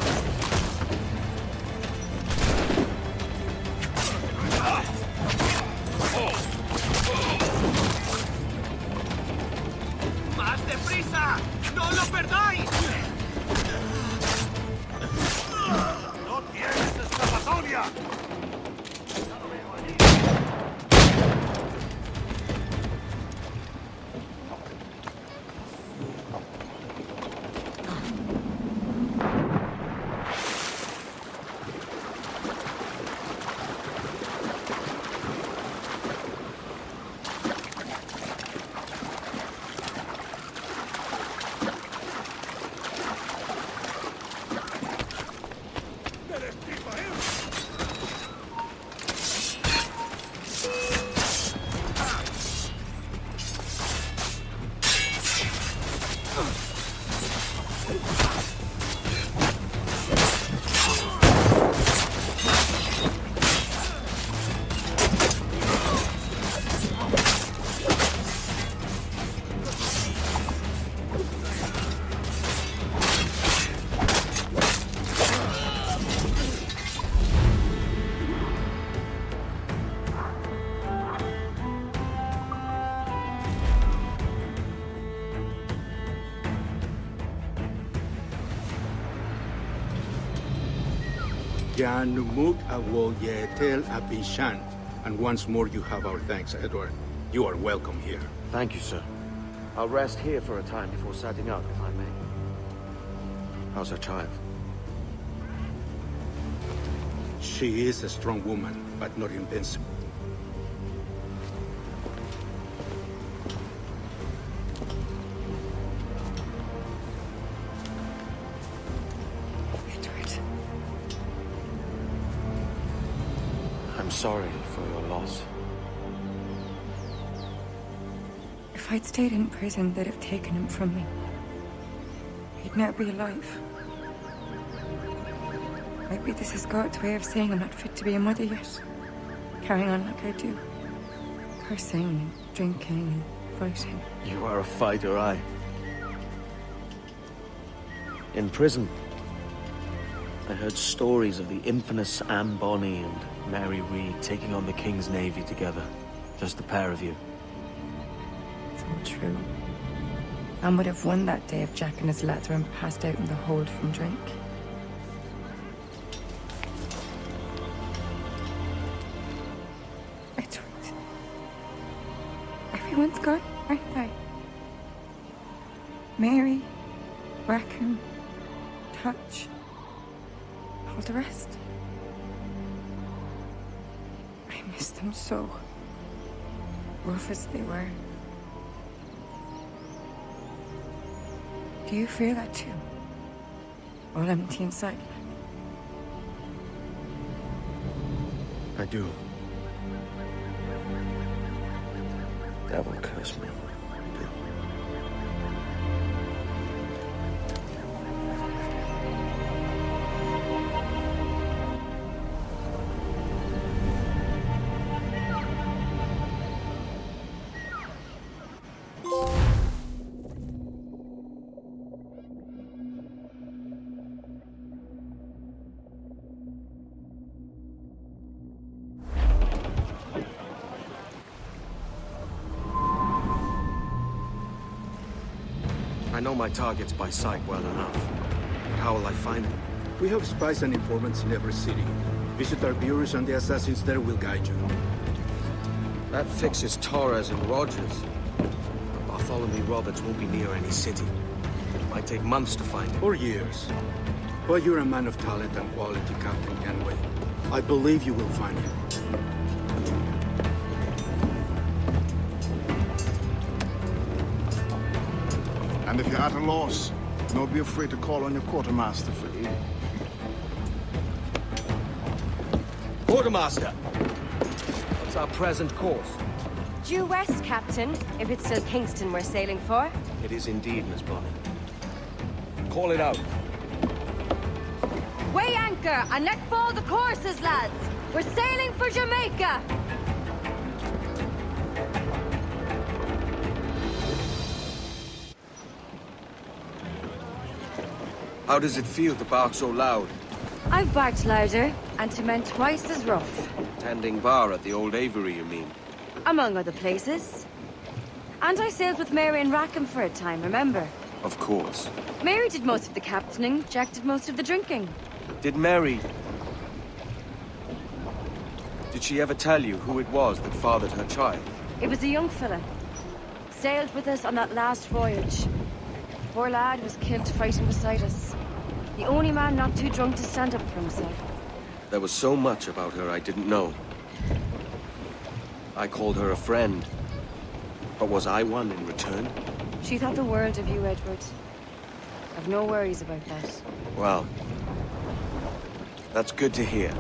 ¡Más deprisa! ¡No lo perdáis! ¡No tienes escapatoria! ¡Me destripa, Jan Numuk Awol Yetel Apishan. And once more you have our thanks, Edward. You are welcome here. Thank you, sir. I'll rest here for a time before setting out, if I may. How's her child? She is a strong woman, but not invincible. I'm sorry for your loss. If I'd stayed in prison, they'd have taken him from me. He'd now be alive. Maybe this is God's way of saying I'm not fit to be a mother yet. Carrying on like I do. Cursing and drinking and fighting. You are a fighter, aye. In prison, I heard stories of the infamous Anne Bonny and Mary Read taking on the King's Navy together. Just the pair of you. It's all true. Anne would have won that day if Jack and his lads weren't passed out in the hold from drink. Edward. Everyone's gone, aren't they? Mary, Rackham, Touch, all the rest. I miss them so. Rough as they were. Do you feel that too? All empty inside? I do. Devil curse me. I know my targets by sight well enough. But how will I find them? We have spies and informants in every city. Visit our bureaus and the assassins there will guide you. That fixes Torres and Rogers. But Bartholomew Roberts won't be near any city. It might take months to find him. Or years. But you're a man of talent and quality, Captain Kenway. I believe you will find him. And if you're at a loss, don't be afraid to call on your quartermaster for aid. Quartermaster! What's our present course? Due west, Captain, if it's still Kingston we're sailing for. It is indeed, Miss Bonny. Call it out. Weigh anchor and let fall the courses, lads! We're sailing for Jamaica! How does it feel to bark so loud? I've barked louder, and to men twice as rough. Tending bar at the old Aviary, you mean? Among other places. And I sailed with Mary and Rackham for a time, remember? Of course. Mary did most of the captaining, Jack did most of the drinking. Did Mary... Did she ever tell you who it was that fathered her child? It was a young fella. Sailed with us on that last voyage. Poor lad was killed fighting beside us. The only man not too drunk to stand up for himself. There was so much about her I didn't know. I called her a friend. But was I one in return? She thought the world of you, Edward. I've no worries about that. Well, that's good to hear.